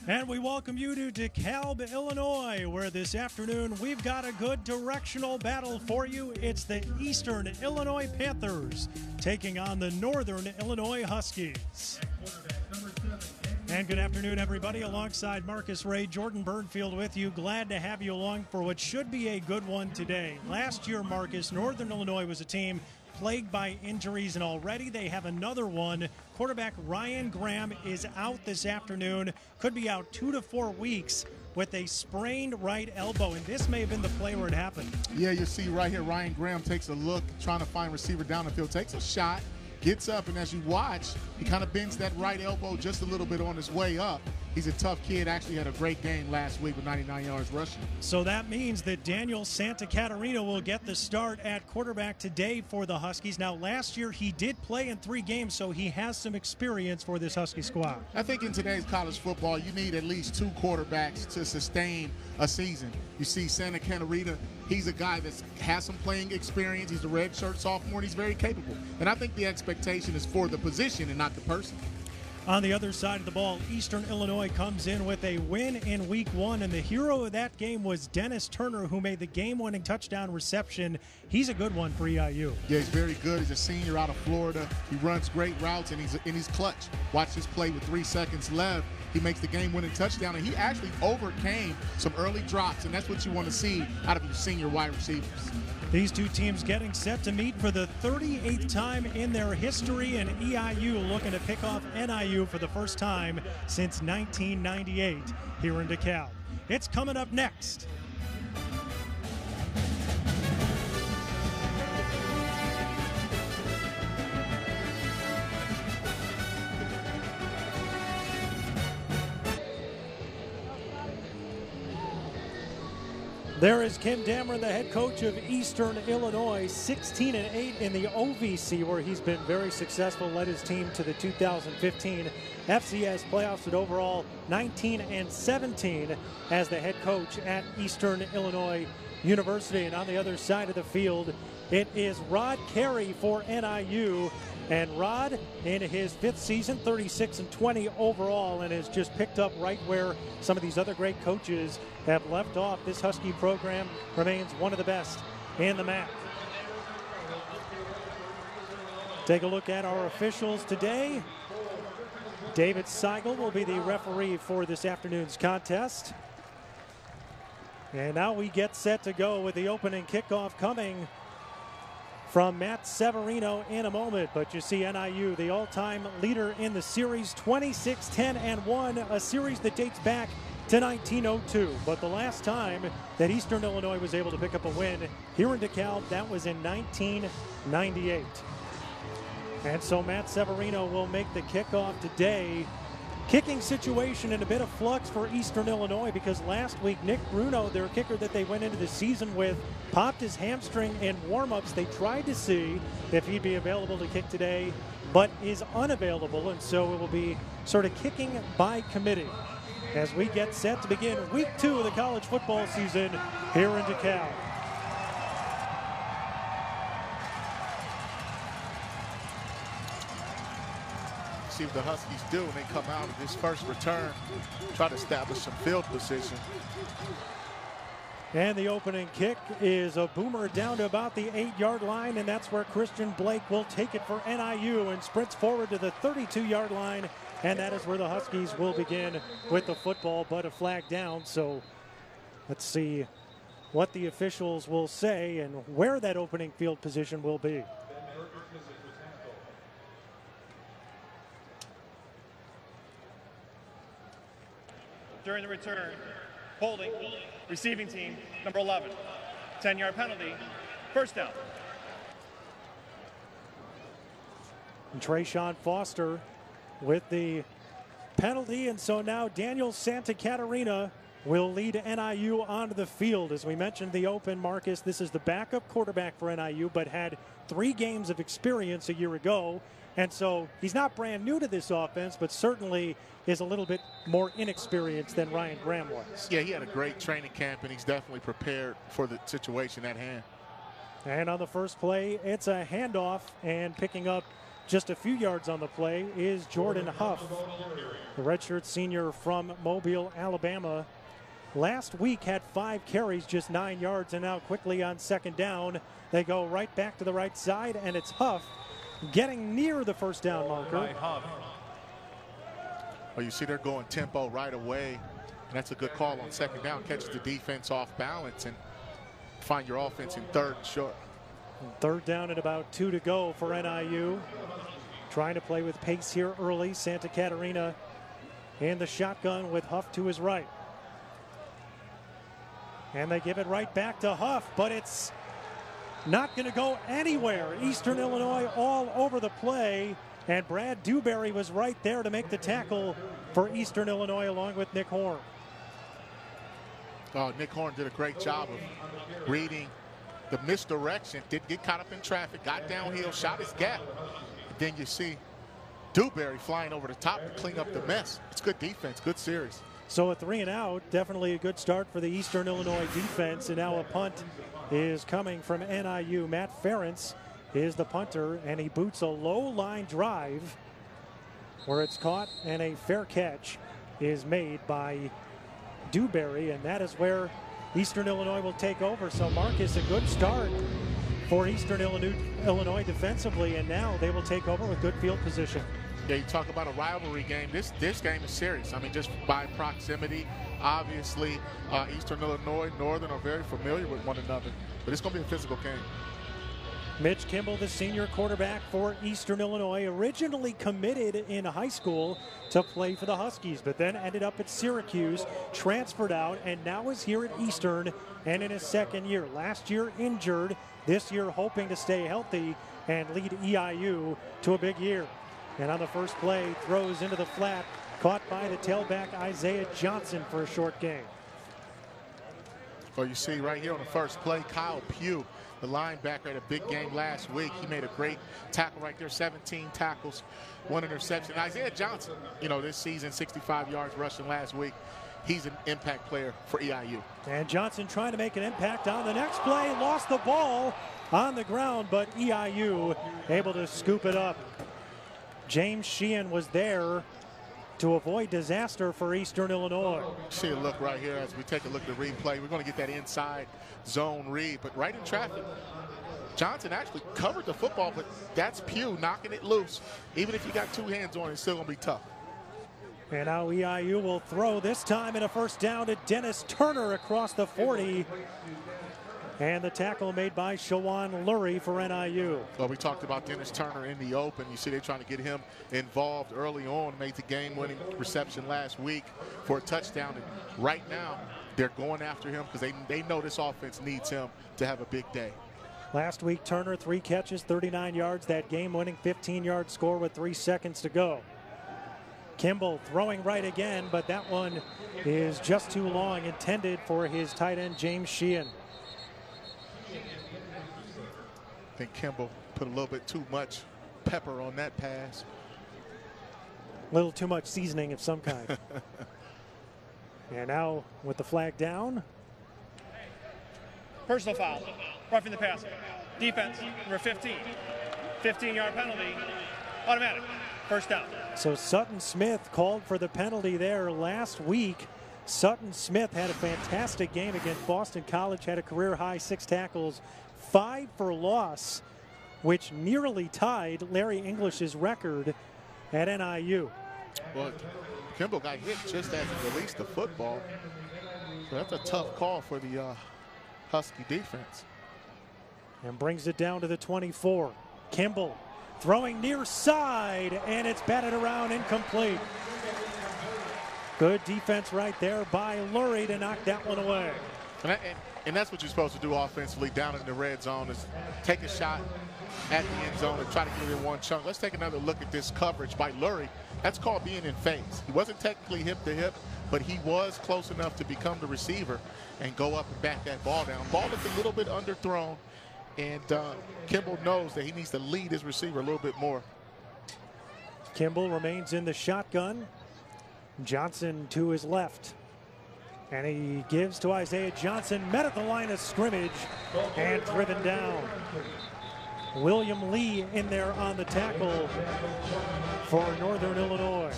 And we welcome you to DeKalb, Illinois, where this afternoon we've got a good directional battle for you. It's the Eastern Illinois Panthers taking on the Northern Illinois Huskies. And good afternoon, everybody. Alongside Marcus Ray, Jordan Burnfield with you. Glad to have you along for what should be a good one today. Last year, Marcus, Northern Illinois was a team plagued by injuries, and already they have another one. Quarterback Ryan Graham is out this afternoon, could be out 2 to 4 weeks with a sprained right elbow, and this may have been the play where it happened. Yeah, you see right here, Ryan Graham takes a look, trying to find receiver down the field, takes a shot, gets up, and as you watch, he kind of bends that right elbow just a little bit on his way up. He's a tough kid, actually had a great game last week with 99 yards rushing. So that means that Daniel Santa Catarina will get the start at quarterback today for the Huskies. Now, last year he did play in 3 games, so he has some experience for this Husky squad. I think in today's college football, you need at least 2 quarterbacks to sustain a season. You see Santa Catarina, he's a guy that has some playing experience. He's a redshirt sophomore, and he's very capable. And I think the expectation is for the position and not the person. On the other side of the ball, Eastern Illinois comes in with a win in week 1, and the hero of that game was Dennis Turner, who made the game-winning touchdown reception. He's a good one for EIU. Yeah, he's very good. He's a senior out of Florida. He runs great routes, and he's clutch. Watch this play with 3 seconds left. He makes the game-winning touchdown, and he actually overcame some early drops, and that's what you want to see out of your senior wide receivers. These two teams getting set to meet for the 38th time in their history, and EIU looking to pick off NIU for the first time since 1998 here in DeKalb. It's coming up next. There is Kim Dameron, the head coach of Eastern Illinois, 16-8 in the OVC, where he's been very successful, led his team to the 2015 FCS playoffs, at overall 19-17 as the head coach at Eastern Illinois University. And on the other side of the field, it is Rod Carey for NIU. And Rod, in his 5th season, 36-20 overall, and has just picked up right where some of these other great coaches have left off. This Husky program remains one of the best in the MAC. Take a look at our officials today. David Seigel will be the referee for this afternoon's contest. And now we get set to go with the opening kickoff coming from Matt Severino in a moment. But you see NIU, the all-time leader in the series, 26-10-1, a series that dates back to 1902. But the last time that Eastern Illinois was able to pick up a win here in DeKalb, that was in 1998. And so Matt Severino will make the kickoff today. Kicking situation in a bit of flux for Eastern Illinois, because last week Nick Bruno, their kicker that they went into the season with, popped his hamstring in warm-ups. They tried to see if he'd be available to kick today, but is unavailable, and so it will be sort of kicking by committee as we get set to begin week 2 of the college football season here in DeKalb. See what the Huskies do when they come out of this first return, try to establish some field position. And the opening kick is a boomer down to about the 8-yard line, and that's where Christian Blake will take it for NIU and sprints forward to the 32-yard line, and that is where the Huskies will begin with the football, but a flag down. So let's see what the officials will say and where that opening field position will be. During the return, holding, receiving team, number 11, 10-yard penalty, first down. And Trayshawn Foster with the penalty, and so now Daniel Santa Catarina will lead NIU onto the field. As we mentioned the open, Marcus, this is the backup quarterback for NIU, but had 3 games of experience a year ago. And so he's not brand new to this offense, but certainly is a little bit more inexperienced than Ryan Graham was. Yeah, he had a great training camp, and he's definitely prepared for the situation at hand. And on the first play, it's a handoff, and picking up just a few yards on the play is Jordan Huff, the redshirt senior from Mobile, Alabama. Last week had 5 carries, just 9 yards, and now quickly on second down, they go right back to the right side, and it's Huff getting near the first down marker. Well, you see they're going tempo right away, and that's a good call on second down. Catches the defense off balance and find your offense in third and short. Third down and about 2 to go for NIU. Trying to play with pace here early. Santa Catarina in the shotgun with Huff to his right. And they give it right back to Huff, but it's not going to go anywhere. Eastern Illinois all over the play, and Brad Dewberry was right there to make the tackle for Eastern Illinois along with Nick Horn. Oh, Nick Horn did a great job of reading the misdirection, didn't get caught up in traffic, got downhill, shot his gap. Then you see Dewberry flying over the top to clean up the mess. It's good defense, good series. So a 3 and out, definitely a good start for the Eastern Illinois defense. And now a punt is coming from NIU. Matt Ferentz is the punter, and he boots a low line drive where it's caught, and a fair catch is made by Dewberry, and that is where Eastern Illinois will take over. So Marcus, a good start for Eastern Illinois defensively, and now they will take over with good field position. Yeah, you talk about a rivalry game. This game is serious. I mean, just by proximity, obviously, Eastern Illinois, Northern are very familiar with one another, but it's going to be a physical game. Mitch Kimball, the senior quarterback for Eastern Illinois, originally committed in high school to play for the Huskies, but then ended up at Syracuse, transferred out, and now is here at Eastern and in his second year. Last year injured, this year hoping to stay healthy and lead EIU to a big year. And on the first play, throws into the flat, caught by the tailback Isaiah Johnson for a short gain. Well, you see right here on the first play, Kyle Pugh, the linebacker, had a big game last week. He made a great tackle right there, 17 tackles, 1 interception. Isaiah Johnson, you know, this season, 65 yards rushing last week. He's an impact player for EIU. And Johnson trying to make an impact on the next play, lost the ball on the ground, but EIU able to scoop it up. James Sheehan was there to avoid disaster for Eastern Illinois. See a look right here as we take a look at the replay. We're going to get that inside zone read, but right in traffic, Johnson actually covered the football, but that's Pugh knocking it loose. Even if you got 2 hands on it, it's still going to be tough. And now EIU will throw, this time in a first down, to Dennis Turner across the 40. And the tackle made by Shawan Lurie for NIU. Well, we talked about Dennis Turner in the open. You see they're trying to get him involved early on. Made the game-winning reception last week for a touchdown. And right now, they're going after him because they know this offense needs him to have a big day. Last week, Turner, 3 catches, 39 yards. That game-winning 15-yard score with 3 seconds to go. Kimball throwing right again, but that one is just too long, intended for his tight end, James Sheehan. I think Kimball put a little bit too much pepper on that pass. A little too much seasoning of some kind. And now with the flag down. Personal foul, roughing the passer. Defense, number 15. 15-yard penalty, automatic, first down. So Sutton Smith called for the penalty there last week. Sutton Smith had a fantastic game against Boston College, had a career-high 6 tackles, 5 for loss, which nearly tied Larry English's record at NIU. Well, Kimball got hit just as he released the football. So that's a tough call for the Husky defense. And brings it down to the 24. Kimball throwing near side, and it's batted around, incomplete. Good defense right there by Lurie to knock that one away. And that's what you're supposed to do offensively down in the red zone, is take a shot at the end zone and try to get it in one chunk. Let's take another look at this coverage by Lurie. That's called being in phase. He wasn't technically hip to hip, but he was close enough to become the receiver and go up and back that ball down. Ball is a little bit underthrown, and Kimball knows that he needs to lead his receiver a little bit more. Kimball remains in the shotgun. Johnson to his left. And he gives to Isaiah Johnson, met at the line of scrimmage and driven down. William Lee in there on the tackle for Northern Illinois.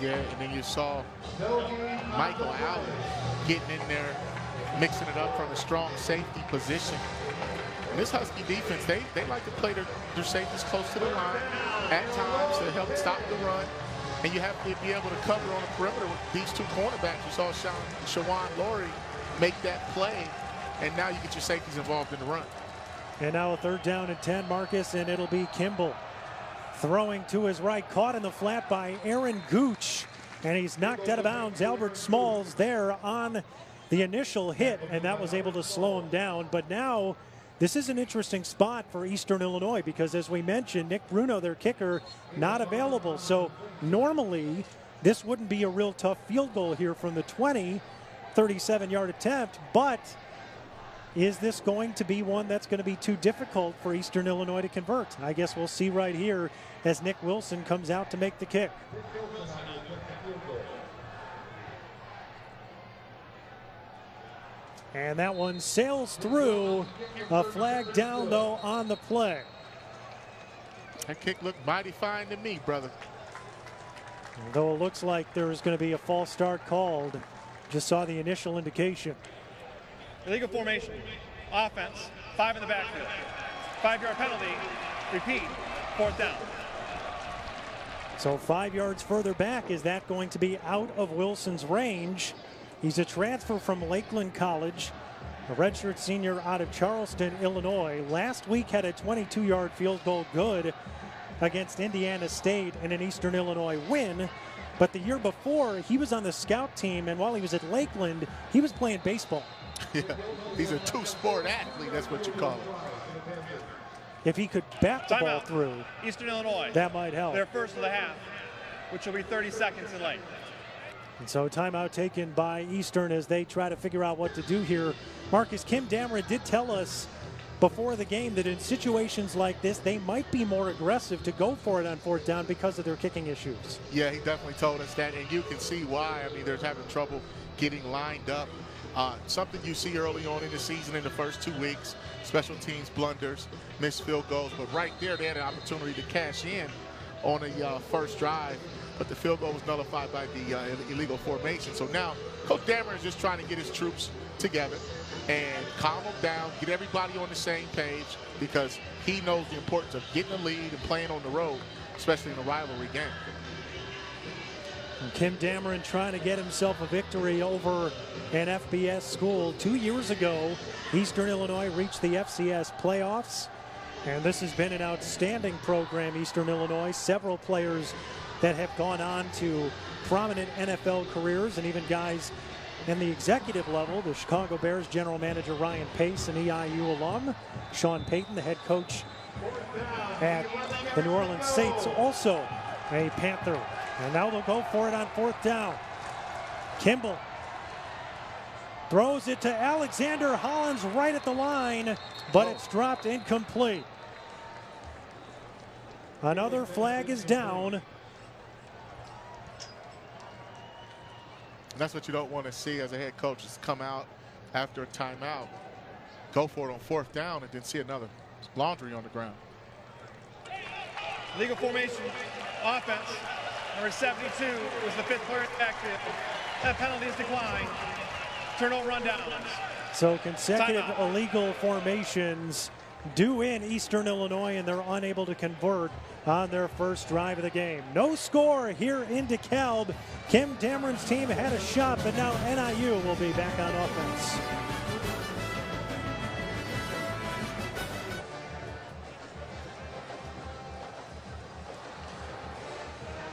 Yeah, and then you saw Michael Allen getting in there, mixing it up from a strong safety position. And this Husky defense, they like to play their safeties close to the line at times to help stop the run. And you have to be able to cover on the perimeter with these two cornerbacks. You saw Shawan Laurie make that play, and now you get your safeties involved in the run. And now a 3rd down and 10, Marcus, and it'll be Kimball. Throwing to his right, caught in the flat by Aaron Gooch, and he's knocked out of bounds. Albert Smalls there on the initial hit, and that was able to slow him down. But now this is an interesting spot for Eastern Illinois because, as we mentioned, Nick Bruno, their kicker, not available. So normally this wouldn't be a real tough field goal here from the 20, 37-yard attempt, but is this going to be one that's going to be too difficult for Eastern Illinois to convert? I guess we'll see right here as Nick Wilson comes out to make the kick. And that one sails through. A flag down, though, on the play. That kick looked mighty fine to me, brother. Though it looks like there's going to be a false start called. Just saw the initial indication. Illegal formation. Offense. 5 in the backfield. 5-yard penalty. Repeat. 4th down. So 5 yards further back, is that going to be out of Wilson's range? He's a transfer from Lakeland College, a redshirt senior out of Charleston, Illinois. Last week had a 22-yard field goal good against Indiana State in an Eastern Illinois win. But the year before, he was on the scout team, and while he was at Lakeland, he was playing baseball. Yeah, he's a two-sport athlete, that's what you call it. If he could bat the ball Timeout. through, Eastern Illinois. that might help. Their first of the half, which will be 30 seconds in length. And so timeout taken by Eastern as they try to figure out what to do here. Marcus, Kim Dameron did tell us before the game that in situations like this, they might be more aggressive to go for it on 4th down because of their kicking issues. Yeah, he definitely told us that, and you can see why. I mean, they're having trouble getting lined up. Something you see early on in the season in the first 2 weeks, special teams blunders, missed field goals, but right there they had an opportunity to cash in on a first drive, but the field goal was nullified by the illegal formation. So now Coach Dameron is just trying to get his troops together and calm them down, get everybody on the same page, because he knows the importance of getting the lead and playing on the road, especially in a rivalry game. And Kim Dameron trying to get himself a victory over an FBS school. 2 years ago, Eastern Illinois reached the FCS playoffs, and this has been an outstanding program, Eastern Illinois. Several players that have gone on to prominent NFL careers, and even guys in the executive level. The Chicago Bears general manager Ryan Pace, an EIU alum. Sean Payton, the head coach at the New Orleans Saints, also a Panther. And now they'll go for it on 4th down. Kimball throws it to Alexander Hollins right at the line, but it's dropped incomplete. Another flag is down. And that's what you don't want to see as a head coach, is come out after a timeout, go for it on 4th down, and then see another laundry on the ground. Legal formation. Offense. Number 72 was the 5th player in the backfield. That penalty is declined. Turnover on downs. So consecutive Timeout. illegal formations do in Eastern Illinois, and they're unable to convert on their first drive of the game. No score here in DeKalb. Kim Dameron's team had a shot, but now NIU will be back on offense.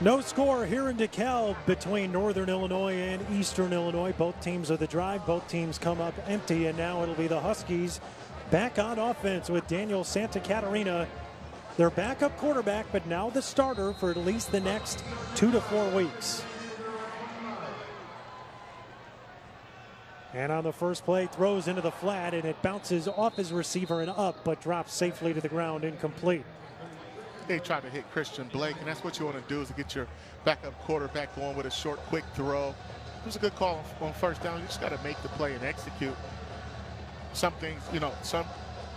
No score here in DeKalb between Northern Illinois and Eastern Illinois. Both teams are the drive. Both teams come up empty, and now it'll be the Huskies back on offense with Daniel Santa Catarina, their backup quarterback, but now the starter for at least the next 2 to 4 weeks. And on the first play, throws into the flat, and it bounces off his receiver and up, but drops safely to the ground, incomplete. They tried to hit Christian Blake, and that's what you want to do, is to get your backup quarterback going with a short, quick throw. It was a good call on 1st down. You just got to make the play and execute. Some things, you know, some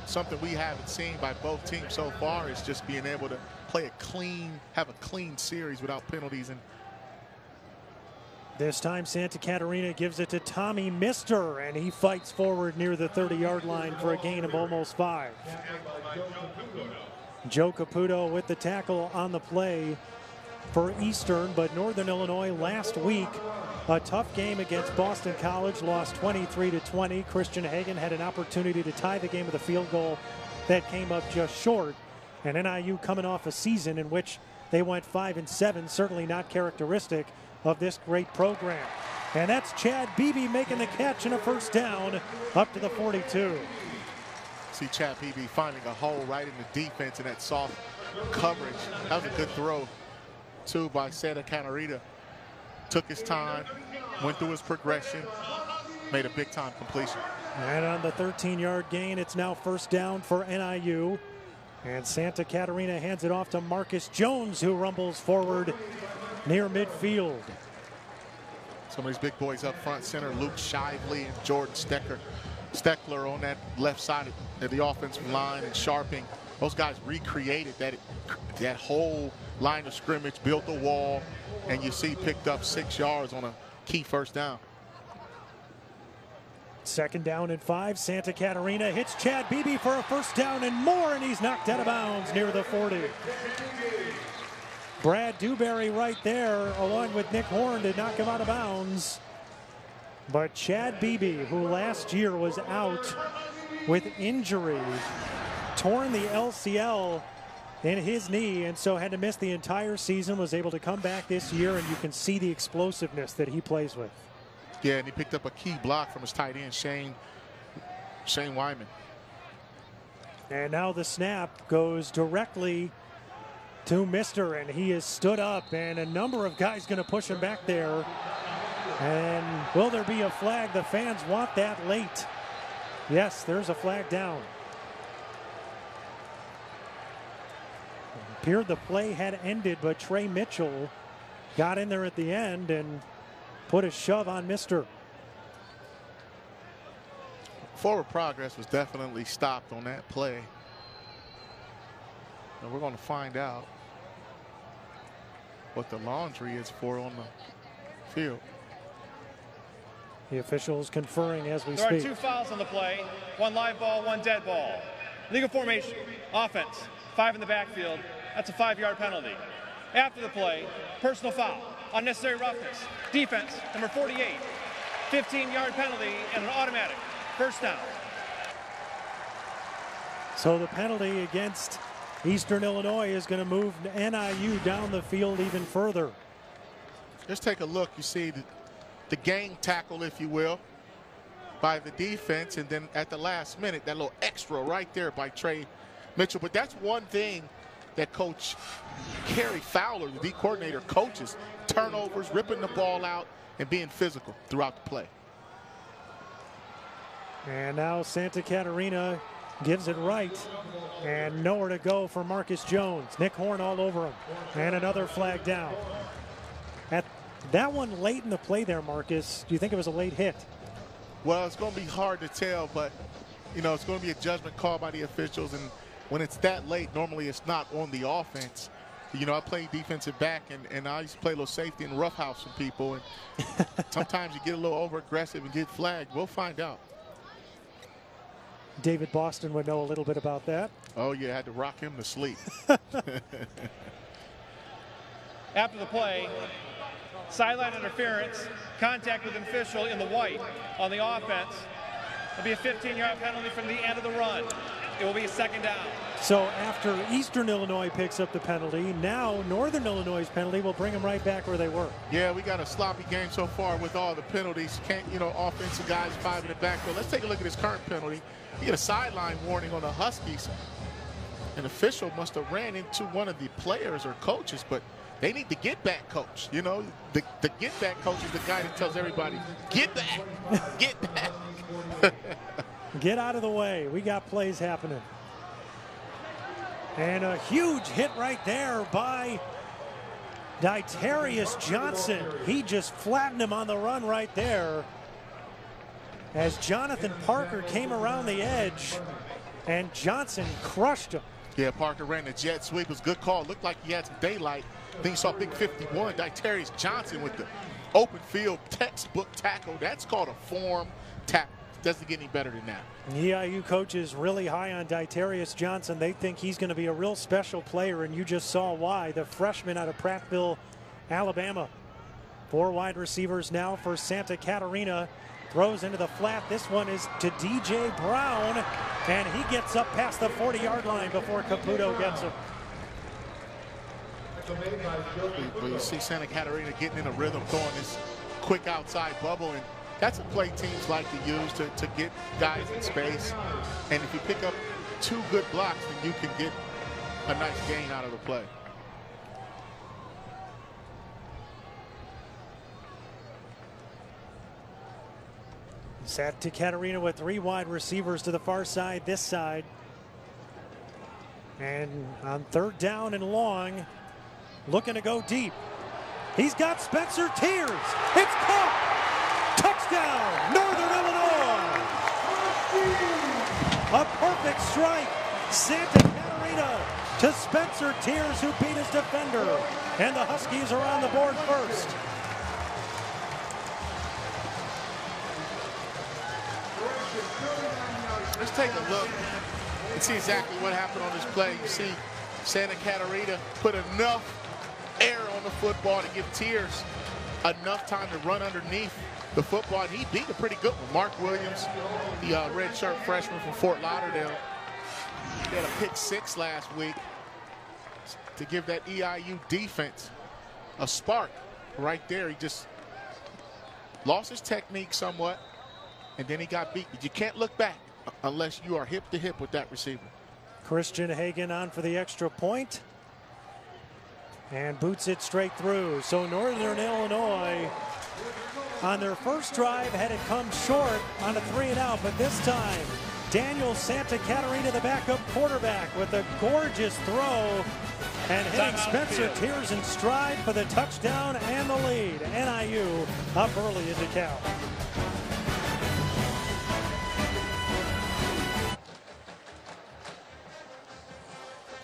something we haven't seen by both teams so far is just being able to play have a clean series without penalties. And this time Santa Catarina gives it to Tommy Mister, and he fights forward near the 30-yard line for a gain of almost 5. Joe Caputo with the tackle on the play for Eastern, but Northern Illinois last week, a tough game against Boston College, lost 23-20. Christian Hagan had an opportunity to tie the game with a field goal that came up just short. And NIU coming off a season in which they went 5-7, certainly not characteristic of this great program. And that's Chad Beebe making the catch and a first down up to the 42. See Chad Beebe finding a hole right in the defense in that soft coverage. That was a good throw, too, by Santa Catarina. Took his time, went through his progression, made a big-time completion. And on the 13-yard gain, it's now first down for NIU. And Santa Catarina hands it off to Marcus Jones, who rumbles forward near midfield. Some of these big boys up front, center Luke Shively and Jordan Steckler on that left side of the offensive line, and Sharping. Those guys recreated that whole line of scrimmage, built the wall, and you see picked up 6 yards on a key first down. Second down and 5. Santa Catarina hits Chad Beebe for a first down and more, and he's knocked out of bounds near the 40. Brad Dewberry right there, along with Nick Horn, to knock him out of bounds. But Chad Beebe, who last year was out with injury, torn the LCL in his knee, and so had to miss the entire season, was able to come back this year, and you can see the explosiveness that he plays with. Yeah, and he picked up a key block from his tight end, Shane Wyman. And now the snap goes directly to Mister, and he is stood up, and a number of guys going to push him back there. And will there be a flag? The fans want that late. Yes, there's a flag down. It appeared the play had ended, but Trey Mitchell got in there at the end and put a shove on Mister. Forward progress was definitely stopped on that play. And we're going to find out what the laundry is for on the field. The officials conferring as we speak. There are 2 fouls on the play, 1 live ball, 1 dead ball. Legal formation, offense, 5 in the backfield. That's a 5-yard penalty. After the play, personal foul, unnecessary roughness. Defense, number 48, 15-yard penalty and an automatic first down. So the penalty against Eastern Illinois is going to move NIU down the field even further. Just take a look. You see the gang tackle, if you will, by the defense, and then at the last minute, that little extra right there by Trey Mitchell. But that's one thing that Coach Kerry Fowler, the D coordinator, coaches: turnovers, ripping the ball out, and being physical throughout the play. And now Santa Catarina gives it right, and nowhere to go for Marcus Jones. Nick Horn all over him, and another flag down. At that one late in the play there, Marcus, do you think it was a late hit? Well, it's going to be hard to tell, but you know, it's going to be a judgment call by the officials, and when it's that late, normally it's not on the offense. You know, I play defensive back, and I used to play a little safety and roughhouse some people, and sometimes you get a little over aggressive and get flagged. We'll find out. David Boston would know a little bit about that. Oh yeah, I had to rock him to sleep. After the play, sideline interference, contact with an official in the white on the offense. It'll be a 15-yard penalty from the end of the run. It will be a second down. So after Eastern Illinois picks up the penalty, now Northern Illinois' penalty will bring them right back where they were. Yeah, we got a sloppy game so far with all the penalties. Can't, you know, offensive guys 5 in the backfield. Let's take a look at this current penalty. You get a sideline warning on the Huskies. An official must have ran into one of the players or coaches, but they need the get back coach. You know, the get back coach is the guy that tells everybody, get back, get back. Get out of the way. We got plays happening. And a huge hit right there by Ditarius Johnson. He just flattened him on the run right there. As Jonathan Parker came around the edge and Johnson crushed him. Yeah, Parker ran the jet sweep. It was a good call. Looked like he had some daylight. Then you saw big 51, Darius Johnson with the open field textbook tackle. That's called a form tackle. Doesn't get any better than that. EIU coaches really high on Darius Johnson. They think he's going to be a real special player, and you just saw why. The freshman out of Prattville, Alabama. 4 wide receivers now for Santa Catarina. Throws into the flat. This one is to DJ Brown, and he gets up past the 40-yard line before Caputo gets him. But you see Santa Catarina getting in a rhythm, throwing this quick outside bubble, and that's a play teams like to use to get guys in space. And if you pick up 2 good blocks, then you can get a nice gain out of the play. Santa Catarina with 3 wide receivers to the far side, this side. And on 3rd down and long, looking to go deep. He's got Spencer Tears. It's caught. Touchdown, Northern Illinois. A perfect strike. Santa Catarina to Spencer Tears, who beat his defender. And the Huskies are on the board first. Let's take a look and see exactly what happened on this play. You see Santa Catarina put enough air on the football to give Tears enough time to run underneath the football. And he beat a pretty good one. Mark Williams, the redshirt freshman from Fort Lauderdale. He had a pick-6 last week to give that EIU defense a spark right there. He just lost his technique somewhat, and then he got beat. But you can't look back unless you are hip-to-hip with that receiver. Christian Hagan on for the extra point. And boots it straight through. So Northern Illinois, on their first drive, had it come short on a 3-and-out, but this time, Daniel Santa Catarina, the backup quarterback, with a gorgeous throw and hitting Spencer Tears in stride for the touchdown and the lead. NIU up early in DeKalb.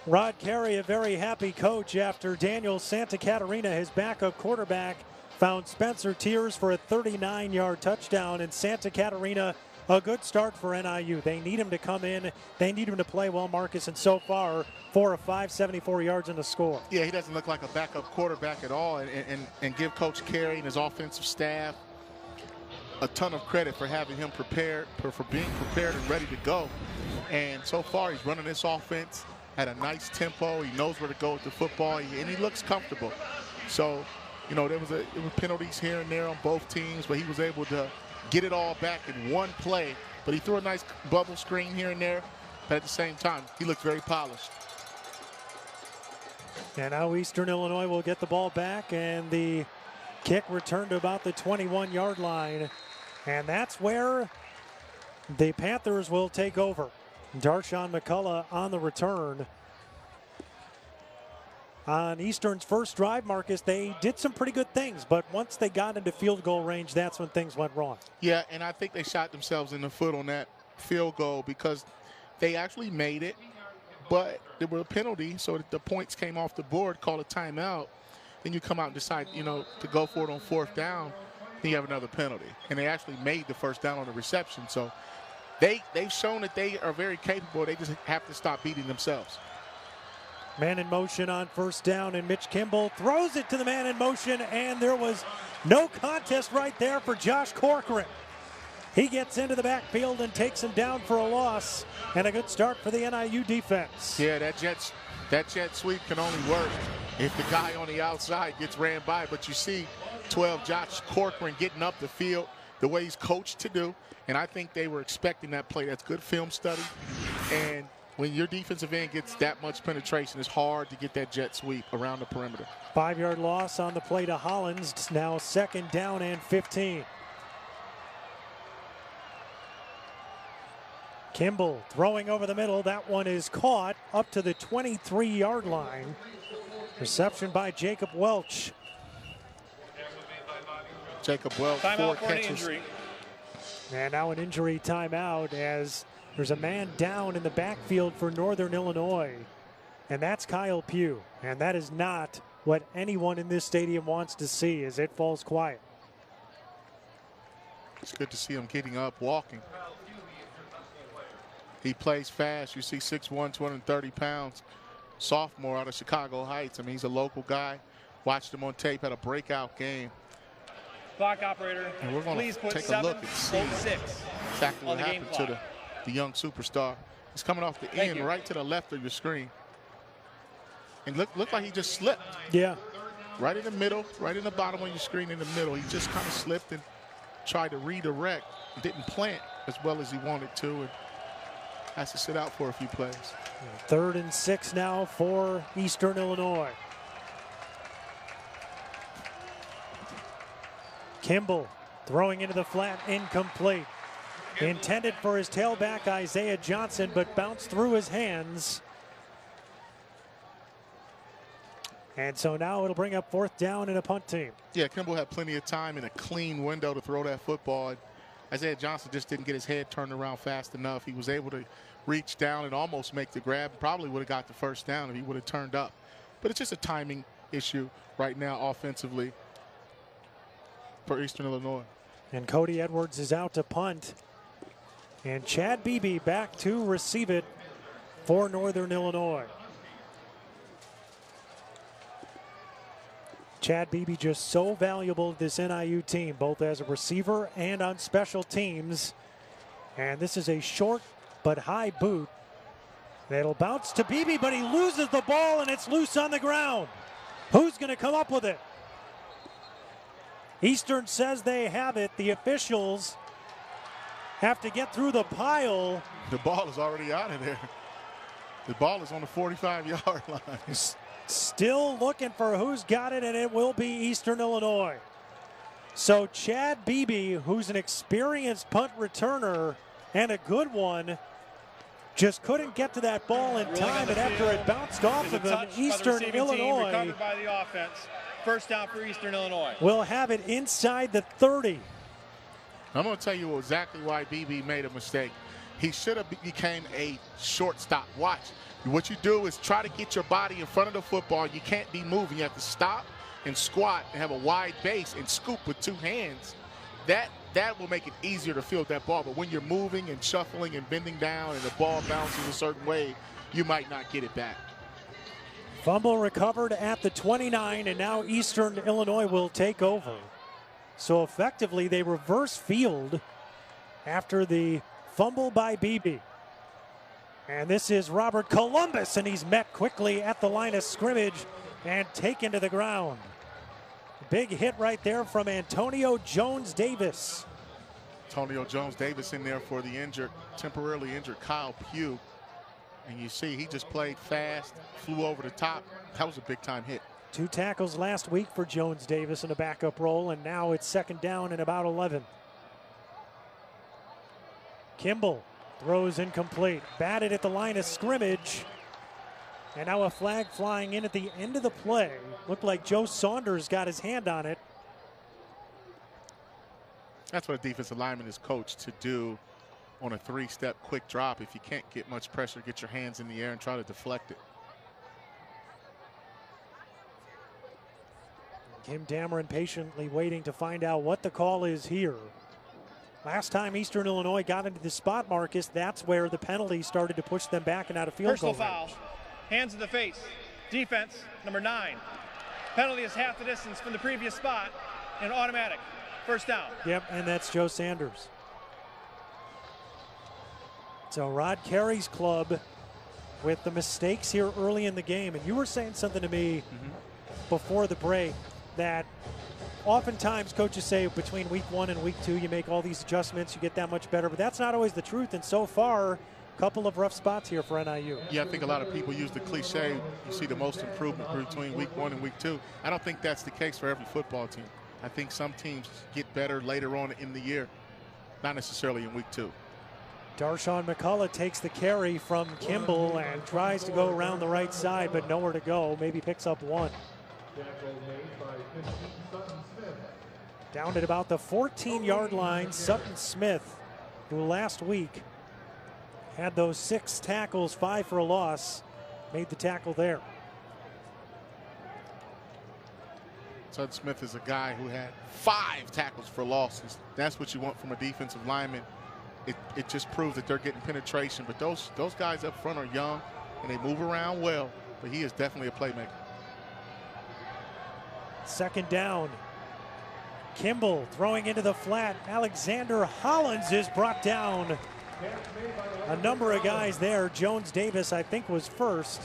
Rod Carey, a very happy coach after Daniel Santa Catarina, his backup quarterback, found Spencer Tears for a 39-yard touchdown, and Santa Catarina, a good start for NIU. They need him to come in. They need him to play well, Marcus, and so far, 4 of 5, 74 yards in the score. Yeah, he doesn't look like a backup quarterback at all, and give Coach Carey and his offensive staff a ton of credit for having him prepared, for being prepared and ready to go. And so far, he's running this offense at a nice tempo. He knows where to go with the football, and he looks comfortable. So, you know, there was penalties here and there on both teams, but he was able to get it all back in one play. But he threw a nice bubble screen here and there, but at the same time, he looks very polished. And now Eastern Illinois will get the ball back, and the kick returned to about the 21-yard line. And that's where the Panthers will take over. Darshawn McCullough on the return. On Eastern's first drive, Marcus, they did some pretty good things, but once they got into field goal range, that's when things went wrong. Yeah, and I think they shot themselves in the foot on that field goal because they actually made it, but there were a penalty, so the points came off the board, called a timeout. Then you come out and decide, you know, to go for it on 4th down, then you have another penalty. And they actually made the first down on the reception, so they've shown that they are very capable. They just have to stop beating themselves. Man in motion on 1st down, and Mitch Kimball throws it to the man in motion, and there was no contest right there for Josh Corcoran. He gets into the backfield and takes him down for a loss, and a good start for the NIU defense. Yeah, that jet sweep can only work if the guy on the outside gets ran by. But you see 12 Josh Corcoran getting up the field the way he's coached to do. And I think they were expecting that play. That's good film study. And when your defensive end gets that much penetration, it's hard to get that jet sweep around the perimeter. 5-yard loss on the play to Hollins. Now 2nd down and 15. Kimball throwing over the middle. That one is caught up to the 23-yard line. Reception by Jacob Welch. Jacob Welch, timeout 4 for an catches. injury. And now an injury timeout as There's a man down in the backfield for Northern Illinois, and that's Kyle Pugh. And that is not what anyone in this stadium wants to see as it falls quiet. It's good to see him getting up, walking. He plays fast. You see 6'1", 230 pounds. Sophomore out of Chicago Heights. I mean, he's a local guy. Watched him on tape, had a breakout game. Clock operator, And we're going please to put take a look and see 7:06 exactly on what the game happened to clock. the young superstar. He's coming off the Thank end, you. right to the left of your screen. And look like he just slipped. Yeah. Right in the middle, right in the bottom of your screen in the middle. He just kind of slipped and tried to redirect. Didn't plant as well as he wanted to, and has to sit out for a few plays. 3rd and 6 now for Eastern Illinois. Kimball throwing into the flat, incomplete. Intended for his tailback, Isaiah Johnson, but bounced through his hands. And so now it'll bring up 4th down and a punt team. Yeah, Kimball had plenty of time in a clean window to throw that football. Isaiah Johnson just didn't get his head turned around fast enough. He was able to reach down and almost make the grab. Probably would have got the first down if he would have turned up. But it's just a timing issue right now offensively for Eastern Illinois. And Cody Edwards is out to punt. And Chad Beebe back to receive it for Northern Illinois. Chad Beebe just so valuable to this NIU team, both as a receiver and on special teams. And this is a short but high boot. That'll bounce to Beebe, but he loses the ball and it's loose on the ground. Who's going to come up with it? Eastern says they have it. The officials have to get through the pile. The ball is already out of there. The ball is on the 45-yard line. Still looking for who's got it, and it will be Eastern Illinois. So Chad Beebe, who's an experienced punt returner and a good one, just couldn't get to that ball in time, and after it bounced off of him, Eastern Illinois recovered by the offense. 1st down for Eastern Illinois. will have it inside the 30. I'm going to tell you exactly why BB made a mistake. He should have became a shortstop. Watch. What you do is try to get your body in front of the football. You can't be moving. You have to stop and squat and have a wide base and scoop with 2 hands. That will make it easier to field that ball. But when you're moving and shuffling and bending down and the ball bounces a certain way, you might not get it back. Fumble recovered at the 29, and now Eastern Illinois will take over. So effectively, they reverse field after the fumble by Beebe. And this is Robert Columbus, and he's met quickly at the line of scrimmage and taken to the ground. Big hit right there from Antonio Jones-Davis. Antonio Jones-Davis in there for the temporarily injured Kyle Pugh. And you see he just played fast, flew over the top. That was a big-time hit. 2 tackles last week for Jones-Davis in a backup role, and now it's 2nd down and about 11. Kimball throws incomplete, batted at the line of scrimmage, and now a flag flying in at the end of the play. Looked like Joe Saunders got his hand on it. That's what a defensive lineman is coached to do on a 3-step quick drop. If you can't get much pressure, get your hands in the air and try to deflect it. Kim Dameron patiently waiting to find out what the call is here. Last time Eastern Illinois got into the spot, Marcus, that's where the penalty started to push them back and out of field goal range. Personal foul, hands in the face. Defense, number 9. Penalty is half the distance from the previous spot and automatic. 1st down. Yep, and that's Joe Sanders. So Rod Carey's club with the mistakes here early in the game. And you were saying something to me before the break that oftentimes coaches say between week 1 and week 2 you make all these adjustments, you get that much better, but that's not always the truth. And so far, a couple of rough spots here for NIU. Yeah, I think a lot of people use the cliche, you see the most improvement between week 1 and week 2. I don't think that's the case for every football team. I think some teams get better later on in the year, not necessarily in week 2. Darshawn McCullough takes the carry from Kimball and tries to go around the right side, but nowhere to go. Maybe picks up 1. Down at about the 14-yard line, Sutton Smith, who last week Had those 6 tackles, 5 for a loss. Made the tackle there. Tud Smith is a guy who had 5 tackles for losses. That's what you want from a defensive lineman. It just proves that they're getting penetration. But those guys up front are young and they move around well. But he is definitely a playmaker. Second down. Kimball throwing into the flat. Alexander Hollins is brought down. A number of guys there. Jones Davis, I think, was first.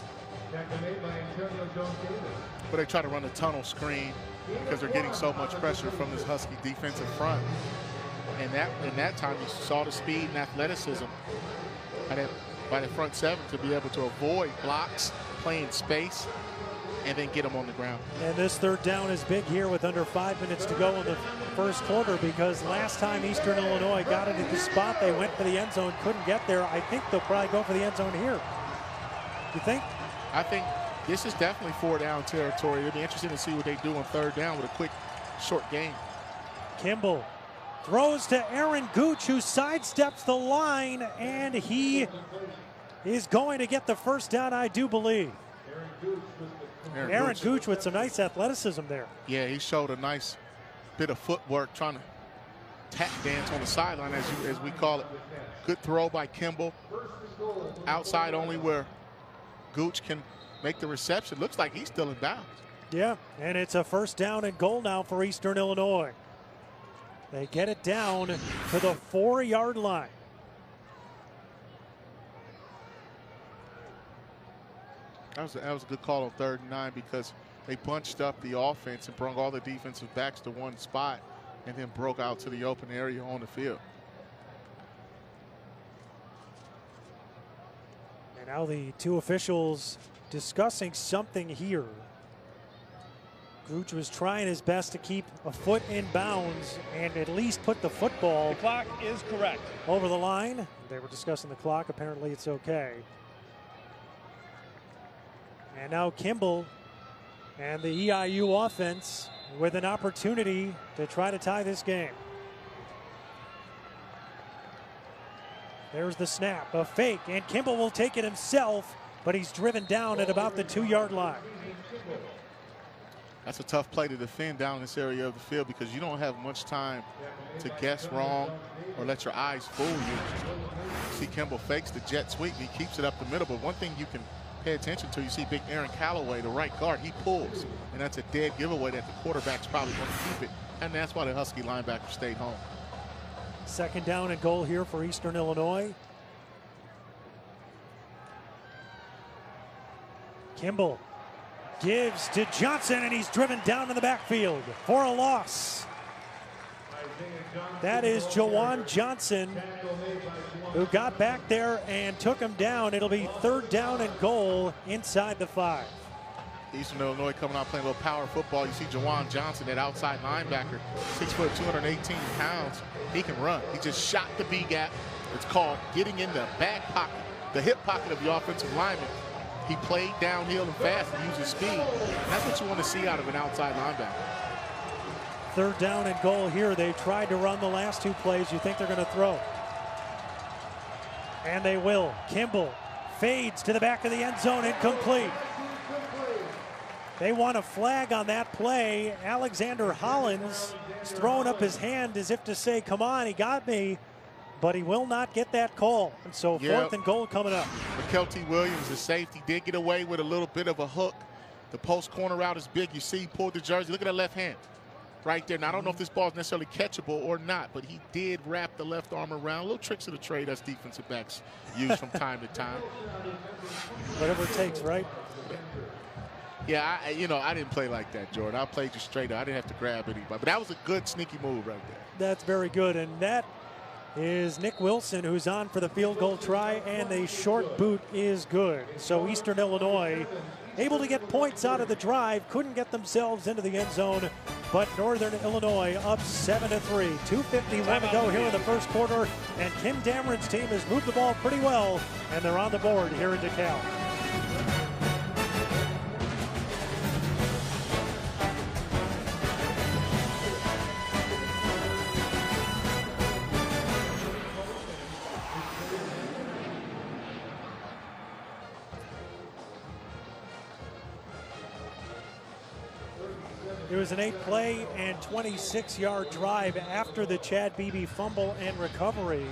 But they try to run a tunnel screen because they're getting so much pressure from this Husky defensive front. And in that time, you saw the speed and athleticism by the front 7 to be able to avoid blocks, play in space, and then get them on the ground. And this third down is big here with under 5 minutes to go in the first quarter, because last time Eastern Illinois got it at the spot, they went for the end zone, couldn't get there. I think they'll probably go for the end zone here. You think? I think this is definitely 4 down territory. It'll be interesting to see what they do on third down with a quick, short game. Kimball throws to Aaron Gooch, who sidesteps the line, and he is going to get the first down, I do believe. Aaron Gooch with some nice athleticism there. Yeah, he showed a nice bit of footwork trying to tap dance on the sideline, as we call it. Good throw by Kimball. Outside only where Gooch can make the reception. Looks like he's still in bounds. Yeah, and it's a first down and goal now for Eastern Illinois. They get it down to the 4-yard line. That was a good call on 3rd and 9 because they bunched up the offense and brought all the defensive backs to one spot and then broke out to the open area on the field. And now the 2 officials discussing something here. Gooch was trying his best to keep a foot in bounds and at least put the football. The clock is correct. Over the line. They were discussing the clock. Apparently it's okay. And now Kimball and the EIU offense with an opportunity to try to tie this game. There's the snap, a fake, and Kimball will take it himself, but he's driven down at about the 2-yard line. That's a tough play to defend down this area of the field because you don't have much time to guess wrong or let your eyes fool you. See Kimball fakes the jet sweep, he keeps it up the middle, but one thing you can pay attention to, you see big Aaron Calloway, the right guard, he pulls, and that's a dead giveaway that the quarterback's probably going to keep it, and that's why the Husky linebacker stayed home. Second down and goal here for Eastern Illinois. Kimball gives to Johnson, and he's driven down in the backfield for a loss. That is Jawan Johnson, who got back there and took him down. It'll be 3rd down and goal inside the 5. Eastern Illinois coming out playing a little power football. You see Jawan Johnson, that outside linebacker, 6 foot, 218 pounds. He can run. He just shot the B gap. It's called getting in the back pocket, the hip pocket of the offensive lineman. He played downhill and fast and used his speed. And that's what you want to see out of an outside linebacker. 3rd down and goal here. They tried to run the last 2 plays. You think they're going to throw. And they will. Kimball fades to the back of the end zone, incomplete. They want a flag on that play. Alexander Hollins is throwing up his hand as if to say, come on, he got me. But he will not get that call. And so 4th and goal coming up. Kelty Williams, the safety, did get away with a little bit of a hook. The post corner route is big. You see he pulled the jersey. Look at that left hand right there. Now, I don't know if this ball is necessarily catchable or not, but he did wrap the left arm around. Little tricks of the trade us defensive backs use from time to time. Whatever it takes, right? Yeah, I didn't play like that, Jordan. I played just straight up. I didn't have to grab anybody. But that was a good, sneaky move right there. That's very good. And that is Nick Wilson, who's on for the field goal try, and the short boot is good. So Eastern Illinois able to get points out of the drive, couldn't get themselves into the end zone, but Northern Illinois up 7-3. 2:51 to go here in the first quarter, and Kim Dameron's team has moved the ball pretty well, and they're on the board here in DeKalb. was an 8-play and 26-yard drive after the Chad Beebe fumble and recovery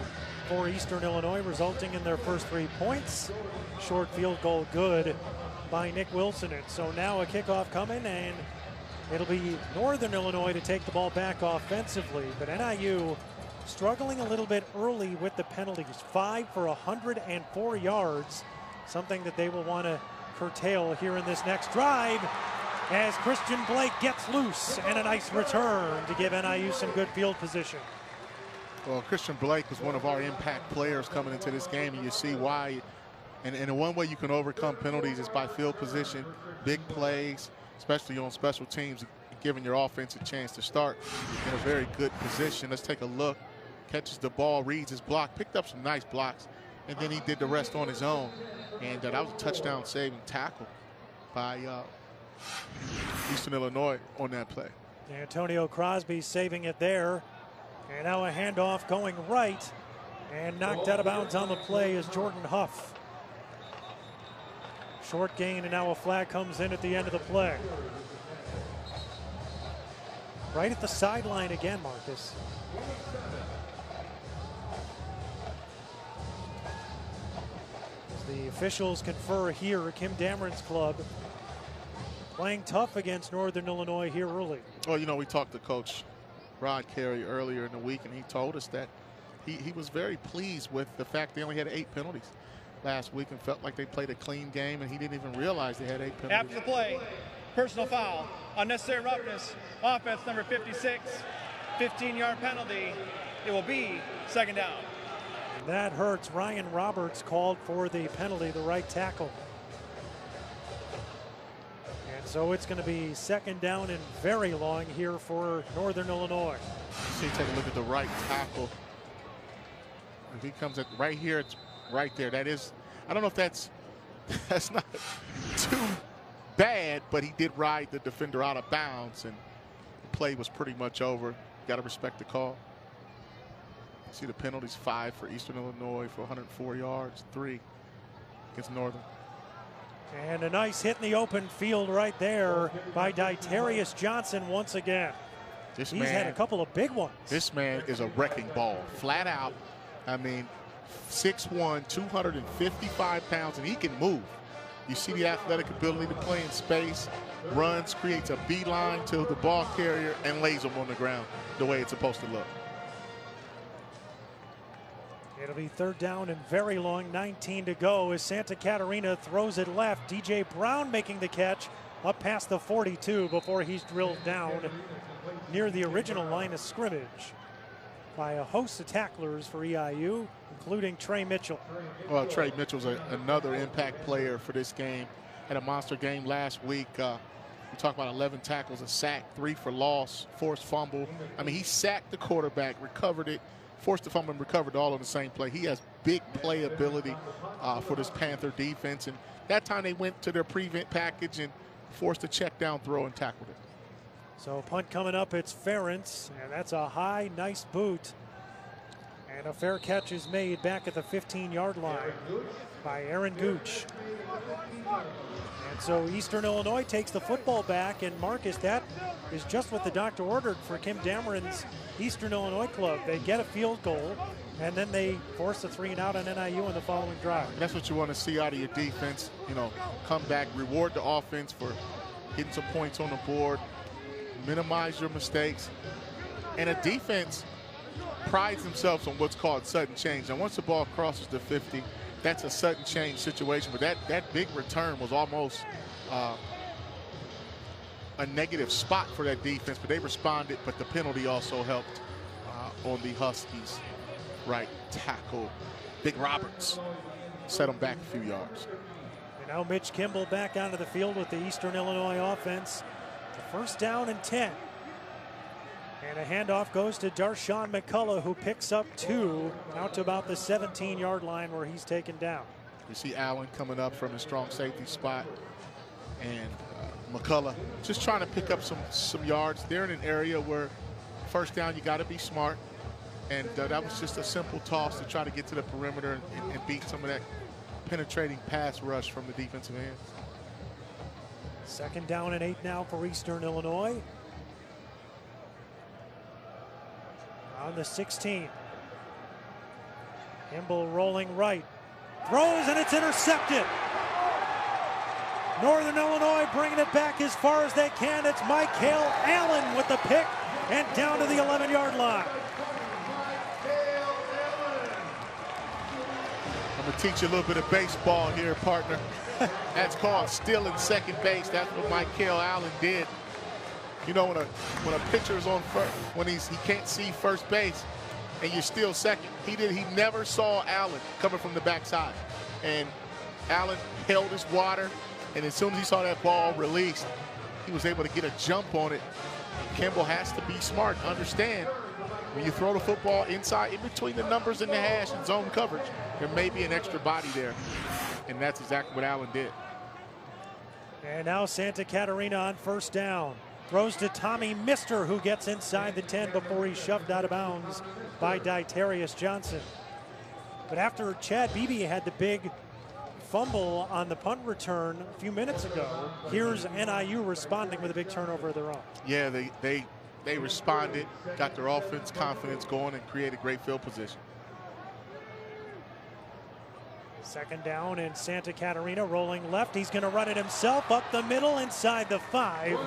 for Eastern Illinois, resulting in their first 3 points. Short field goal good by Nick Wilson. And so now a kickoff coming, and it'll be Northern Illinois to take the ball back offensively. But NIU struggling a little bit early with the penalties. 5 for 104 yards, something that they will want to curtail here in this next drive, as Christian Blake gets loose, and a nice return to give NIU some good field position. Well, Christian Blake was one of our impact players coming into this game, and you see why. And the one way you can overcome penalties is by field position, big plays, especially on special teams, giving your offense a chance to start in a very good position. Let's take a look. Catches the ball, reads his block, picked up some nice blocks, and then he did the rest on his own. And that was a touchdown-saving tackle by Eastern Illinois on that play. Antonio Crosby saving it there. And now a handoff going right, and knocked out of bounds on the play is Jordan Huff. Short gain, and now a flag comes in at the end of the play. Right at the sideline again, Marcus. As the officials confer here, Kim Dameron's club playing tough against Northern Illinois here early. Well, you know, we talked to Coach Rod Carey earlier in the week, and he told us that he was very pleased with the fact they only had 8 penalties last week and felt like they played a clean game, and he didn't even realize they had 8 penalties. After the play, personal foul, unnecessary roughness, offense number 56, 15-yard penalty. It will be second down. That hurts. Ryan Roberts called for the penalty, the right tackle. So it's going to be second down and very long here for Northern Illinois. See, take a look at the right tackle. If he comes at right here, it's right there. That is, I don't know if that's not too bad, but he did ride the defender out of bounds, and the play was pretty much over. Got to respect the call. See the penalties: 5 for Eastern Illinois for 104 yards, 3 against Northern. And a nice hit in the open field right there by Ditarius Johnson once again. He's had a couple of big ones. This man is a wrecking ball, flat out. I mean, 6'1", 255 pounds, and he can move. You see the athletic ability to play in space, runs, creates a beeline to the ball carrier, and lays him on the ground the way it's supposed to look. It'll be third down and very long, 19 to go as Santa Catarina throws it left. DJ Brown making the catch up past the 42 before he's drilled down near the original line of scrimmage by a host of tacklers for EIU, including Trey Mitchell. Well, Trey Mitchell's another impact player for this game. Had a monster game last week. We talked about 11 tackles, a sack, 3 for loss, forced fumble. I mean, he sacked the quarterback, recovered it, forced the fumble, and recovered all on the same play. He has big playability for this Panther defense. And that time they went to their prevent package and forced a check down throw and tackled it. So punt coming up, it's Ferentz, and that's a high, nice boot. And a fair catch is made back at the 15-yard line by Aaron Gooch. And so Eastern Illinois takes the football back, and Marcus, that is just what the doctor ordered for Kim Dameron's Eastern Illinois club. They get a field goal, and then they force a 3-and-out on NIU in the following drive. And that's what you want to see out of your defense. You know, come back, reward the offense for getting some points on the board, minimize your mistakes. And a defense prides themselves on what's called sudden change. And once the ball crosses the 50, that's a sudden change situation. But that big return was almost a negative spot for that defense, but they responded. But the penalty also helped on the Huskies. Right tackle, Big Roberts, set them back a few yards. And now Mitch Kimball back onto the field with the Eastern Illinois offense. The first down and 10. And a handoff goes to Darshawn McCullough, who picks up 2 out to about the 17-yard line where he's taken down. You see Allen coming up from a strong safety spot, and McCullough just trying to pick up some yards. They're in an area where first down you got to be smart, and that was just a simple toss to try to get to the perimeter and beat some of that penetrating pass rush from the defensive end. Second down and 8 now for Eastern Illinois. on the 16. Kimball rolling right. Throws, and it's intercepted. Northern Illinois bringing it back as far as they can. It's Michael Allen with the pick and down to the 11-yard line. I'm going to teach you a little bit of baseball here, partner. That's called stealing second base. That's what Michael Allen did. You know, when a pitcher is on first, when he can't see first base and you're still second, he never saw Allen coming from the backside. And Allen held his water, and as soon as he saw that ball released, he was able to get a jump on it. Kimball has to be smart, understand when you throw the football inside, in between the numbers and the hash and zone coverage, there may be an extra body there. And that's exactly what Allen did. And now Santa Catarina on first down. Throws to Tommy Mister, who gets inside the 10 before he's shoved out of bounds by Ditarius Johnson. But after Chad Beebe had the big fumble on the punt return a few minutes ago, here's NIU responding with a big turnover of their own. Yeah, they responded, got their offense confidence going, and created great field position. Second down and Santa Catarina rolling left. He's going to run it himself up the middle inside the 5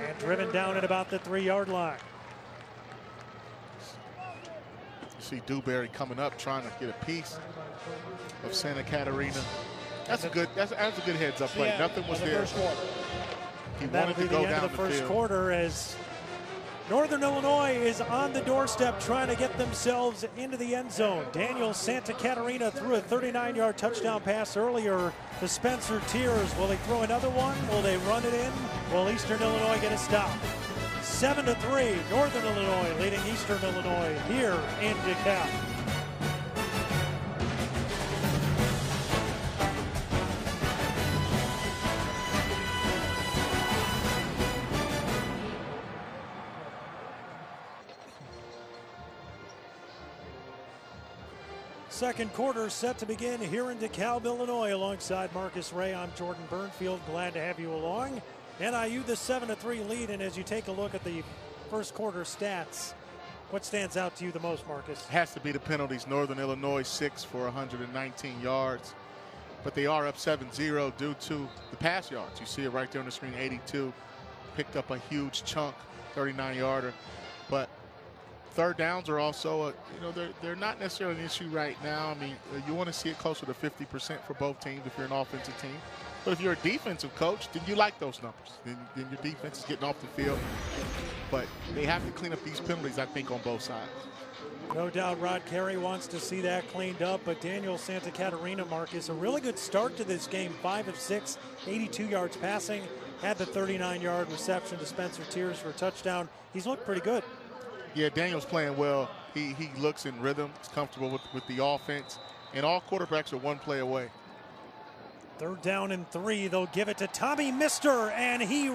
and driven down at about the 3-yard line. You see Dewberry coming up trying to get a piece of Santa Catarina. That's a good heads up play. Nothing was there. He wanted to go down the first field. Quarter as Northern Illinois is on the doorstep trying to get themselves into the end zone. Daniel Santa Catarina threw a 39-yard touchdown pass earlier to Spencer Tiers. Will he throw another one? Will they run it in? Will Eastern Illinois get a stop? 7-3, Northern Illinois leading Eastern Illinois here in DeKalb. Second quarter set to begin here in DeKalb, Illinois. Alongside Marcus Ray, I'm Jordan Burnfield. Glad to have you along. NIU the 7-3 lead, and as you take a look at the first quarter stats, what stands out to you the most, Marcus? Has to be the penalties. Northern Illinois 6 for 119 yards, but they are up 7-0 due to the pass yards. You see it right there on the screen, 82. Picked up a huge chunk, 39-yarder, but third downs are also, they're not necessarily an issue right now. I mean, you want to see it closer to 50% for both teams if you're an offensive team. But if you're a defensive coach, then you like those numbers. Then your defense is getting off the field. But they have to clean up these penalties, I think, on both sides. No doubt Rod Carey wants to see that cleaned up, but Daniel Santa Catarina, Marcus, a really good start to this game. 5 of 6, 82 yards passing, had the 39-yard reception to Spencer Tiers for a touchdown. He's looked pretty good. Yeah, Daniel's playing well. He looks in rhythm. He's comfortable with the offense. And all quarterbacks are one play away. Third down and 3. They'll give it to Tommy Mister, and he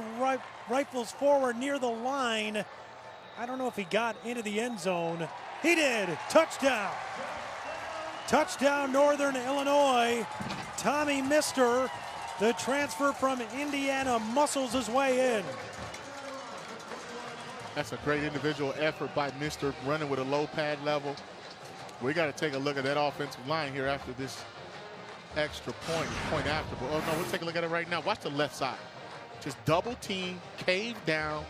rifles forward near the line. I don't know if he got into the end zone. He did. Touchdown. Touchdown, Northern Illinois. Tommy Mister, the transfer from Indiana, muscles his way in. That's a great individual effort by Mister, running with a low pad level. We got to take a look at that offensive line here after this extra point after. But, oh, no, we'll take a look at it right now. Watch the left side. Just double team, cave down.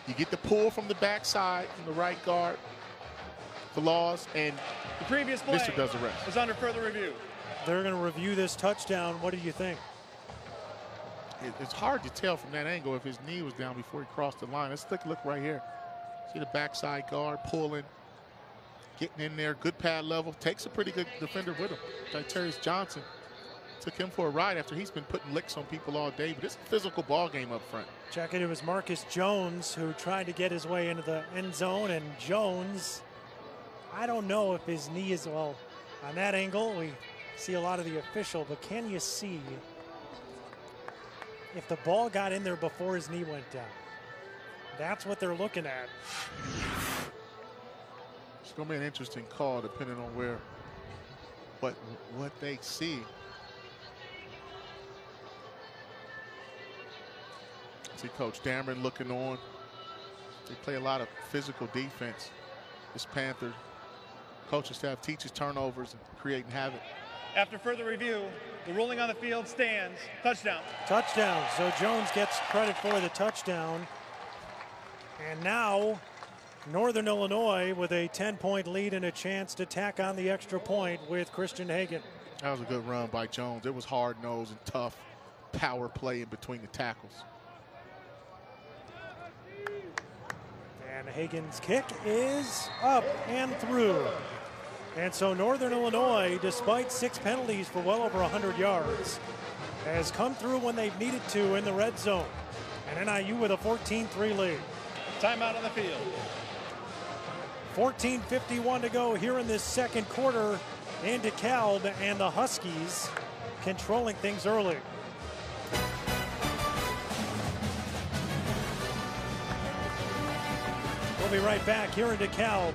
You get the pull from the backside from the right guard. The laws, and the previous play Mister does the rest. Is under further review. They're going to review this touchdown. What do you think? It's hard to tell from that angle if his knee was down before he crossed the line. Let's take a look right here. See the backside guard pulling, getting in there, good pad level. Takes a pretty good defender with him. Ditarius Johnson took him for a ride after he's been putting licks on people all day, but it's a physical ball game up front. Check it. It was Marcus Jones who tried to get his way into the end zone, and Jones, I don't know if his knee is, well, on that angle, we see a lot of the official, but can you see if the ball got in there before his knee went down? That's what they're looking at. It's going to be an interesting call depending on what they see. See Coach Dameron looking on. They play a lot of physical defense. This Panther coaching staff teaches turnovers and creating havoc. After further review, the ruling on the field stands. Touchdown. Touchdown. So Jones gets credit for the touchdown. And now Northern Illinois with a 10-point lead and a chance to tack on the extra point with Christian Hagan. That was a good run by Jones. It was hard-nosed and tough power play in between the tackles. And Hagan's kick is up and through. And so Northern Illinois, despite 6 penalties for well over 100 yards, has come through when they've needed to in the red zone. And NIU with a 14-3 lead. Timeout on the field. 14:51 to go here in this second quarter in DeKalb, and the Huskies controlling things early. We'll be right back here in DeKalb.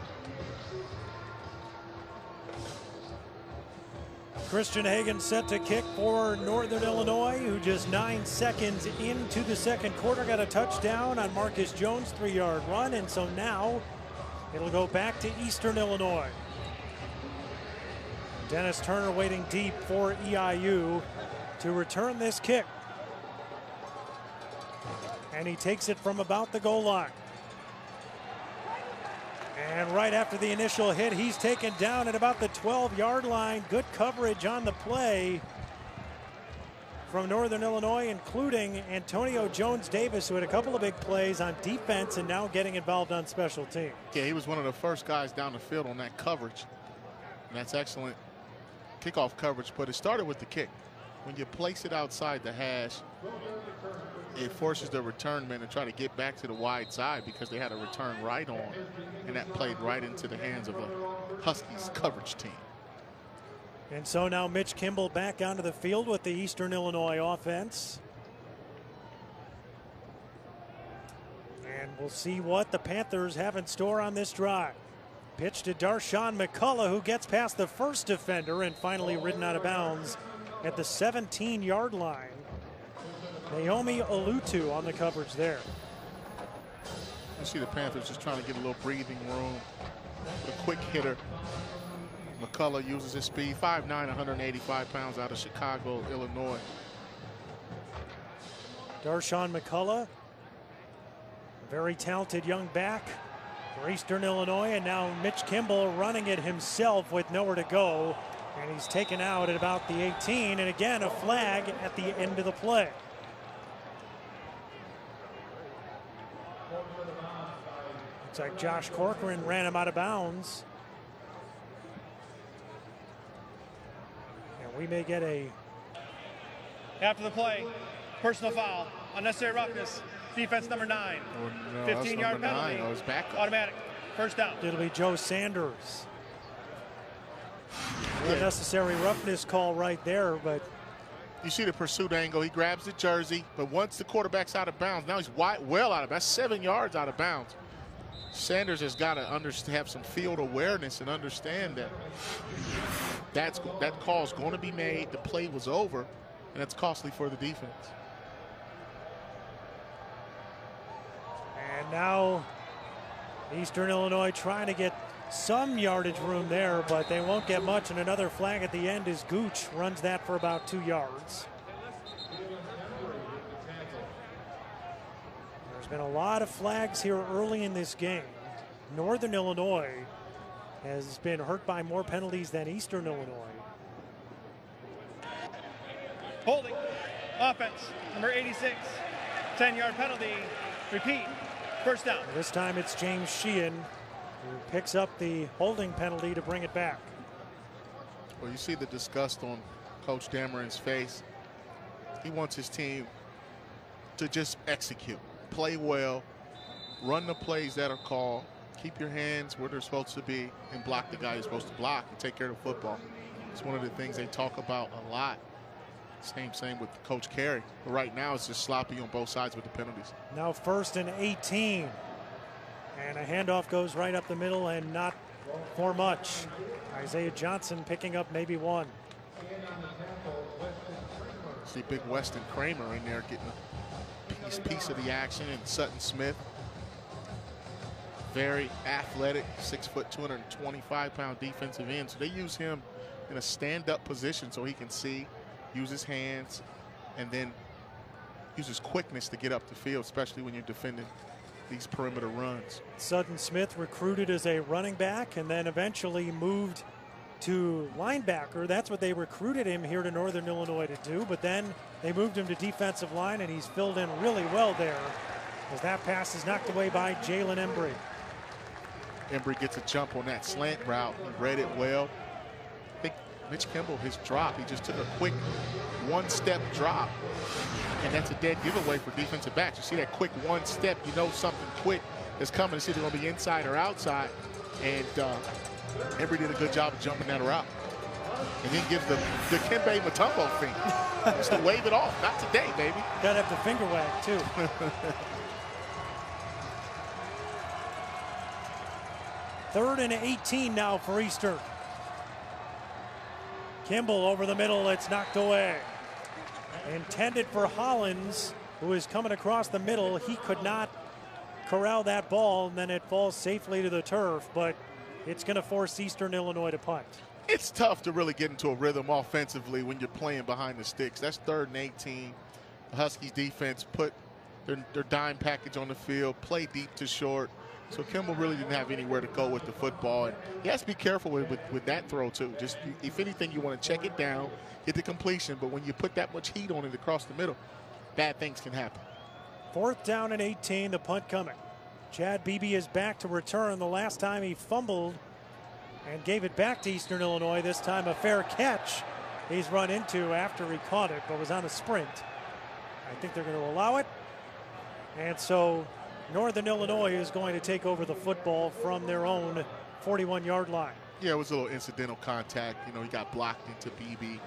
Christian Hagan set to kick for Northern Illinois, who just 9 seconds into the second quarter got a touchdown on Marcus Jones' 3-yard run, and so now it'll go back to Eastern Illinois. Dennis Turner waiting deep for EIU to return this kick. And he takes it from about the goal line. And right after the initial hit, he's taken down at about the 12-yard line. Good coverage on the play from Northern Illinois, including Antonio Jones-Davis, who had a couple of big plays on defense and now getting involved on special teams. Yeah, he was one of the first guys down the field on that coverage. And that's excellent kickoff coverage, but it started with the kick. When you place it outside the hash, it forces the return men to try to get back to the wide side because they had a return right on, and that played right into the hands of the Huskies coverage team. And so now Mitch Kimball back onto the field with the Eastern Illinois offense. And we'll see what the Panthers have in store on this drive. Pitch to Darshawn McCullough, who gets past the first defender and finally ridden out of bounds at the 17-yard line. Naomi Olutu on the coverage there. You see the Panthers just trying to get a little breathing room with a quick hitter. McCullough uses his speed, 5'9", 185 pounds, out of Chicago, Illinois. Darshawn McCullough, very talented young back for Eastern Illinois, and now Mitch Kimball running it himself with nowhere to go, and he's taken out at about the 18, and again a flag at the end of the play. Looks like Josh Corcoran ran him out of bounds. And we may get a... After the play, personal foul, unnecessary roughness, defense number 9. 15-yard penalty, automatic, first down. It'll be Joe Sanders. Unnecessary roughness call right there, but... You see the pursuit angle. He grabs the jersey, but once the quarterback's out of bounds, now he's well out of bounds. That's 7 yards out of bounds. Sanders has got to have some field awareness and understand that that call is going to be made. The play was over, and it's costly for the defense. And now Eastern Illinois trying to get some yardage room there, but they won't get much, and another flag at the end as Gooch runs that for about 2 yards. There's been a lot of flags here early in this game. Northern Illinois has been hurt by more penalties than Eastern Illinois. Holding, offense, number 86, 10-yard penalty, repeat, first down. This time it's James Sheehan who picks up the holding penalty to bring it back. Well, you see the disgust on Coach Dameron's face. He wants his team to just execute, play well, run the plays that are called, keep your hands where they're supposed to be, and block the guy you're supposed to block and take care of the football. It's one of the things they talk about a lot. Same with Coach Carey. But right now it's just sloppy on both sides with the penalties. Now 1st and 18. And a handoff goes right up the middle and not for much. Isaiah Johnson picking up maybe one. See Big Weston Kramer in there getting a piece of the action, and Sutton Smith. very athletic, 6 foot, 225-pound defensive end. So they use him in a stand-up position so he can see, use his hands, and then use his quickness to get up the field, especially when you're defending these perimeter runs. Sutton Smith recruited as a running back and then eventually moved to linebacker. That's what they recruited him here to Northern Illinois to do, but then they moved him to defensive line, and he's filled in really well there as that pass is knocked away by Jalen Embry. Embry gets a jump on that slant route. He read it well. I think Mitch Kimball, his drop, he just took a quick one-step drop, and that's a dead giveaway for defensive backs. You see that quick one step, you know something quick is coming. It's either going to be inside or outside, and Embry did a good job of jumping that route. And then gives the Kembe Mutombo thing. Just to wave it off. Not today, baby. Gotta have the finger wag, too. Third and 18 now for Eastern. Kimball over the middle, it's knocked away. Intended for Hollins, who is coming across the middle. He could not corral that ball, and then it falls safely to the turf, but it's going to force Eastern Illinois to punt. It's tough to really get into a rhythm offensively when you're playing behind the sticks. That's 3rd and 18. The Huskies defense put their dime package on the field, play deep to short. So Kimball really didn't have anywhere to go with the football. And he has to be careful with that throw, too. Just, if anything, you want to check it down, get the completion. But when you put that much heat on it across the middle, bad things can happen. 4th down and 18, the punt coming. Chad Beebe is back to return. The last time he fumbled and gave it back to Eastern Illinois. This time a fair catch he's run into after he caught it, but was on a sprint. I think they're going to allow it. And so Northern Illinois is going to take over the football from their own 41-yard line. Yeah, it was a little incidental contact. You know, he got blocked into BB.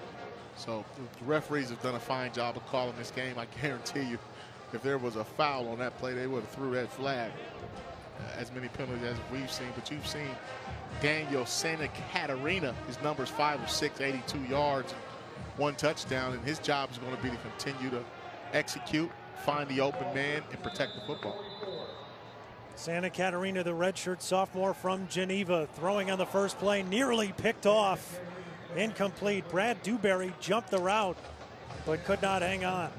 So the referees have done a fine job of calling this game. I guarantee you, if there was a foul on that play, they would have threw that flag. As many penalties as we've seen, but you've seen Daniel Santa Catarina. His number's 5 of 6, 82 yards, 1 touchdown, and his job is going to be to continue to execute, find the open man, and protect the football. Santa Catarina, the redshirt sophomore from Geneva, throwing on the first play, nearly picked off. Incomplete. Brad Dewberry jumped the route, but could not hang on.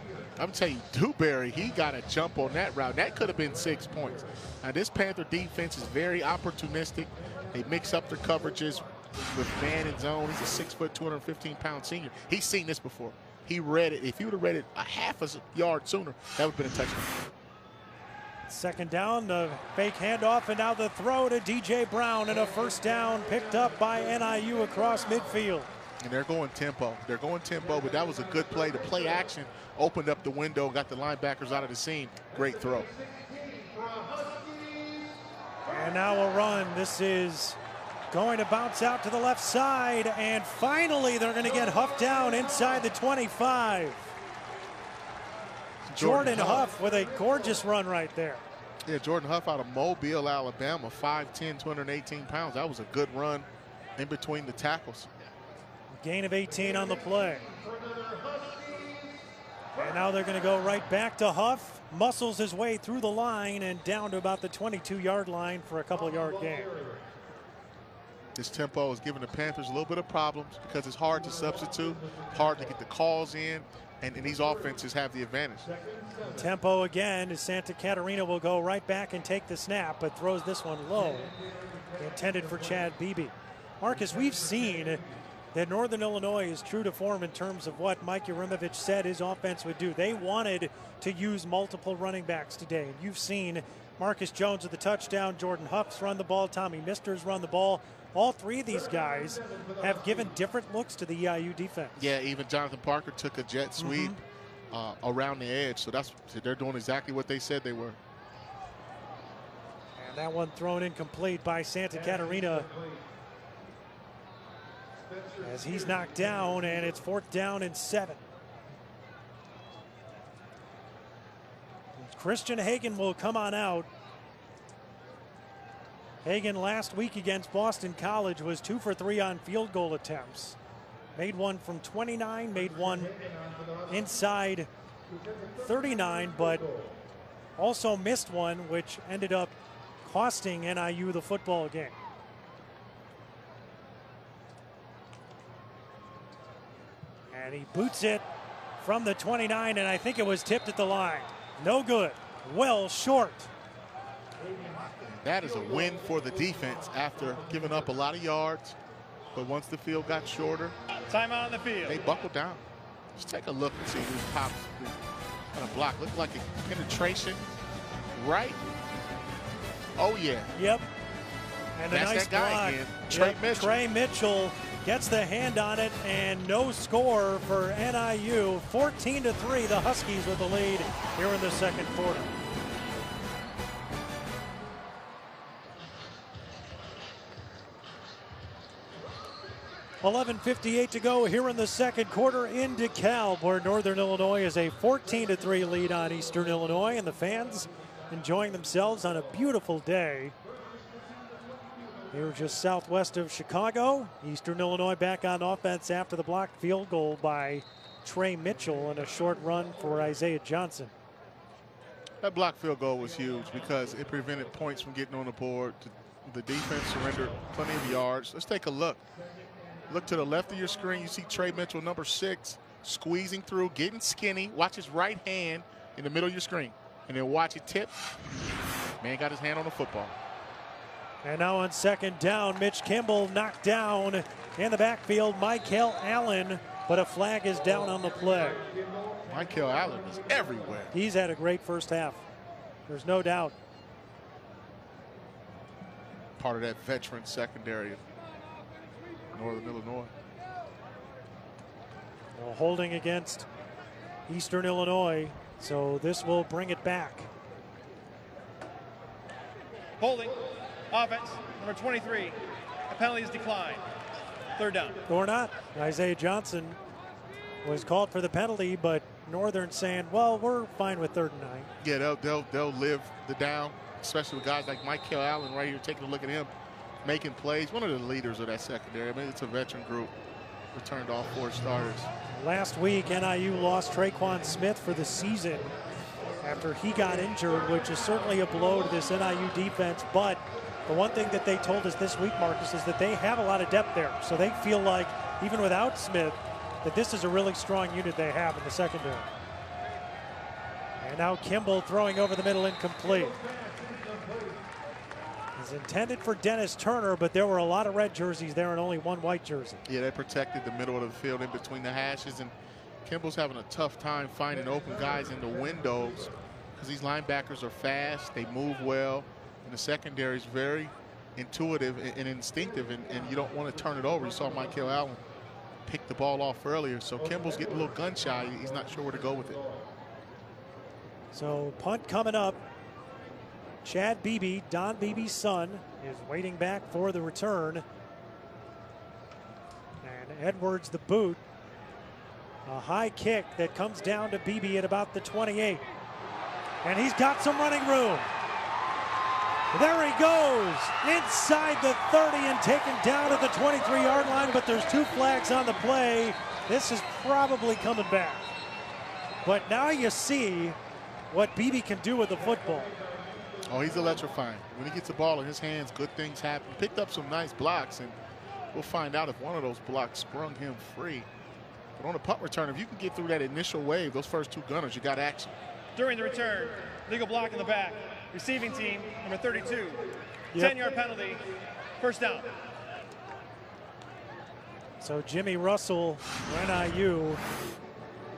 I'm telling you, Dewberry, he got a jump on that route. That could have been 6 points. Now, this Panther defense is very opportunistic. They mix up their coverages with man and zone. He's a 6 foot, 215-pound senior. He's seen this before. He read it. If he would have read it a half a yard sooner, that would have been a touchdown. 2nd down, the fake handoff, and now the throw to DJ Brown, and a 1st down picked up by NIU across midfield. And they're going tempo. They're going tempo, but that was a good play. The play action opened up the window, got the linebackers out of the scene. Great throw. And now a run. This is going to bounce out to the left side, and finally they're going to get Huff down inside the 25. Jordan Huff with a gorgeous run right there. Yeah, Jordan Huff out of Mobile, Alabama, 5'10", 218 pounds. That was a good run in between the tackles. Gain of 18 on the play. And now they're going to go right back to Huff. Muscles his way through the line and down to about the 22-yard line for a couple-yard gain. This tempo is giving the Panthers a little bit of problems because it's hard to substitute, hard to get the calls in, and these offenses have the advantage. Tempo again, as Santa Catarina will go right back and take the snap, but throws this one low. Intended for Chad Beebe. Marcus, we've seen that Northern Illinois is true to form in terms of what Mike Yurimovich said his offense would do. They wanted to use multiple running backs today. You've seen Marcus Jones with the touchdown, Jordan Huff's run the ball, Tommy Mister's run the ball. All 3 of these guys have given different looks to the EIU defense. Yeah, even Jonathan Parker took a jet sweep around the edge, so they're doing exactly what they said they were. And that one thrown incomplete by Santa Catarina as he's knocked down, and it's 4th down and 7. Christian Hagan will come on out. Hagan last week against Boston College was 2 for 3 on field goal attempts. Made one from 29, made one inside 39, but also missed one, which ended up costing NIU the football game. And he boots it from the 29, and I think it was tipped at the line. No good. Well short. That is a win for the defense after giving up a lot of yards. But once the field got shorter, timeout on the field. They buckled down. Just take a look and see who's pops. Kind of block. Looked like a penetration. Right? Oh, yeah. Yep. And that's a nice that guy block. again. Trey Mitchell. Trey Mitchell gets the hand on it, and no score for NIU. 14-3, the Huskies with the lead here in the second quarter. $11:58 to go here in the second quarter in DeKalb, where Northern Illinois is a 14-3 lead on Eastern Illinois, and the fans enjoying themselves on a beautiful day. Here just southwest of Chicago. Eastern Illinois back on offense after the blocked field goal by Trey Mitchell and a short run for Isaiah Johnson. That blocked field goal was huge because it prevented points from getting on the board. The defense surrendered plenty of yards. Let's take a look. Look to the left of your screen. You see Trey Mitchell, number 6, squeezing through, getting skinny. Watch his right hand in the middle of your screen. And then watch it tip. Man got his hand on the football. And now on second down, Mitch Kimball knocked down in the backfield, Michael Allen, but a flag is down on the play. Michael Allen is everywhere. He's had a great first half. There's no doubt. Part of that veteran secondary of Northern Illinois. Well, holding against Eastern Illinois, so this will bring it back. Holding. Offense, number 23. A penalty is declined. Third down. Or not. Isaiah Johnson was called for the penalty, but Northern saying, well, we're fine with 3rd and 9. Yeah, they'll live the down, especially with guys like Michael Allen right here, taking a look at him, making plays. One of the leaders of that secondary. I mean, it's a veteran group. Returned all 4 starters. Last week, NIU lost Traquan Smith for the season after he got injured, which is certainly a blow to this NIU defense. But the one thing that they told us this week, Marcus, is that they have a lot of depth there. So they feel like, even without Smith, that this is a really strong unit they have in the secondary. And now Kimball throwing over the middle, incomplete. It's intended for Dennis Turner, but there were a lot of red jerseys there and only one white jersey. Yeah, they protected the middle of the field in between the hashes, and Kimball's having a tough time finding open guys in the windows because these linebackers are fast, they move well, and the secondary is very intuitive and instinctive, and you don't want to turn it over. You saw Michael Allen pick the ball off earlier, so Kimball's getting a little gun shy. He's not sure where to go with it. So punt coming up. Chad Beebe, Don Beebe's son, is waiting back for the return. And Edwards the boot. A high kick that comes down to Beebe at about the 28. And he's got some running room. There he goes, inside the 30 and taken down at the 23-yard line, but there's 2 flags on the play. This is probably coming back. But now you see what Beebe can do with the football. Oh, he's electrifying. When he gets the ball in his hands, good things happen. Picked up some nice blocks, and we'll find out if one of those blocks sprung him free. But on a punt return, if you can get through that initial wave, those first 2 gunners, you got action. During the return, legal block in the back. Receiving team, number 32. Yep. 10-yard penalty. First down. So Jimmy Russell, NIU,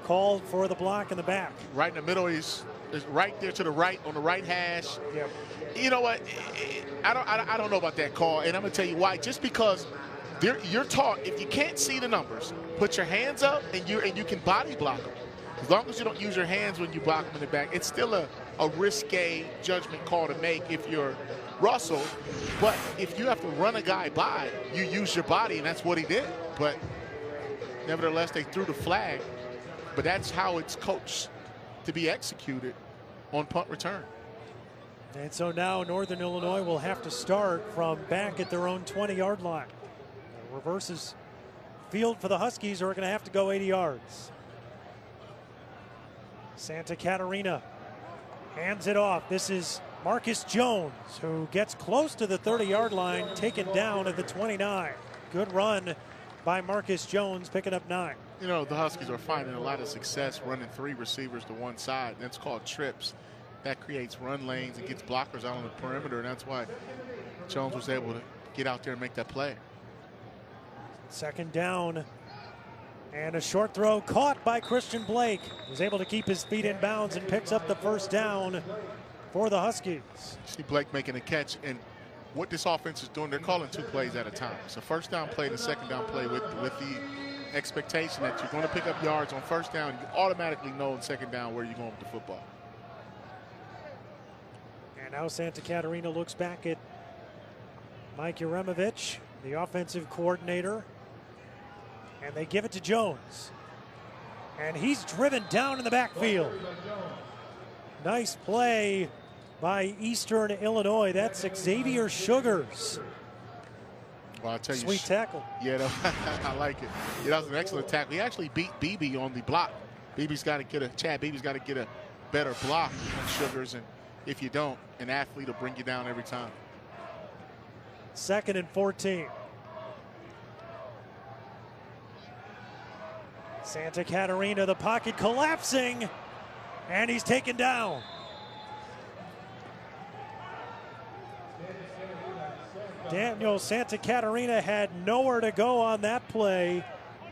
called for the block in the back. Right in the middle, he's right there to the right on the right hash. Yep. You know what? I don't know about that call, and I'm gonna tell you why. Just because you're taught, if you can't see the numbers, put your hands up and you can body block them. As long as you don't use your hands when you block them in the back, it's still a risque judgment call to make if you're Russell. But if you have to run a guy by, you use your body, and that's what he did. But nevertheless, they threw the flag. But that's how it's coached to be executed on punt return. And so now Northern Illinois will have to start from back at their own 20-yard line. Reverses field for the Huskies, who are going to have to go 80 yards. Santa Catarina hands it off. This is Marcus Jones, who gets close to the 30-yard line, taken down at the 29. Good run by Marcus Jones, picking up 9. You know, the Huskies are finding a lot of success running 3 receivers to one side. That's called trips. That creates run lanes and gets blockers out on the perimeter, and that's why Jones was able to get out there and make that play. Second down, and a short throw caught by Christian Blake. Was able to keep his feet in bounds and picks up the first down for the Huskies. See Blake making a catch, and what this offense is doing, they're calling 2 plays at a time. It's a first down play and a second down play with the expectation that you're going to pick up yards on first down. You automatically know in second down where you're going with the football. And now Santa Catarina looks back at Mike Uremovich, the offensive coordinator, and they give it to Jones. And he's driven down in the backfield. Nice play by Eastern Illinois. That's Xavier Sugars. Well, I'll tell you, sweet tackle. Yeah, I like it. Yeah, that was an excellent tackle. He actually beat BB on the block. Chad Beebe's got to get a better block on Sugars, and if you don't, an athlete will bring you down every time. 2nd and 14. Santa Catarina, the pocket collapsing, and he's taken down. Daniel Santa Catarina had nowhere to go on that play.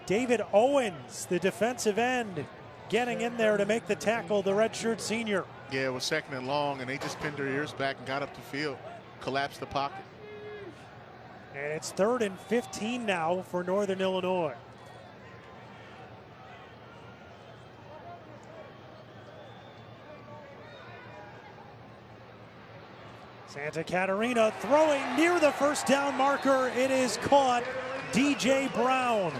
David Owens, the defensive end, getting in there to make the tackle, the redshirt senior. Yeah, it was 2nd and long, and they just pinned their ears back and got up the field, collapsed the pocket. And it's 3rd and 15 now for Northern Illinois. Santa Catarina throwing near the first down marker. It is caught. DJ Brown.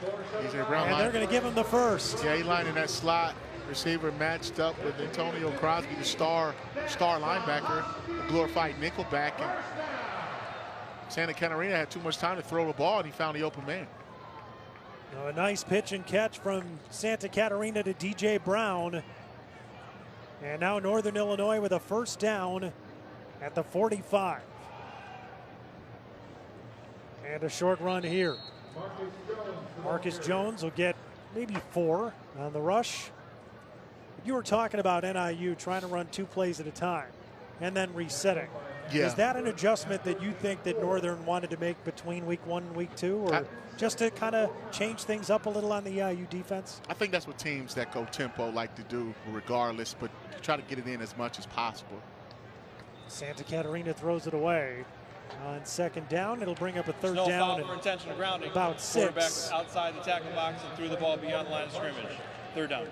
DJ Brown, and they're going to give him the first. Yeah, he lined in that slot. Receiver matched up with Antonio Crosby, the star linebacker, a glorified nickelback. And Santa Catarina had too much time to throw the ball, and he found the open man. A nice pitch and catch from Santa Catarina to DJ Brown. And now Northern Illinois with a first down at the 45. And a short run here. Marcus Jones will get maybe 4 on the rush. You were talking about NIU trying to run 2 plays at a time and then resetting. Yeah. Is that an adjustment that you think that Northern wanted to make between week 1 and week 2, or just to kind of change things up a little on the IU defense? I think that's what teams that go tempo like to do regardless, but try to get it in as much as possible. Santa Catarina throws it away. On 2nd down, it'll bring up a 3rd no down. Foul for intentional grounding. About 6. Quarterback outside the tackle box and threw the ball beyond the line of scrimmage. 3rd down.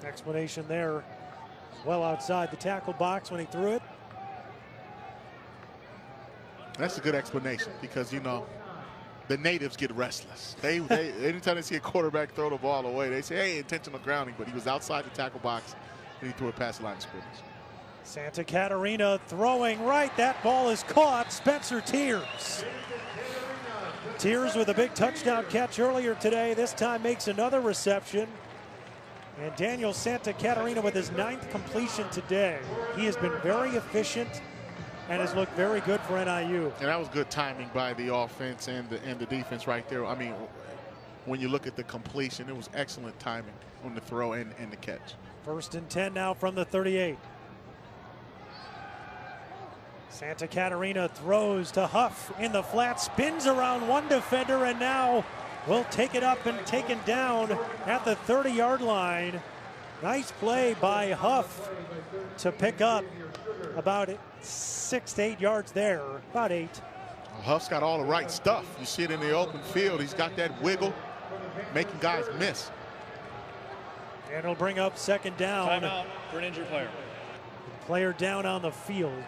Explanation there. Well outside the tackle box when he threw it. That's a good explanation because, you know, the natives get restless. They anytime they see a quarterback throw the ball away, they say, hey, intentional grounding, but he was outside the tackle box and he threw it past the line of scrimmage. Santa Catarina throwing right. That ball is caught. Spencer Tears. Tears with a big touchdown catch earlier today. This time makes another reception. And Daniel Santa Catarina with his 9th completion today. He has been very efficient and has looked very good for NIU. And that was good timing by the offense and the defense right there. I mean, when you look at the completion, it was excellent timing on the throw and the catch. 1st and 10 now from the 38. Santa Catarina throws to Huff in the flat, spins around one defender, and now will take it up and taken down at the 30-yard line. Nice play by Huff to pick up about 6 to 8 yards there, about 8. Well, Huff's got all the right stuff. You see it in the open field. He's got that wiggle, making guys miss. And it'll bring up 2nd down. Timeout for an injured player. Player down on the field.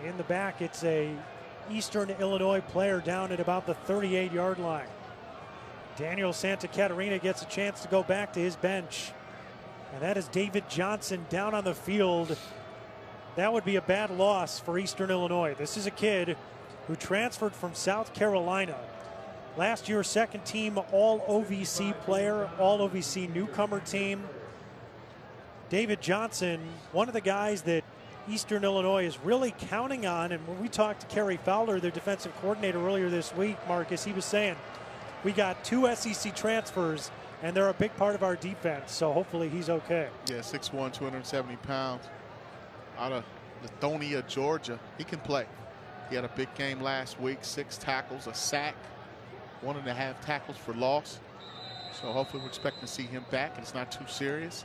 In the back, it's a Eastern Illinois player down at about the 38-yard line. Daniel Santa Catarina gets a chance to go back to his bench. And that is David Johnson down on the field. That would be a bad loss for Eastern Illinois. This is a kid who transferred from South Carolina. Last year, 2nd team All-OVC player, All-OVC newcomer team. David Johnson, one of the guys that Eastern Illinois is really counting on. And when we talked to Kerry Fowler, their defensive coordinator, earlier this week, Marcus, he was saying, we got 2 SEC transfers, and they're a big part of our defense, so hopefully he's okay. Yeah, 6'1", 270 pounds, out of Lithonia, Georgia. He can play. He had a big game last week, 6 tackles, a sack, 1.5 tackles for loss. So hopefully we're expecting to see him back, and it's not too serious.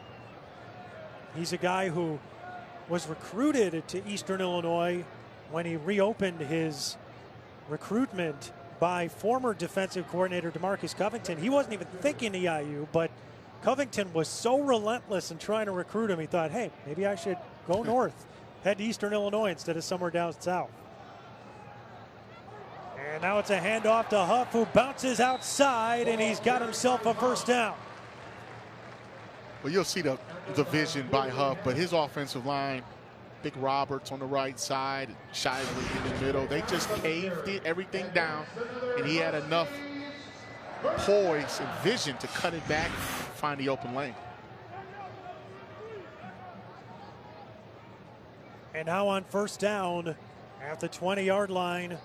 He's a guy who was recruited to Eastern Illinois when he reopened his recruitment by former defensive coordinator DeMarcus Covington. He wasn't even thinking EIU, but Covington was so relentless in trying to recruit him, he thought, hey, maybe I should go north, head to Eastern Illinois instead of somewhere down south. And now it's a handoff to Huff, who bounces outside, and he's got himself a first down. Well, you'll see the vision by Huff, but his offensive line, Big Roberts on the right side, Shively in the middle, they just caved everything down, and he had enough poise and vision to cut it back and find the open lane. And now on first down at the 20-yard line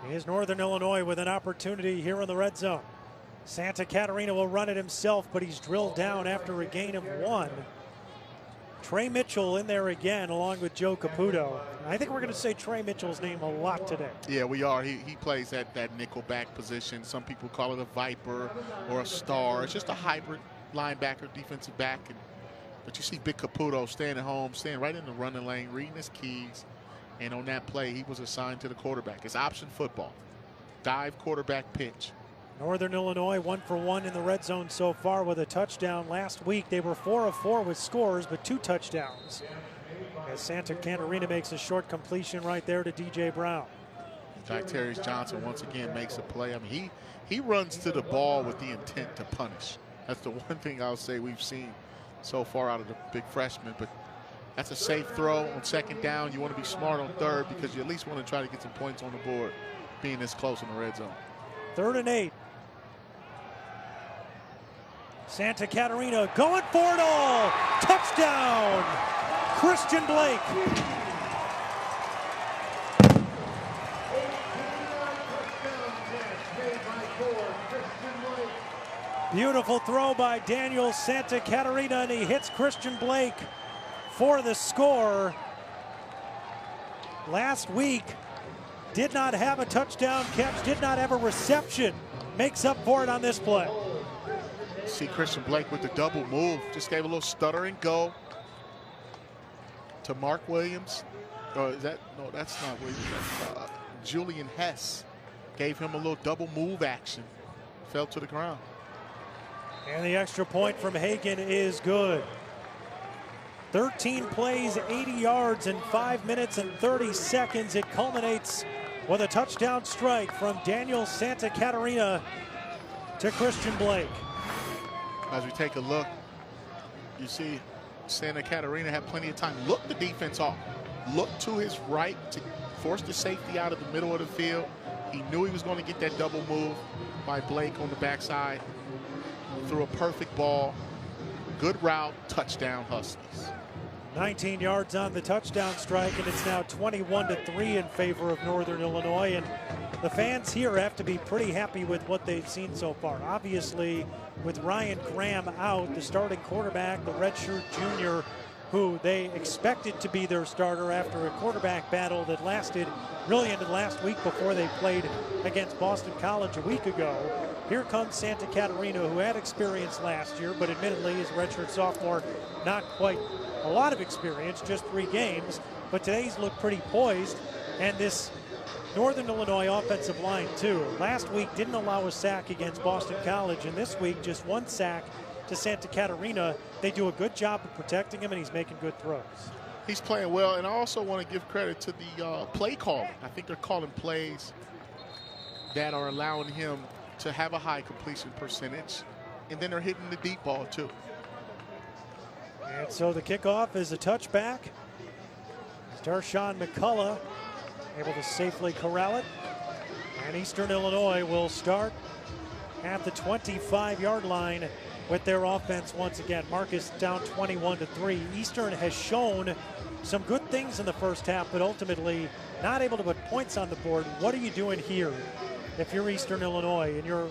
is Northern Illinois with an opportunity here in the red zone. Santa Catarina will run it himself, but he's drilled down after a gain of 1. Trey Mitchell in there again, along with Joe Caputo. I think we're going to say Trey Mitchell's name a lot today. Yeah, we are. He plays at that nickel back position. Some people call it a viper or a star. It's just a hybrid linebacker, defensive back. But you see Big Caputo staying at home, staying right in the running lane, reading his keys. And on that play, he was assigned to the quarterback. It's option football. Dive quarterback pitch. Northern Illinois 1 for 1 in the red zone so far with a touchdown. Last week they were 4 of 4 with scores, but 2 touchdowns. As Santa Catarina makes a short completion right there to DJ Brown. Jack Terry Johnson once again makes a play. I mean, he runs to the ball with the intent to punish. That's the one thing I'll say we've seen so far out of the big freshman. But that's a safe throw on second down. You want to be smart on third because you at least want to try to get some points on the board being this close in the red zone. 3rd and 8. Santa Catarina going for it all. Touchdown, Christian Blake. Beautiful throw by Daniel Santa Catarina, and he hits Christian Blake for the score. Last week, did not have a touchdown catch, did not have a reception. Makes up for it on this play. See Christian Blake with the double move. Just gave a little stutter and go to Mark Williams. Is that, no, that's not Williams. That's, Julian Hess gave him a little double move action. Fell to the ground. And the extra point from Hagan is good. 13 plays, 80 yards in 5 minutes and 30 seconds. It culminates with a touchdown strike from Daniel Santa Catarina to Christian Blake. As we take a look, you see Santa Catarina had plenty of time. Look the defense off. Look to his right to force the safety out of the middle of the field. He knew he was going to get that double move by Blake on the backside. Threw a perfect ball. Good route, touchdown Huskies. 19 yards on the touchdown strike, and it's now 21-3 in favor of Northern Illinois. And the fans here have to be pretty happy with what they've seen so far. Obviously, with Ryan Graham out, the starting quarterback, the redshirt junior, who they expected to be their starter after a quarterback battle that lasted really into last week before they played against Boston College a week ago. Here comes Santa Catarina, who had experience last year, but admittedly, as a redshirt sophomore, not quite a lot of experience, just 3 games. But today's looked pretty poised, and this Northern Illinois offensive line too. Last week didn't allow a sack against Boston College, and this week just 1 sack to Santa Catarina. They do a good job of protecting him, and he's making good throws. He's playing well, and I also want to give credit to the play calling. I think they're calling plays that are allowing him to have a high completion percentage, and then they're hitting the deep ball too. And so the kickoff is a touchback. Darshawn McCullough able to safely corral it. And Eastern Illinois will start at the 25-yard line with their offense once again. Marcus down 21-3. Eastern has shown some good things in the first half, but ultimately not able to put points on the board. What are you doing here if you're Eastern Illinois and your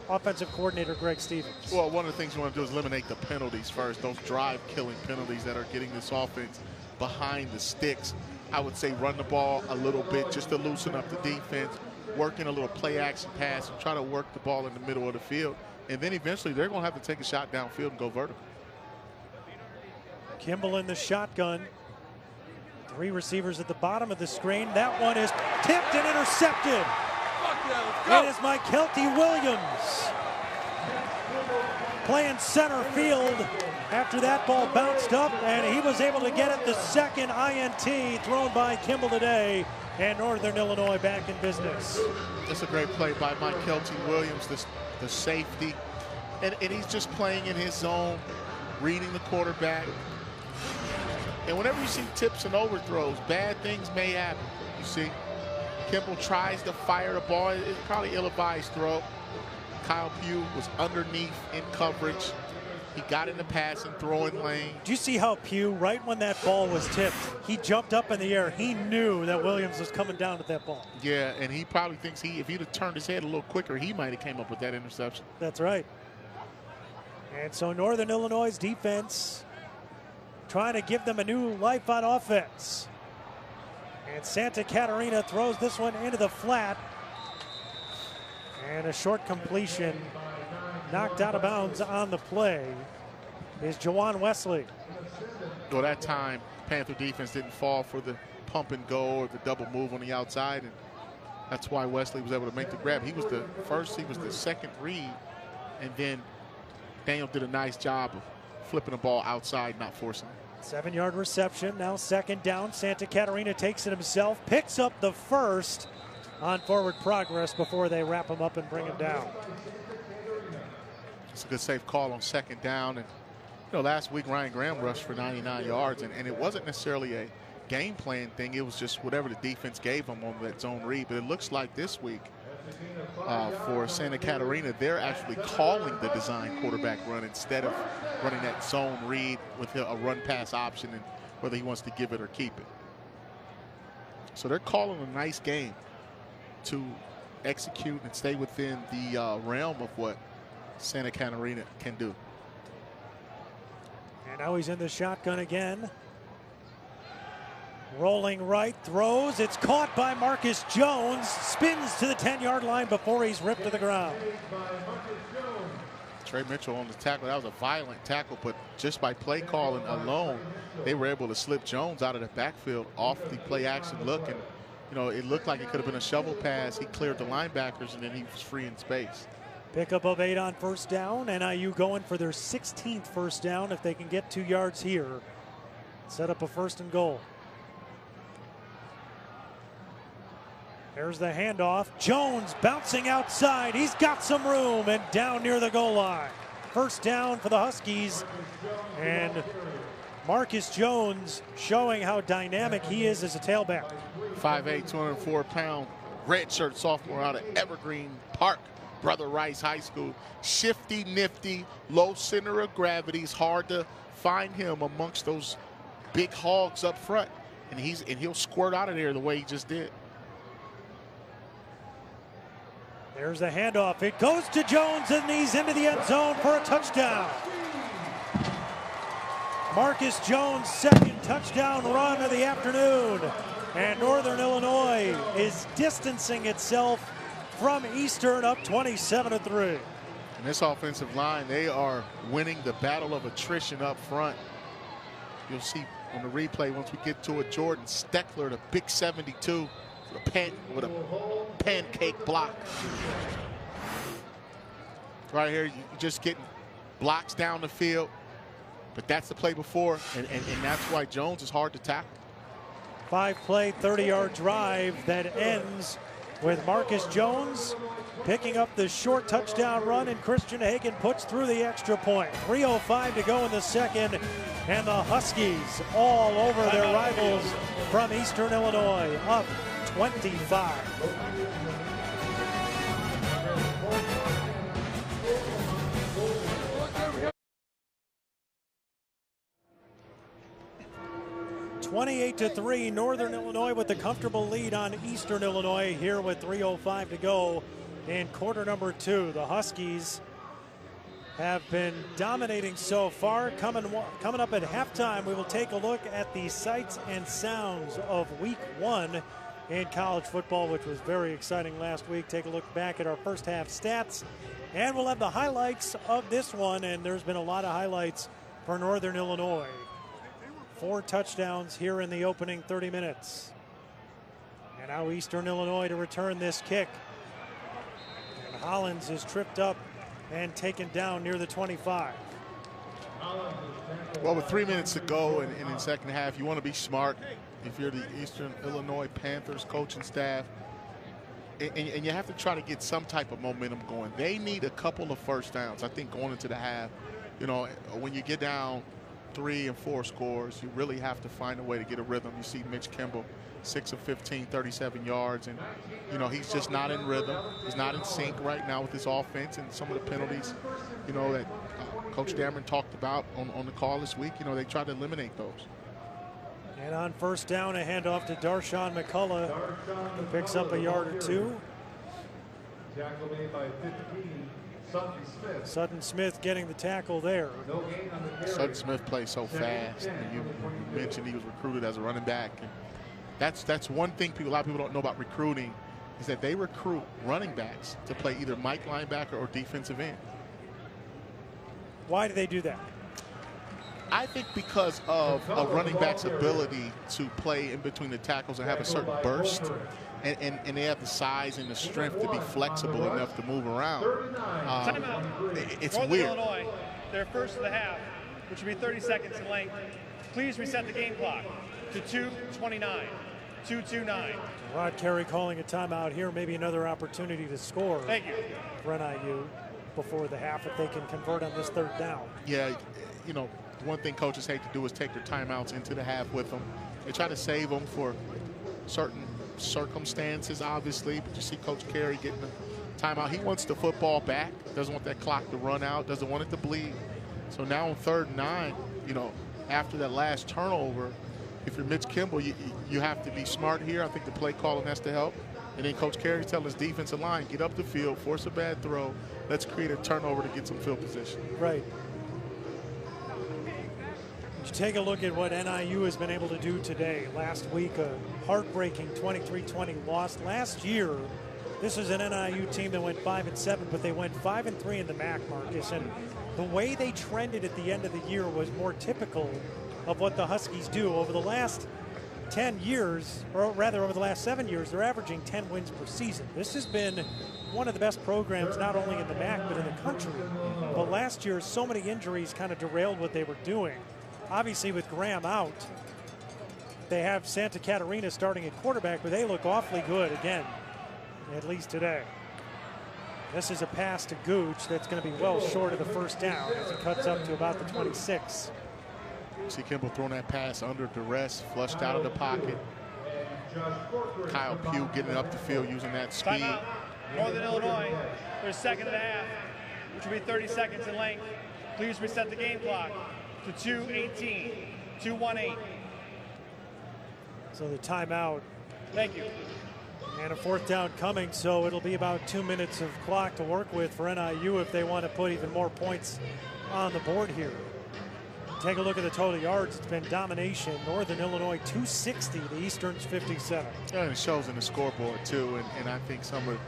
offensive coordinator, Greg Stevens? Well, one of the things you want to do is eliminate the penalties first, those drive-killing penalties that are getting this offense behind the sticks. I would say run the ball a little bit just to loosen up the defense, working a little play-action pass, and try to work the ball in the middle of the field. And then eventually they're going to have to take a shot downfield and go vertical. Kimball in the shotgun. 3 receivers at the bottom of the screen. That one is tipped and intercepted. It is Mykelti Williams playing center field after that ball bounced up, and he was able to get it the second INT thrown by Kimball today, and Northern Illinois back in business. That's a great play by Mykelti Williams, the safety. And he's just playing in his zone, reading the quarterback. And whenever you see tips and overthrows, bad things may happen. You see, Kimball tries to fire the ball. It's probably ill-advised throw. Kyle Pugh was underneath in coverage. He got in the passing, throwing lane. Do you see how Pugh, right when that ball was tipped, he jumped up in the air. He knew that Williams was coming down with that ball. Yeah, and he probably thinks if he'd have turned his head a little quicker, he might have came up with that interception. That's right. And so Northern Illinois' defense trying to give them a new life on offense. And Santa Catarina throws this one into the flat. And a short completion knocked out of bounds on the play is Jawan Wesley. Well, that time, Panther defense didn't fall for the pump and go or the double move on the outside, and that's why Wesley was able to make the grab. He was the first, he was the second read, and then Daniel did a nice job of flipping the ball outside, not forcing it. 7-yard reception, now second down. Santa Catarina takes it himself, picks up the first on forward progress before they wrap him up and bring him down. It's a good safe call on second down. And you know, last week Ryan Graham rushed for 99 yards, and it wasn't necessarily a game plan thing. It was just whatever the defense gave him on that zone read. But it looks like this week for Santa Catarina, they're actually calling the design quarterback run instead of running that zone read with a run pass option and whether he wants to give it or keep it. So they're calling a nice game to execute and stay within the realm of what Santa Catarina can do. And now he's in the shotgun again. Rolling right, throws. It's caught by Marcus Jones. Spins to the 10-yard line before he's ripped to the ground. Trey Mitchell on the tackle. That was a violent tackle, but just by play calling alone, they were able to slip Jones out of the backfield off the play action look. And, you know, it looked like it could have been a shovel pass. He cleared the linebackers, and then he was free in space. Pickup of 8 on first down. NIU going for their 16th first down if they can get 2 yards here. Set up a 1st and goal. There's the handoff. Jones bouncing outside. He's got some room and down near the goal line. First down for the Huskies. And Marcus Jones showing how dynamic he is as a tailback. 5'8", 204-pound redshirt sophomore out of Evergreen Park, Brother Rice High School. Shifty, nifty, low center of gravity. It's hard to find him amongst those big hogs up front. And he'll squirt out of there the way he just did. There's the handoff. It goes to Jones, and he's into the end zone for a touchdown. Marcus Jones' second touchdown run of the afternoon. And Northern Illinois is distancing itself from Eastern, up 27-3. And this offensive line, they are winning the battle of attrition up front. You'll see on the replay once we get to it, Jordan Steckler, the big 72, with a pancake block. Right here, you're just getting blocks down the field. But that's the play before, and that's why Jones is hard to tackle. 5-play, 30-yard drive that ends with Marcus Jones picking up the short touchdown run, and Christian Hagan puts through the extra point. 3:05 to go in the second, and the Huskies all over their rivals from Eastern Illinois, up 25. 28-3, Northern Illinois with the comfortable lead on Eastern Illinois here with 3:05 to go in quarter number 2. The Huskies have been dominating so far. Coming up at halftime, we will take a look at the sights and sounds of week 1 in college football, which was very exciting last week. Take a look back at our first half stats, and we'll have the highlights of this one, and there's been a lot of highlights for Northern Illinois. 4 touchdowns here in the opening 30 minutes. And now Eastern Illinois to return this kick. And Hollins is tripped up and taken down near the 25. Well, with 3 minutes to go in the second half, you want to be smart if you're the Eastern Illinois Panthers coaching staff. And you have to try to get some type of momentum going. They need a couple of first downs, I think, going into the half. You know, when you get down 3 and 4 scores, you really have to find a way to get a rhythm. You see Mitch Kimball, 6 of 15, 37 yards, and you know he's just not in rhythm. He's not in sync right now with his offense, and some of the penalties, you know, that Coach Dameron talked about on the call this week. You know, they tried to eliminate those. And on first down, a handoff to Darshawn McCullough, who picks up a yard or 2. Tackle made by 15. Sutton Smith getting the tackle there. Sutton Smith plays so fast. And you mentioned he was recruited as a running back. And that's one thing a lot of people don't know about recruiting, is that they recruit running backs to play either Mike linebacker or defensive end. Why do they do that? I think because of a running back's ability to play in between the tackles and have a certain burst. And they have the size and the strength to be flexible enough to move around. It's Northern weird. Illinois, their first of the half, which will be 30 seconds in length. Please reset the game clock to 2:29. 2:29. Rod Carey calling a timeout here. Maybe another opportunity to score. Thank you. For NIU before the half if they can convert on this third down. Yeah, you know, one thing coaches hate to do is take their timeouts into the half with them. They try to save them for certain circumstances, obviously, but you see Coach Carey getting a timeout. He wants the football back, doesn't want that clock to run out, doesn't want it to bleed. So now on 3rd and 9, you know, after that last turnover, if you're Mitch Kimball, you have to be smart here. I think the play calling has to help. And then Coach Carey's telling his defensive line, get up the field, force a bad throw, let's create a turnover to get some field position. Right. You take a look at what NIU has been able to do today. Last week, a heartbreaking 23-20 loss. Last year, this was an NIU team that went 5-7, but they went 5-3 in the MAC, Marcus. And the way they trended at the end of the year was more typical of what the Huskies do. Over the last 10 years, or rather over the last 7 years, they're averaging 10 wins per season. This has been one of the best programs, not only in the MAC, but in the country. But last year, so many injuries kind of derailed what they were doing. Obviously, with Graham out, they have Santa Catarina starting at quarterback, but they look awfully good again, at least today. This is a pass to Gooch that's going to be well short of the first down as he cuts up to about the 26. See Kimball throwing that pass under duress, flushed out of the pocket. Kyle Pugh getting up the field using that speed. Timeout. Northern Illinois, their second of the half, which will be 30 seconds in length. Please reset the game clock to 2:18. 2:18. So the timeout. Thank you. And a 4th down coming, so it'll be about 2 minutes of clock to work with for NIU if they want to put even more points on the board here. Take a look at the total yards. It's been domination. Northern Illinois 260, the Eastern's 57. Yeah, and it shows in the scoreboard too, and I think some of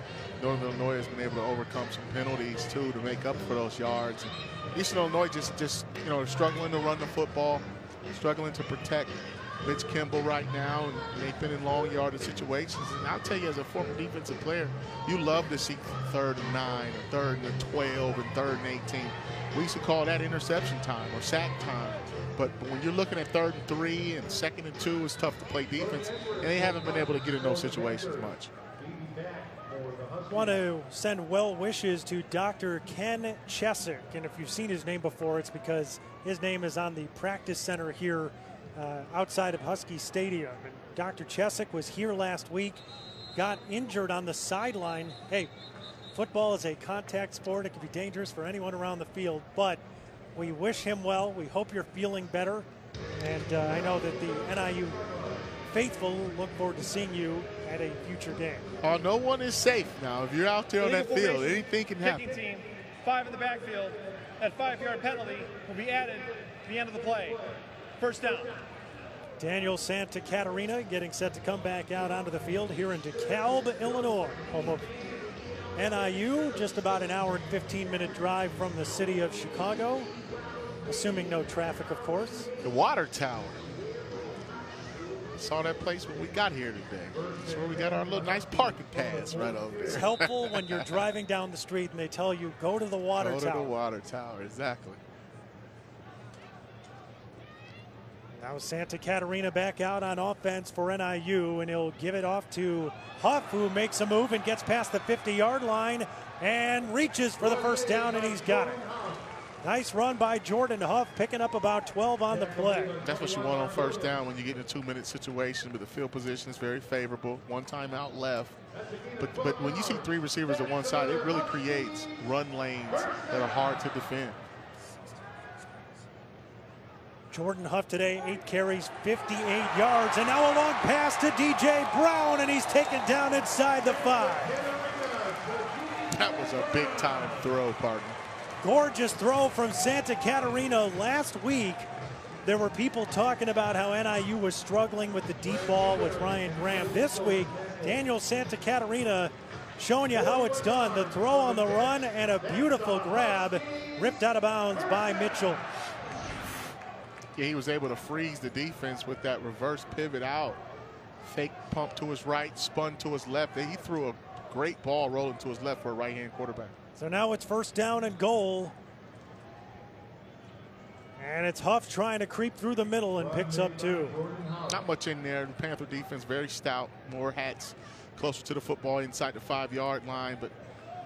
Northern Illinois has been able to overcome some penalties too to make up for those yards. And Eastern Illinois just you know, struggling to run the football, struggling to protect Mitch Kimball right now, and they've been in long yardage situations. And I'll tell you, as a former defensive player, you love to see 3rd and 9 or 3rd and 12 and 3rd and 18. We used to call that interception time or sack time. But when you're looking at 3rd and 3 and 2nd and 2, it's tough to play defense, and they haven't been able to get in those situations much. Want to send well wishes to Dr. Ken Chesick, and if you've seen his name before, it's because his name is on the practice center here outside of Husky Stadium. And Dr. Chesick was here last week, got injured on the sideline. Hey, football is a contact sport. It can be dangerous for anyone around the field, but we wish him well. We hope you're feeling better. And I know that the NIU faithful look forward to seeing you at a future game. Oh, no one is safe now. If you're out there on that field, anything can happen. Kicking team, 5 in the backfield. That 5-yard penalty will be added at the end of the play. First down. Daniel Santa Catarina getting set to come back out onto the field here in DeKalb, Illinois, home of NIU. Just about an hour and 15-minute drive from the city of Chicago, assuming no traffic, of course. The water tower. Saw that place when we got here today. That's where we got our little nice parking pass right over there. It's helpful when you're driving down the street and they tell you, go to the water tower. Go to the water tower, exactly. Now Santa Catarina back out on offense for NIU, and he'll give it off to Huff, who makes a move and gets past the 50-yard line and reaches for the first down, and he's got it. Nice run by Jordan Huff, picking up about 12 on the play. That's what you want on first down when you get in a 2-minute situation, but the field position is very favorable. One timeout left. But when you see 3 receivers at one side, it really creates run lanes that are hard to defend. Jordan Huff today, 8 carries, 58 yards, and now a long pass to DJ Brown, and he's taken down inside the 5. That was a big-time throw, partner. Gorgeous throw from Santa Catarina. Last week, there were people talking about how NIU was struggling with the deep ball with Ryan Graham. This week, Daniel Santa Catarina showing you how it's done. The throw on the run and a beautiful grab, ripped out of bounds by Mitchell. Yeah, he was able to freeze the defense with that reverse pivot out. Fake pump to his right, spun to his left. He threw a great ball rolling to his left for a right-hand quarterback. So now it's first down and goal. And it's Huff trying to creep through the middle and picks up 2. Not much in there. The Panther defense very stout. More hats closer to the football inside the 5-yard line. But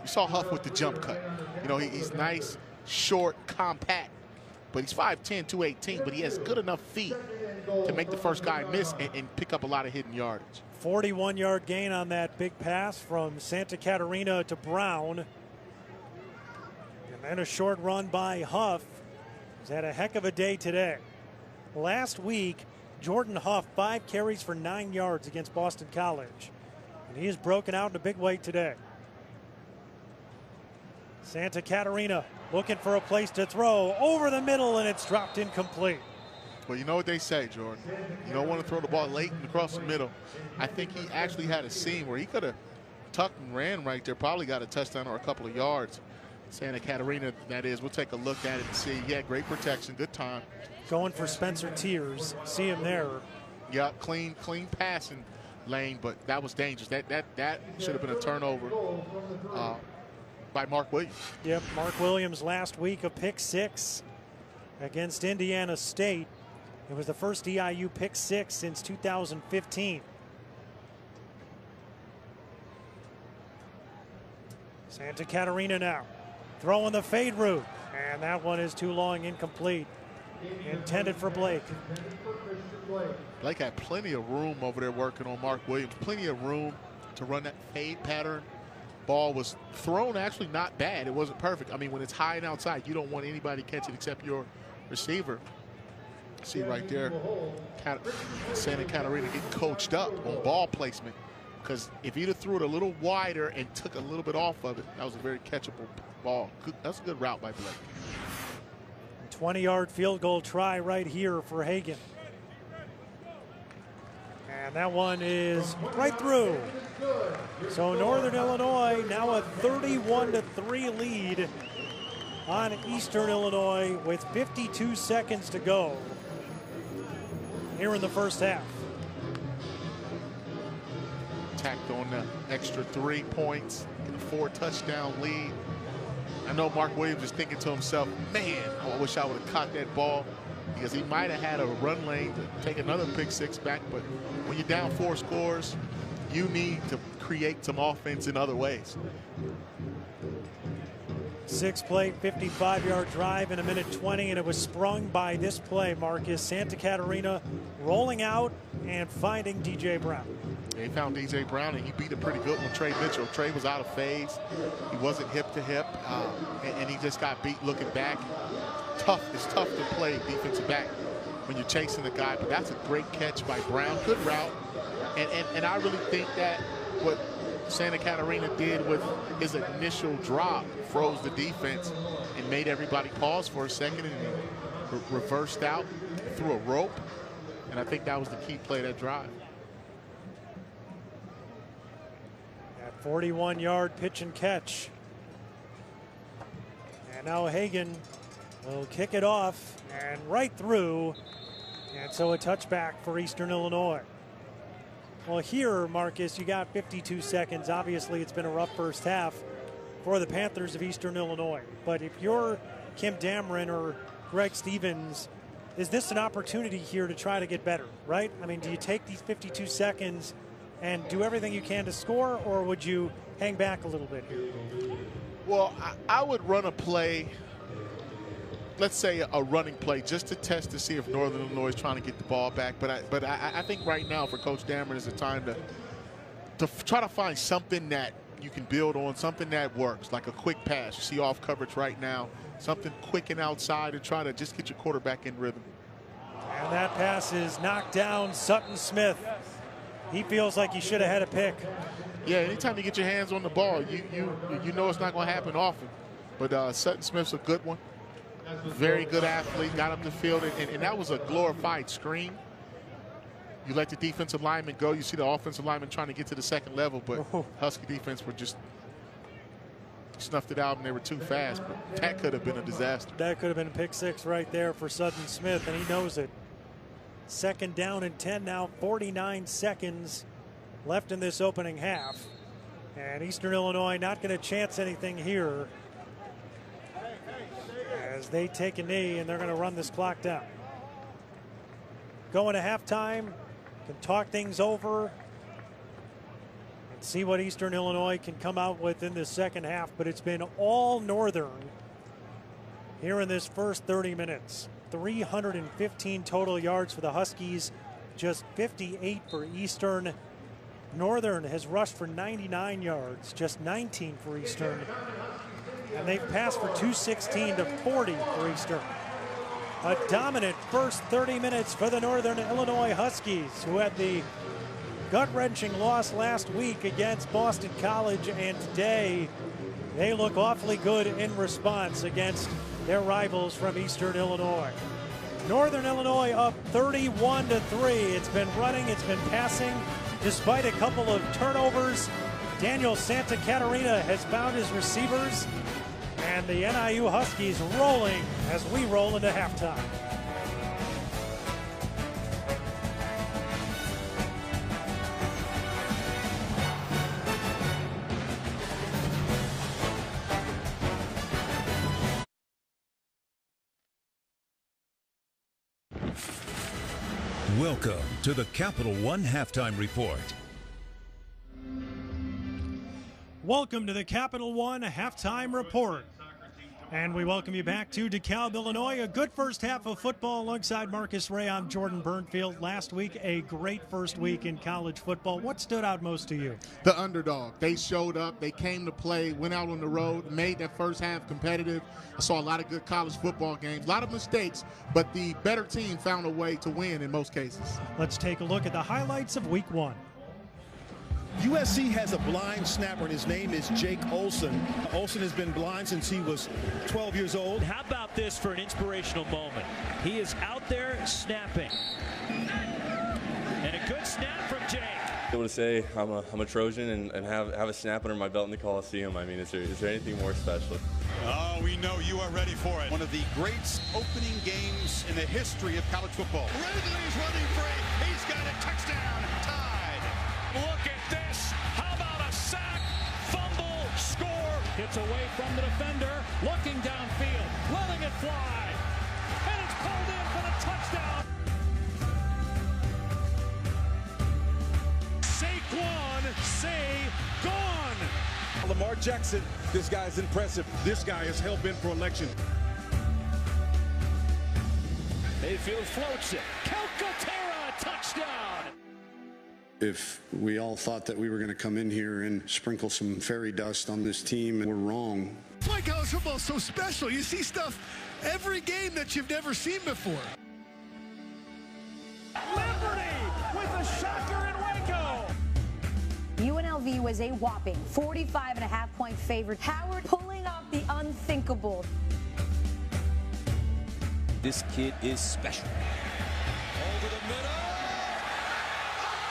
you saw Huff with the jump cut. You know, he's nice, short, compact. But he's 5'10", 218, but he has good enough feet to make the first guy miss and pick up a lot of hidden yardage. 41-yard gain on that big pass from Santa Catarina to Brown. And then a short run by Huff. He's had a heck of a day today. Last week, Jordan Huff, 5 carries for 9 yards against Boston College. And he is broken out in a big way today. Santa Catarina looking for a place to throw over the middle, and it's dropped incomplete. Well, you know what they say, Jordan. You don't want to throw the ball late and across the middle. I think he actually had a seam where he could have tucked and ran right there, probably got a touchdown or a couple of yards. Santa Catarina, that is. We'll take a look at it and see. Yeah, great protection, good time. Going for Spencer Tears. See him there. Yeah, clean passing lane, but that was dangerous. That should have been a turnover by Mark Williams. Yep, Mark Williams last week, a pick 6 against Indiana State. It was the first EIU pick 6 since 2015. Santa Catarina now throwing the fade route, and that one is too long, incomplete. Intended for Blake. Blake had plenty of room over there working on Mark Williams. Plenty of room to run that fade pattern. Ball was thrown actually not bad. It wasn't perfect. I mean, when it's high and outside, you don't want anybody to catch it except your receiver. See right there, Santa Catarina getting coached up on ball placement, because if he'd have threw it a little wider and took a little bit off of it, that was a very catchable ball. That's a good route by Blake. 20-yard field goal try right here for Hagan. And that one is right through. So Northern Illinois now a 31-3 lead on Eastern Illinois with 52 seconds to go here in the first half. Tacked on the extra 3 points in a 4-touchdown lead. I know Mark Williams is thinking to himself, man, I wish I would have caught that ball, because he might have had a run lane to take another pick 6 back. But when you're down 4 scores, you need to create some offense in other ways. 6-play, 55-yard drive in 1:20, and it was sprung by this play, Marcus. Santa Catarina rolling out and finding DJ Brown. They found DJ Brown, and he beat a pretty good one, Trey Mitchell. Trey was out of phase. He wasn't hip to hip, and he just got beat looking back. It's tough to play defensive back when you're chasing the guy. But that's a great catch by Brown. Good route. And I really think that what Santa Catarina did with his initial drop froze the defense and made everybody pause for a second, and he reversed out through a rope. And I think that was the key play of that drive. That 41-yard pitch and catch. And now Hagan will kick it off and right through. And so a touchback for Eastern Illinois. Well, here, Marcus, you got 52 seconds. Obviously, it's been a rough first half for the Panthers of Eastern Illinois. But if you're Kim Dameron or Greg Stevens, is this an opportunity here to try to get better, right? I mean, do you take these 52 seconds and do everything you can to score, or would you hang back a little bit here? Well, I would run a play, let's say a running play, just to test to see if Northern Illinois is trying to get the ball back. But I think right now for Coach Dameron is the time to try to find something that you can build on, something that works, like a quick pass. You see off coverage right now, something quick and outside, and try to just get your quarterback in rhythm. And that pass is knocked down. Sutton Smith, he feels like he should have had a pick. Yeah, anytime you get your hands on the ball, you know it's not going to happen often. But Sutton Smith's a good one. Very good athlete, got up the field, and that was a glorified screen. You let the defensive lineman go. You see the offensive lineman trying to get to the second level, but Husky defense were just snuffed it out, and they were too fast. But that could have been a disaster. That could have been a pick six right there for Sutton Smith, and he knows it. Second down and 10 now, 49 seconds left in this opening half. And Eastern Illinois not going to chance anything here as they take a knee, and they're going to run this clock down. Going to halftime, can talk things over and see what Eastern Illinois can come out with in this second half, but it's been all Northern here in this first 30 minutes. 315 total yards for the Huskies, just 58 for Eastern. Northern has rushed for 99 yards, just 19 for Eastern. And they've passed for 216 to 40 for Eastern. A dominant first 30 minutes for the Northern Illinois Huskies, who had the gut-wrenching loss last week against Boston College, and today they look awfully good in response against their rivals from Eastern Illinois. Northern Illinois up 31-3. It's been running, it's been passing, despite a couple of turnovers. Daniel Santa Catarina has found his receivers, and the NIU Huskies rolling as we roll into halftime. Welcome to the Capital One Halftime Report. Welcome to the Capital One Halftime Report. And we welcome you back to DeKalb, Illinois. A good first half of football alongside Marcus Ray. I'm Jordan Burnfield. Last week, a great first week in college football. What stood out most to you? The underdog. They showed up. They came to play, went out on the road, made that first half competitive. I saw a lot of good college football games, a lot of mistakes, but the better team found a way to win in most cases. Let's take a look at the highlights of week one. USC has a blind snapper, and his name is Jake Olson. Olson has been blind since he was 12 years old. How about this for an inspirational moment? He is out there snapping. And a good snap from Jake. I want to say I'm a Trojan and have a snap under my belt in the Coliseum. I mean, is there anything more special? Oh, we know you are ready for it. One of the great opening games in the history of college football. Ridley's running free. He's got a touchdown. Tied. Look at this. How about a sack? Fumble, score. Gets away from the defender. Looking downfield. Letting it fly. And it's pulled in for the touchdown. Saquon, say gone. Lamar Jackson, this guy's impressive. This guy is hell-bent for election. Mayfield floats it. Calcaterra, touchdown. If we all thought that we were going to come in here and sprinkle some fairy dust on this team, we're wrong. That's why college football is so special. You see stuff every game that you've never seen before. LSU as a whopping 45.5-point favorite. Howard pulling off the unthinkable. This kid is special. Over the middle. Oh,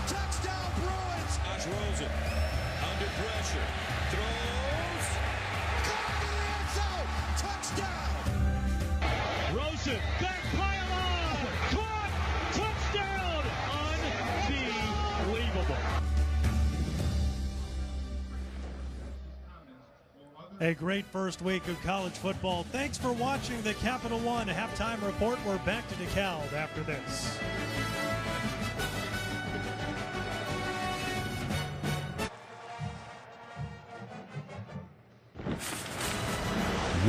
touchdown Bruins. Josh Rosen under pressure. Throws. Caught in the end zone. Touchdown. Rosen back pylon. Caught. Touchdown. Unbelievable. A great first week of college football. Thanks for watching the Capital One Halftime Report. We're back to DeKalb after this.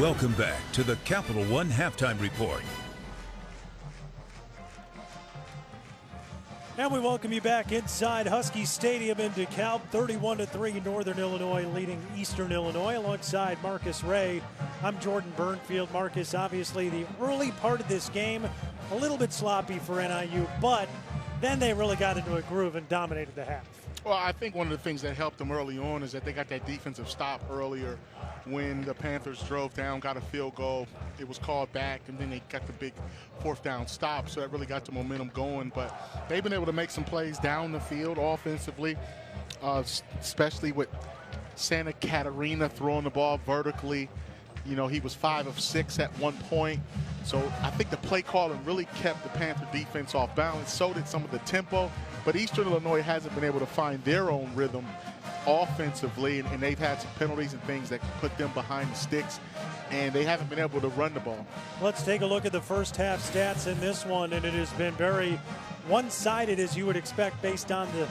Welcome back to the Capital One Halftime Report. And we welcome you back inside Husky Stadium in DeKalb. 31-3, Northern Illinois leading Eastern Illinois alongside Marcus Ray. I'm Jordan Burnfield. Marcus, obviously the early part of this game, a little bit sloppy for NIU, but then they really got into a groove and dominated the half. Well, I think one of the things that helped them early on is that they got that defensive stop earlier when the Panthers drove down, got a field goal. It was called back, and then they got the big fourth down stop, so that really got the momentum going. But they've been able to make some plays down the field offensively, especially with Santa Catarina throwing the ball vertically. You know, he was 5 of 6 at one point. So I think the play calling really kept the Panther defense off balance. So did some of the tempo. But Eastern Illinois hasn't been able to find their own rhythm offensively, and they've had some penalties and things that put them behind the sticks, and they haven't been able to run the ball. Let's take a look at the first half stats in this one, and it has been very one-sided, as you would expect based on the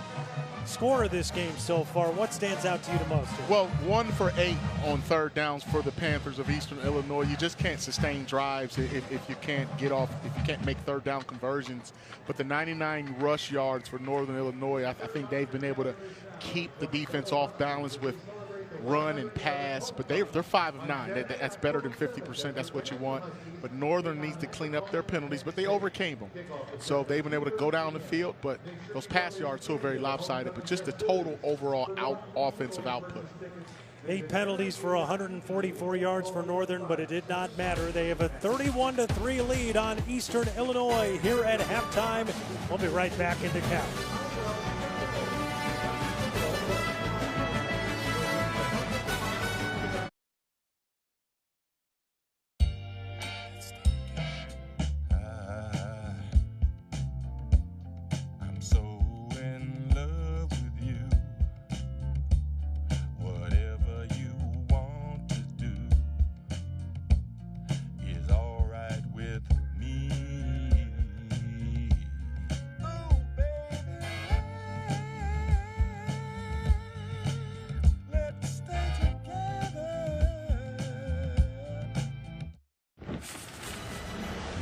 score of this game so far. What stands out to you the most here? Well, 1 for 8 on third downs for the Panthers of Eastern Illinois. You just can't sustain drives if you can't get off, if you can't make third down conversions. But the 99 rush yards for Northern Illinois, I think they've been able to keep the defense off balance with run and pass, but they're 5 of 9. That's better than 50%. That's what you want. But Northern needs to clean up their penalties, but they overcame them. So they've been able to go down the field, but those pass yards still very lopsided, but just the total overall offensive output. 8 penalties for 144 yards for Northern, but it did not matter. They have a 31-3 lead on Eastern Illinois here at halftime. We'll be right back in DeKalb.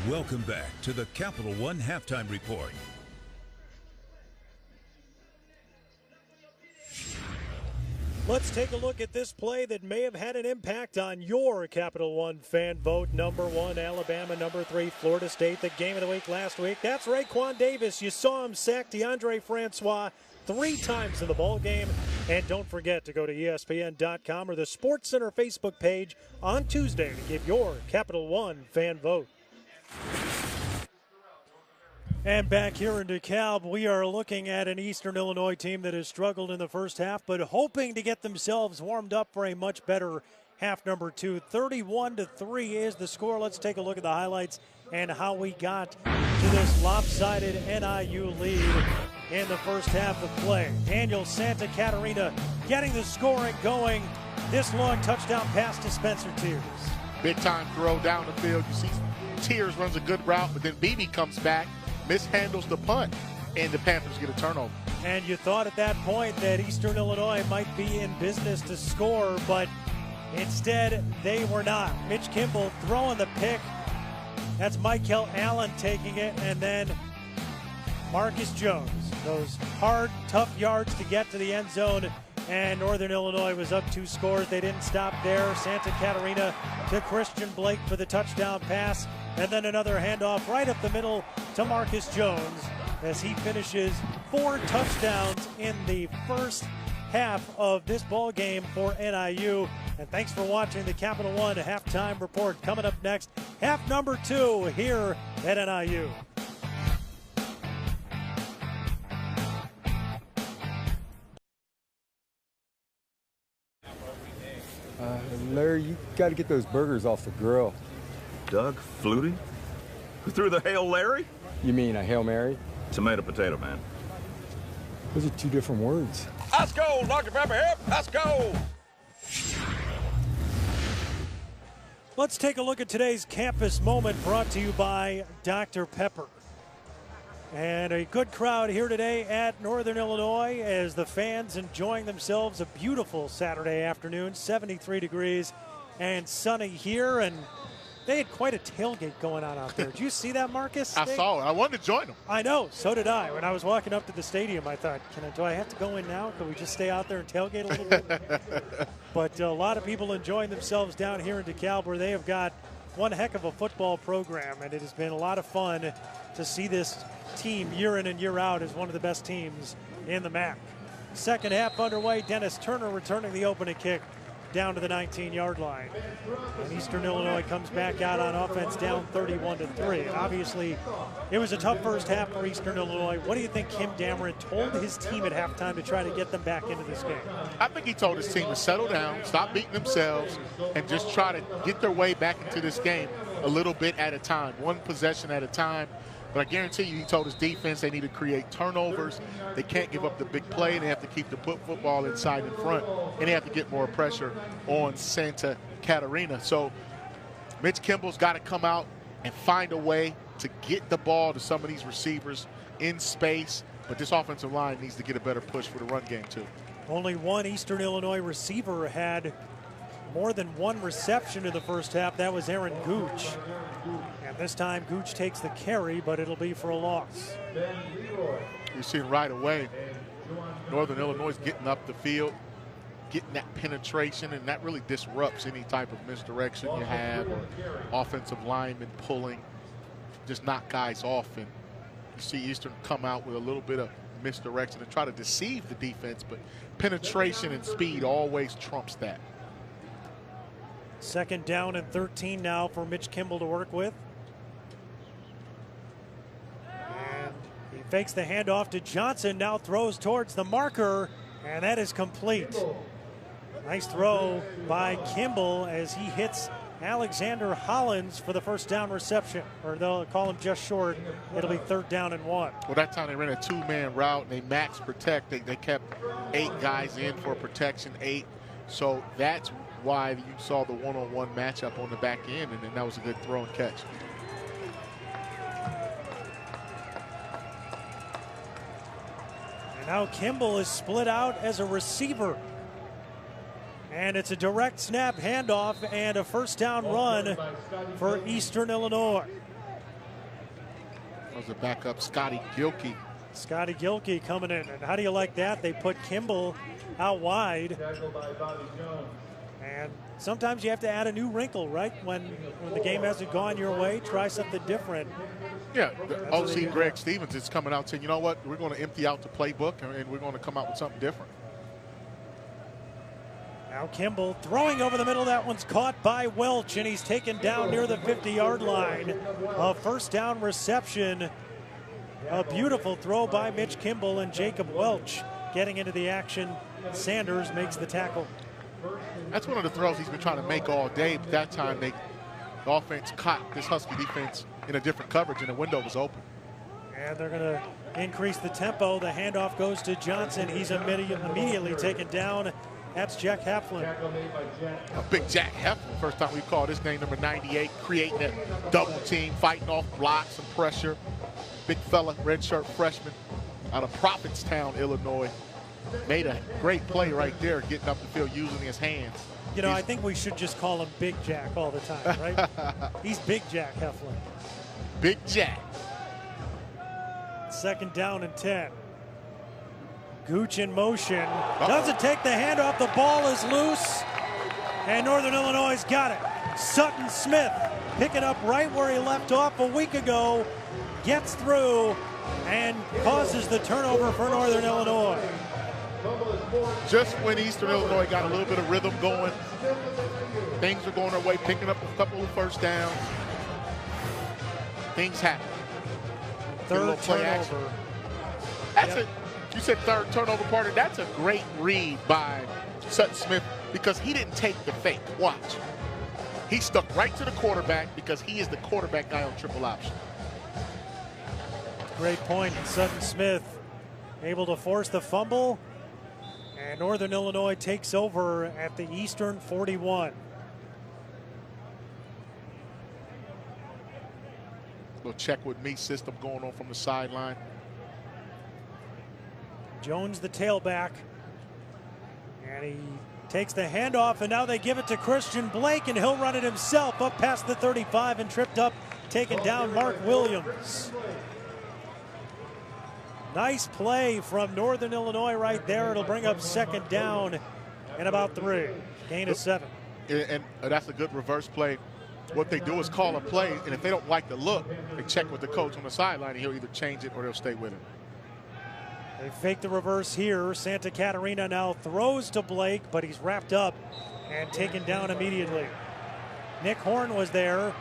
Welcome back to the Capital One Halftime Report. Let's take a look at this play that may have had an impact on your Capital One fan vote. Number 1, Alabama. Number 3, Florida State. The game of the week last week. That's Raekwon Davis. You saw him sack DeAndre Francois 3 times in the ball game. And don't forget to go to ESPN.com or the SportsCenter Facebook page on Tuesday to give your Capital One fan vote. And back here in DeKalb, we are looking at an Eastern Illinois team that has struggled in the first half, but hoping to get themselves warmed up for a much better half number 2. 31-3 is the score. Let's take a look at the highlights and how we got to this lopsided NIU lead in the first half of play. Daniel Santa Catarina getting the scoring going. This long touchdown pass to Spencer Tears. Big time throw down the field. You see Tears runs a good route, but then Beebe comes back, mishandles the punt, and the Panthers get a turnover. And you thought at that point that Eastern Illinois might be in business to score, but instead they were not. Mitch Kimball throwing the pick. That's Michael Allen taking it, and then Marcus Jones. Those hard, tough yards to get to the end zone, and Northern Illinois was up 2 scores. They didn't stop there. Santa Catarina to Christian Blake for the touchdown pass, and then another handoff right up the middle to Marcus Jones. as he finishes 4 touchdowns in the first half of this ball game for NIU. And thanks for watching the Capital One Halftime Report. Coming up next, half number 2 here at NIU. Larry, you got to get those burgers off the grill. Doug Flutie? Who threw the Hail Larry? You mean a Hail Mary? Tomato, potato, man. Those are 2 different words. Let's go, Dr. Pepper, hip! Let's go! Let's take a look at today's campus moment brought to you by Dr. Pepper. And a good crowd here today at Northern Illinois as the fans enjoying themselves. A beautiful Saturday afternoon, 73 degrees and sunny here. And they had quite a tailgate going on out there. Did you see that, Marcus? I saw it. I wanted to join them. I know. So did I. When I was walking up to the stadium, I thought, do I have to go in now? Can we just stay out there and tailgate a little bit? But a lot of people enjoying themselves down here in DeKalb, where they have got one heck of a football program. And it has been a lot of fun to see this team year in and year out as one of the best teams in the MAC. Second half underway. Dennis Turner returning the opening kick down to the 19-yard line. And Eastern Illinois comes back out on offense down 31-3. And obviously, it was a tough first half for Eastern Illinois. What do you think Kim Dameron told his team at halftime to try to get them back into this game? I think he told his team to settle down, stop beating themselves, and just try to get their way back into this game a little bit at a time, one possession at a time. But I guarantee you, he told his defense they need to create turnovers. They can't give up the big play. They have to keep the football inside in front, and they have to get more pressure on Santa Catarina. So Mitch Kimball's got to come out and find a way to get the ball to some of these receivers in space. But this offensive line needs to get a better push for the run game, too. Only one Eastern Illinois receiver had more than one reception in the first half. That was Aaron Gooch. And this time, Gooch takes the carry, but it'll be for a loss. You're seeing right away, Northern Illinois is getting up the field, getting that penetration, and that really disrupts any type of misdirection you have, or offensive linemen pulling, just knock guys off. And you see Eastern come out with a little bit of misdirection and try to deceive the defense, but penetration and speed always trumps that. Second down and 13 now for Mitch Kimball to work with. And he fakes the handoff to Johnson, now throws towards the marker, and that is complete. Nice throw by Kimball as he hits Alexander Hollins for the first down reception, or they'll call him just short. It'll be 3rd down and 1. Well, that time they ran a 2-man route and they max protect. They kept 8 guys in for protection, 8. So that's why you saw the one-on-one matchup on the back end, and then that was a good throw and catch. And now Kimball is split out as a receiver. And it's a direct snap handoff and a first down run for Eastern Illinois. That was a backup, Scotty Gilkey. Scotty Gilkey coming in. And how do you like that? They put Kimball out wide. And sometimes you have to add a new wrinkle, right? When the game hasn't gone your way, try something different. Yeah, the OC Greg Stevens is coming out saying, you know what, we're going to empty out the playbook and we're going to come out with something different. Now Kimball throwing over the middle. That one's caught by Welch, and he's taken down near the 50-yard line. A first down reception. A beautiful throw by Mitch Kimball, and Jacob Welch getting into the action. Sanders makes the tackle. That's one of the throws he's been trying to make all day, but that time the offense caught this Husky defense in a different coverage, and the window was open. And they're going to increase the tempo. The handoff goes to Johnson. He's immediately taken down. That's Jack Heflin. A big Jack Heflin. First time we called his name, number 98, creating that double team, fighting off blocks and pressure. Big fella, redshirt freshman out of Prophetstown, Illinois. Made a great play right there, getting up the field using his hands. You know, I think we should just call him Big Jack all the time, right? He's Big Jack Heflin. Big Jack. Second down and 10. Gooch in motion. Doesn't take the handoff. The ball is loose. And Northern Illinois got it. Sutton Smith picking up right where he left off a week ago. Gets through and causes the turnover for Northern Illinois. Just when Eastern Illinois got a little bit of rhythm going, things are going their way, picking up a couple of first downs. Things happen. Third turnover. That's you said third turnover partner. That's a great read by Sutton Smith because he didn't take the fake. Watch. He stuck right to the quarterback because he is the quarterback guy on triple option. Great point. Sutton Smith able to force the fumble. And Northern Illinois takes over at the Eastern 41. Little check with me system going on from the sideline. Jones, the tailback. And he takes the handoff, and now they give it to Christian Blake, and he'll run it himself up past the 35 and tripped up, taking down Mark Williams. Nice play from Northern Illinois right there. It'll bring up second down and about 3. Gain of 7. And that's a good reverse play. What they do is call a play, and if they don't like the look, they check with the coach on the sideline, and he'll either change it or they'll stay with it. They fake the reverse here. Santa Catarina now throws to Blake, but he's wrapped up and taken down immediately. Nick Horn was there,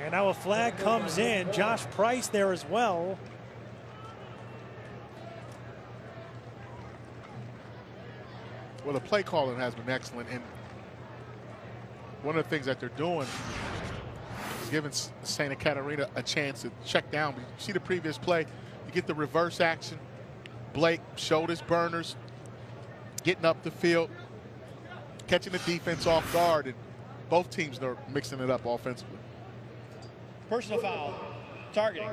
and now a flag comes in. Josh Price there as well. Well, the play calling has been excellent, and one of the things that they're doing is giving Santa Catarina a chance to check down. You see the previous play, you get the reverse action. Blake, shoulders burners, getting up the field, catching the defense off guard, and both teams are mixing it up offensively. Personal foul, targeting,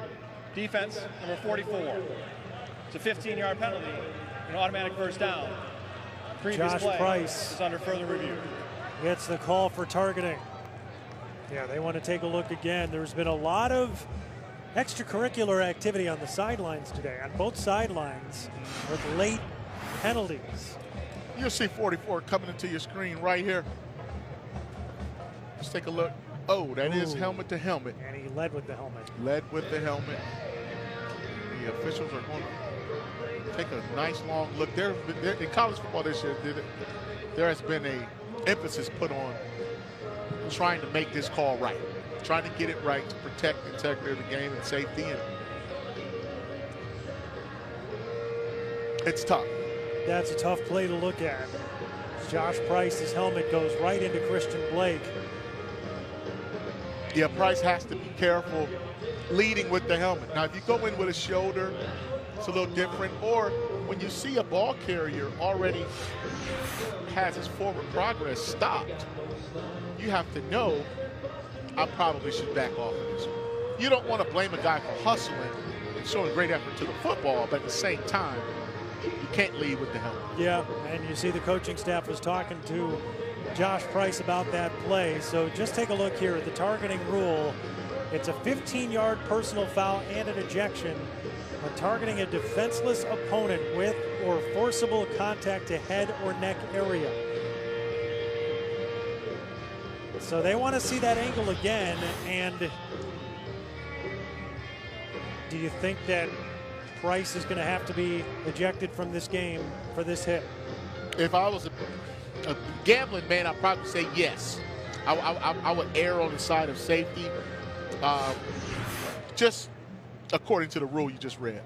defense number 44. It's a 15-yard penalty, an automatic first down. Previous Josh play Price is under further review. Gets the call for targeting. Yeah, they want to take a look again. There's been a lot of extracurricular activity on the sidelines today, on both sidelines, with late penalties. You'll see 44 coming into your screen right here. Let's take a look. Oh, that is helmet to helmet. And he led with the helmet. Led with the helmet. The officials are going to take a nice long look. In college football this year, there has been an emphasis put on trying to make this call right, trying to get it right to protect the integrity of the game and safety. And it's tough. That's a tough play to look at. Josh Price's helmet goes right into Christian Blake. Yeah, Price has to be careful leading with the helmet. Now, if you go in with a shoulder, it's a little different. Or when you see a ball carrier already has his forward progress stopped, you have to know, I probably should back off of this one. You don't want to blame a guy for hustling and showing great effort to the football, but at the same time, you can't lead with the helmet. Yeah, and you see the coaching staff was talking to Josh Price about that play. So just take a look here at the targeting rule. It's a 15-yard personal foul and an ejection when targeting a defenseless opponent with or forcible contact to head or neck area. So they want to see that angle again. And do you think that Price is going to have to be ejected from this game for this hit? If I was a gambling man, I'd probably say yes. I would err on the side of safety, just according to the rule you just read.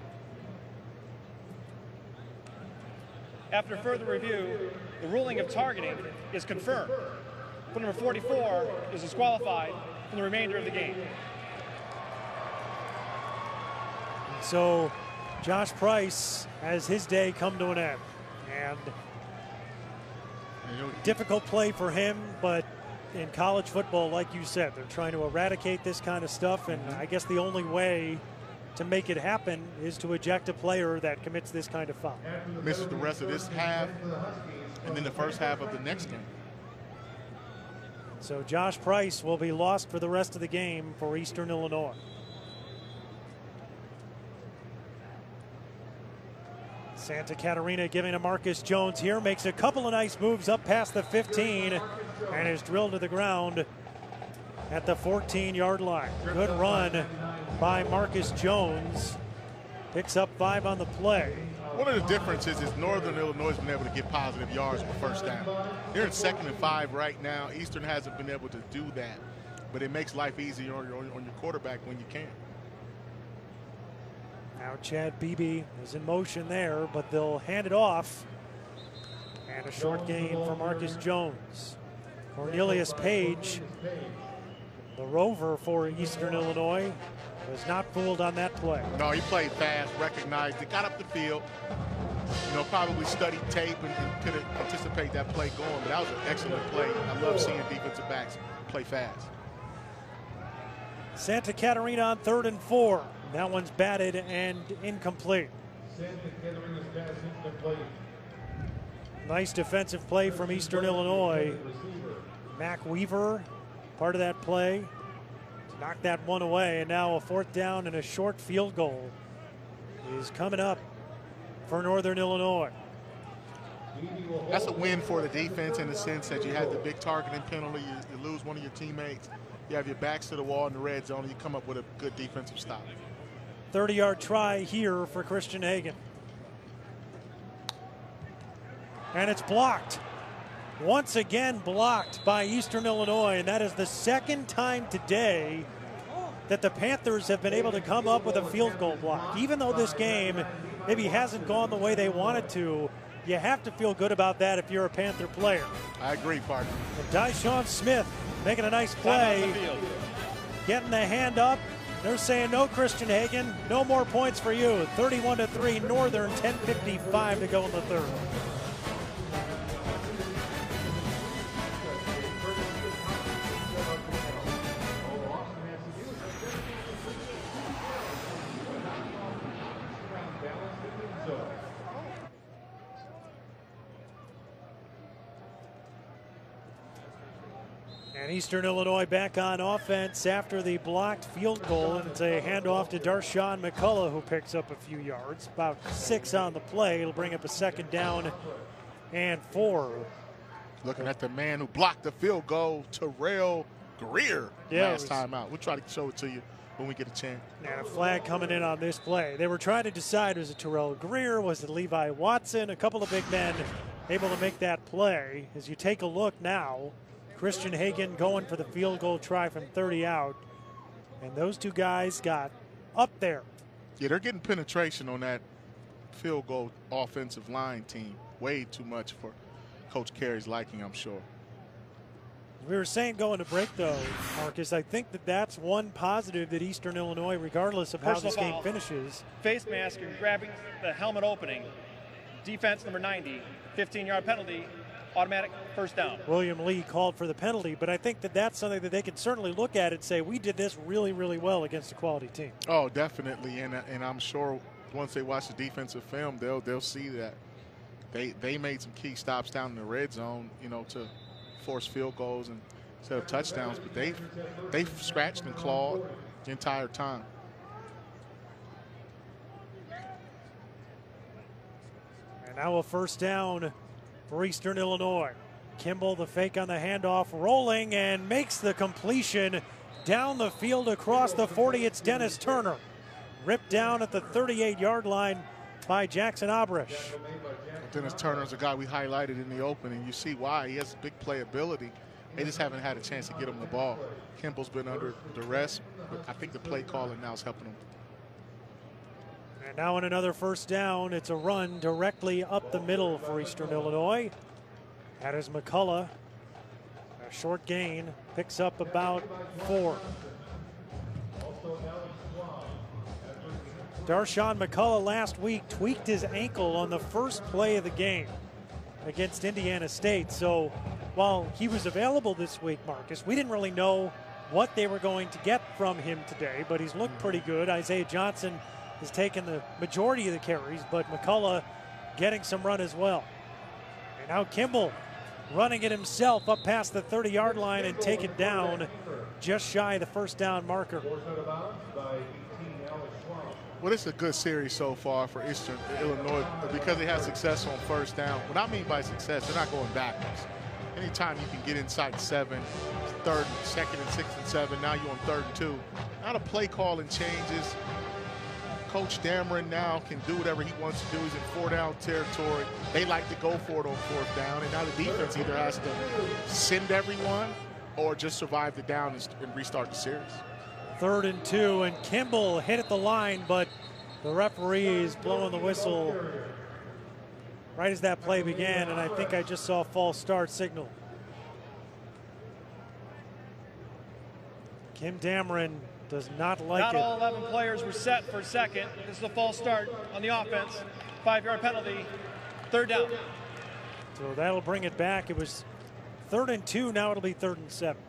After further review, the ruling of targeting is confirmed. Foot number 44 is disqualified from the remainder of the game. So Josh Price has his day come to an end. And difficult play for him, but in college football, like you said, they're trying to eradicate this kind of stuff, and I guess the only way to make it happen is to eject a player that commits this kind of foul. Misses the rest of this half and then the first half of the next game. So Josh Price will be lost for the rest of the game for Eastern Illinois. Santa Catarina giving to Marcus Jones here, makes a couple of nice moves up past the 15 and is drilled to the ground at the 14-yard line. Good run by Marcus Jones. Picks up 5 on the play. One of the differences is Northern Illinois has been able to get positive yards for first down. They're in 2nd and 5 right now. Eastern hasn't been able to do that, but it makes life easier on your quarterback when you can. Now Chad Beebe is in motion there, but they'll hand it off. And a short gain for Marcus Jones. Cornelius Page, the rover for Eastern Illinois, was not fooled on that play. No, he played fast, recognized it, got up the field. You know, probably studied tape and could anticipate that play going, but that was an excellent play. I love seeing defensive backs play fast. Santa Catarina on 3rd and 4. That one's batted and incomplete. Santa Catarina's pass incomplete. Nice defensive play from Eastern Illinois. Mac Weaver, part of that play, to knock that one away. And now a 4th down and a short field goal is coming up for Northern Illinois. That's a win for the defense in the sense that you had the big targeting penalty. You lose one of your teammates. You have your backs to the wall in the red zone, and you come up with a good defensive stop. 30-yard try here for Christian Hagan. And it's blocked. Once again blocked by Eastern Illinois, and that is the 2nd time today that the Panthers have been able to come up with a field goal block. Even though this game maybe hasn't gone the way they wanted to, you have to feel good about that if you're a Panther player. I agree, partner. And Dyshawn Smith making a nice play, getting the hand up. They're saying no, Christian Hagan, no more points for you. 31-3 Northern, 10:55 to go in the 3rd. And Eastern Illinois back on offense after the blocked field goal, and it's a handoff to Darshawn McCullough, who picks up a few yards, about 6 on the play. It'll bring up a 2nd down and 4. Looking at the man who blocked the field goal, Terrell Greer, last time out. We'll try to show it to you when we get a chance. And a flag coming in on this play. They were trying to decide, was it Terrell Greer, was it Levi Watson? A couple of big men able to make that play. As you take a look now, Christian Hagan going for the field goal try from 30 out. And those two guys got up there. Yeah, they're getting penetration on that field goal offensive line team. Way too much for Coach Carey's liking, I'm sure. We were saying going to break, though, Marcus, I think that that's one positive that Eastern Illinois, regardless of how this game finishes. Face mask and grabbing the helmet opening. Defense number 90, 15-yard penalty. Automatic 1st down. William Lee called for the penalty, but I think that that's something that they can certainly look at and say, we did this really, really well against a quality team. Oh, definitely, and I'm sure once they watch the defensive film, they'll see that they made some key stops down in the red zone, you know, to force field goals and instead of touchdowns, but they've scratched and clawed the entire time. And now a 1st down for Eastern Illinois. Kimball, the fake on the handoff, rolling and makes the completion down the field across the 40. It's Dennis Turner. Ripped down at the 38-yard line by Jackson Abrish. Dennis Turner's a guy we highlighted in the opening. You see why. He has big playability. They just haven't had a chance to get him the ball. Kimball's been under duress, but I think the play calling now is helping him. And now on another 1st down, it's a run directly up the middle for Eastern Illinois. That is McCullough. A short gain, picks up about 4. Darshawn McCullough last week tweaked his ankle on the first play of the game against Indiana State. So while he was available this week, Marcus, we didn't really know what they were going to get from him today, but he's looked pretty good. Isaiah Johnson has taken the majority of the carries, but McCullough getting some run as well. And now Kimball running it himself up past the 30-yard line and take it down just shy of the 1st down marker. Well, it's a good series so far for Eastern Illinois because they have success on 1st down. What I mean by success, they're not going backwards. Anytime you can get inside 7, 3rd, 2nd, and 6th and 7, now you're on 3rd and 2. Now the play calling changes. Coach Dameron now can do whatever he wants to do. He's in 4-down territory. They like to go for it on 4th down, and now the defense either has to send everyone or just survive the down and restart the series. 3rd and 2, and Kimball hit at the line, but the referee is blowing the whistle right as that play began, and I think I just saw a false start signal. Kim Dameron does not like it. Not all 11 players were set for second. This is a false start on the offense. 5-yard penalty, 3rd down. So that'll bring it back. It was 3rd and 2, now it'll be 3rd and 7.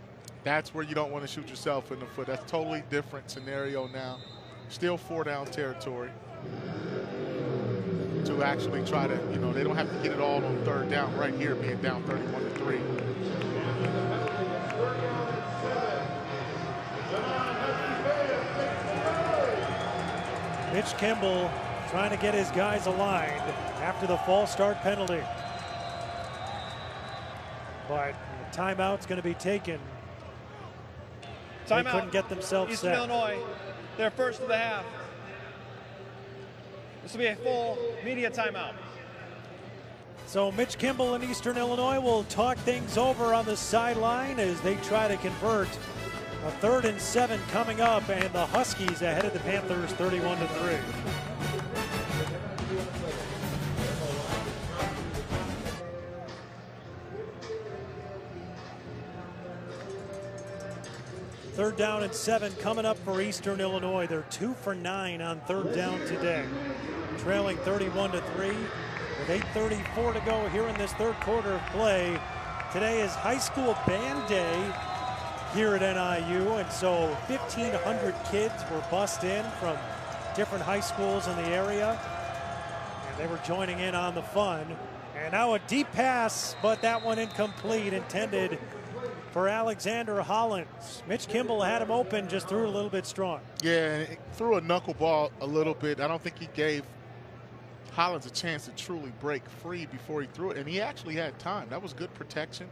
That's where you don't want to shoot yourself in the foot. That's a totally different scenario now. Still 4-down territory. To actually try to, they don't have to get it all on 3rd down right here, being down 31-3. Mitch Kimball trying to get his guys aligned after the false start penalty. But the timeout's going to be taken. They couldn't get themselves Eastern set. Illinois, their first of the half. This will be a full media timeout. So Mitch Kimball and Eastern Illinois will talk things over on the sideline as they try to convert. A 3rd and 7 coming up, and the Huskies ahead of the Panthers 31-3. Third down and 7 coming up for Eastern Illinois. They're 2 for 9 on 3rd down today. Trailing 31-3 with 8:34 to go here in this 3rd quarter of play. Today is high school band day here at NIU, and so 1,500 kids were bussed in from different high schools in the area, and they were joining in on the fun. And now a deep pass, but that one incomplete, intended for Alexander Hollins. Mitch Kimball had him open, just threw it a little bit strong. Yeah, and threw a knuckleball a little bit. I don't think he gave Hollins a chance to truly break free before he threw it, and he actually had time. That was good protection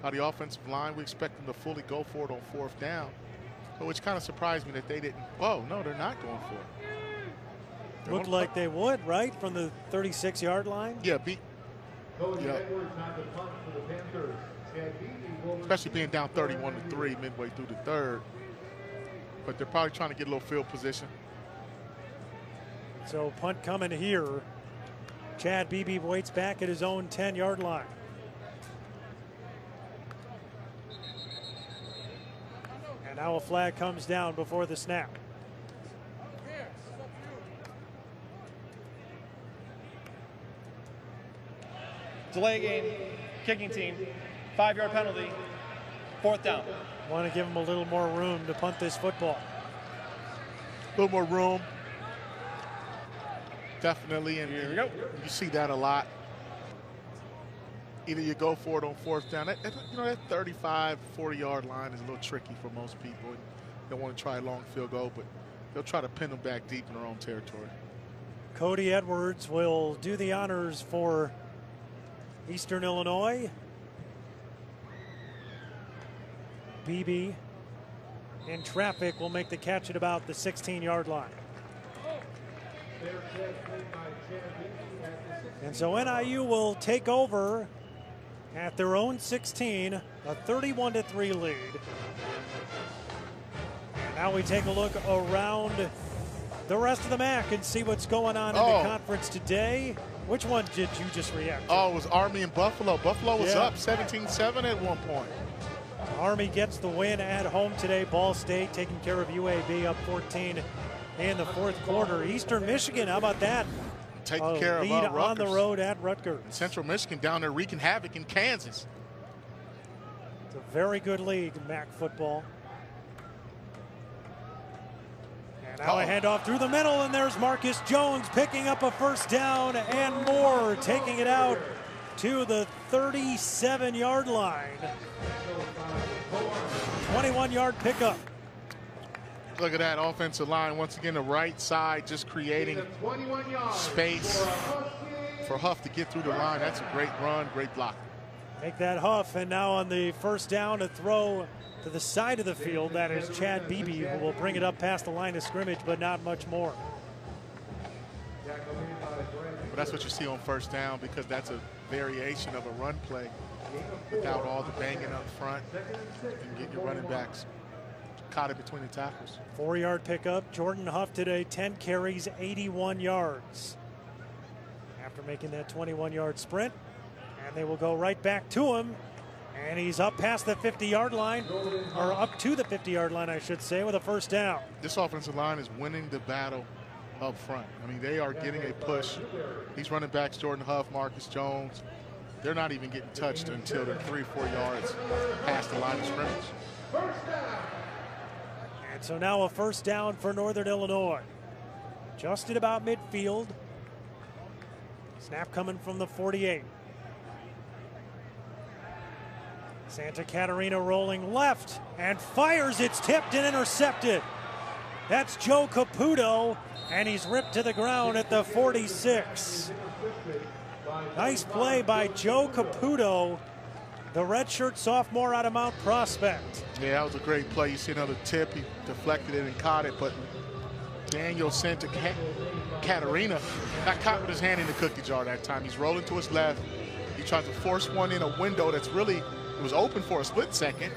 by the offensive line. We expect them to fully go for it on 4th down, which kind of surprised me that they didn't. Oh, no, they're not going for it. Looked like they would, right, from the 36-yard line? Yeah, Cody Edwards on the punt for the Panthers. Especially being down 31-3 midway through the 3rd. But they're probably trying to get a little field position. So punt coming here. Chad Beebe waits back at his own 10-yard line. And now a flag comes down before the snap. Delay game, kicking team, 5-yard penalty, 4th down. Want to give him a little more room to punt this football. A little more room. Definitely, and here we go. You see that a lot. Either you go for it on 4th down. That 35, 40-yard line is a little tricky for most people. They want to try a long field goal, but they'll try to pin them back deep in their own territory. Cody Edwards will do the honors for Eastern Illinois. Beebe in traffic will make the catch at about the 16-yard line. And so NIU will take over at their own 16, a 31-3 lead. And now we take a look around the rest of the MAC and see what's going on in the conference today. Which one did you just react to? Oh, it was Army and Buffalo. Buffalo was up 17-7 at one point. Army gets the win at home today. Ball State taking care of UAB, up 14 in the 4th quarter. Eastern Michigan, how about that? Taking care of lead Rutgers. on the road at Rutgers. Central Michigan down there wreaking havoc in Kansas. It's a very good league in MAC football. And now a handoff through the middle, and there's Marcus Jones picking up a 1st down and more, taking it out to the 37-yard line. 21-yard pickup. Look at that offensive line. Once again, the right side just creating space for Huff to get through the line. That's a great run, great block. Make that Huff, and now on the 1st down, a throw to the side of the field. That is Chad Beebe, who will bring it up past the line of scrimmage, but not much more. But that's what you see on first down because that's a variation of a run play without all the banging up front and get your running backs caught in between the tackles. 4-yard pickup. Jordan Huff today, 10 carries, 81 yards. After making that 21-yard sprint, and they will go right back to him. And he's up past the 50-yard line, or up to the 50-yard line, I should say, with a first down. This offensive line is winning the battle up front. I mean, they are getting a push. These running backs, Jordan Huff, Marcus Jones, they're not even getting touched until they're 3 or 4 yards past the line of scrimmage. And so now a first down for Northern Illinois. Just at about midfield. Snap coming from the 48. Santa Catarina rolling left and fires. It's tipped and intercepted. That's Joe Caputo, and he's ripped to the ground at the 46. Nice play by Joe Caputo, the redshirt sophomore out of Mount Prospect. Yeah, that was a great play. You see another tip. He deflected it and caught it, but Daniel Santa Catarina got caught with his hand in the cookie jar that time. He's rolling to his left. He tries to force one in a window that's really, it was open for a split second,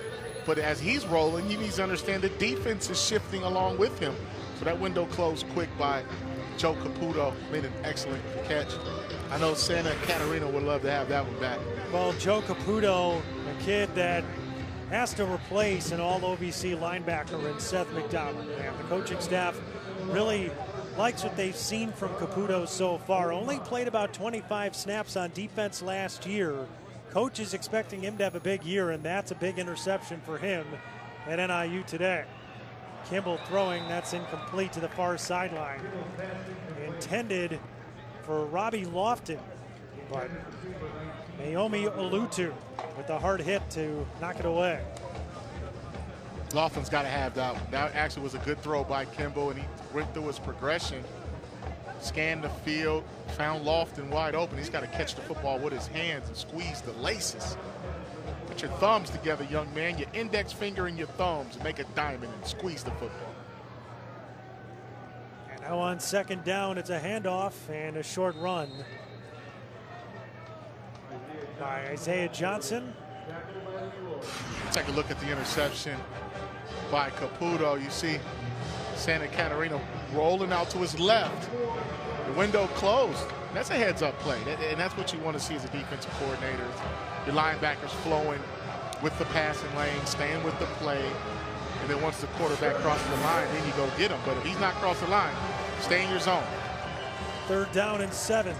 but as he's rolling, he needs to understand the defense is shifting along with him. So that window closed quick by Joe Caputo. Made an excellent catch. I know Santa Catarina would love to have that one back. Well, Joe Caputo, a kid that has to replace an all-OVC linebacker in Seth McDonald. And the coaching staff really likes what they've seen from Caputo so far. Only played about 25 snaps on defense last year. Coach is expecting him to have a big year, and that's a big interception for him at NIU today. Kimball throwing, that's incomplete to the far sideline. Intended for Robbie Lofton, but Naomi Olutu with the hard hit to knock it away. Lofton's got to have that one. That actually was a good throw by Kimball, and he went through his progression, scanned the field, found Lofton wide open. He's got to catch the football with his hands and squeeze the laces. Put your thumbs together, young man, your index finger and your thumbs, and make a diamond and squeeze the football. And now on second down, it's a handoff and a short run by Isaiah Johnson. Take a look at the interception by Caputo. You see Santa Catarina rolling out to his left. The window closed. That's a heads-up play, and that's what you want to see as a defensive coordinator. Your linebackers flowing with the passing lane, staying with the play, and then once the quarterback crosses the line, then you go get him. But if he's not crossing the line, stay in your zone. Third down and 7.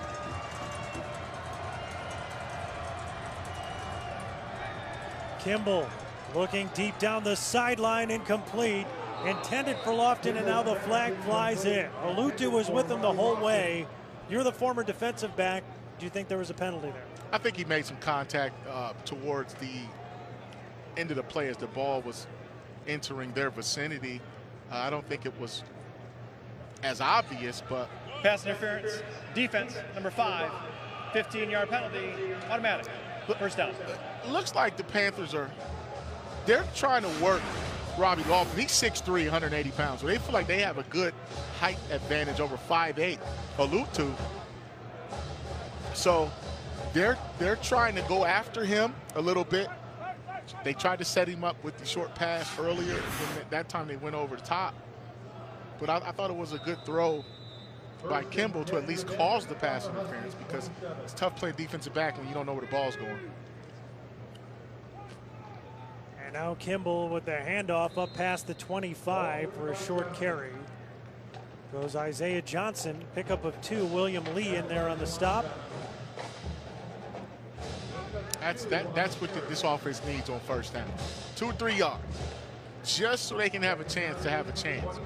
Kimball looking deep down the sideline, incomplete. Intended for Lofton, and now the flag flies in. Olutu was with him the whole way. You're the former defensive back. Do you think there was a penalty there? I think he made some contact towards the end of the play as the ball was entering their vicinity. I don't think it was as obvious, but... Pass interference, defense, number 5, 15-yard penalty, automatic, first down. Looks like the Panthers they're trying to work Robbie Lofton. He's 6'3", 180 pounds. So they feel like they have a good height advantage over 5'8", Olutu. So they're trying to go after him a little bit. They tried to set him up with the short pass earlier, and that time they went over the top. But I thought it was a good throw by Kimball to at least cause the pass interference, because it's tough playing defensive back when you don't know where the ball's going. And now Kimball with the handoff up past the 25 for a short carry. Goes Isaiah Johnson, pickup of 2, William Lee in there on the stop. That's what this offense needs on first down. 2 or 3 yards, just so they can have a chance to have a chance.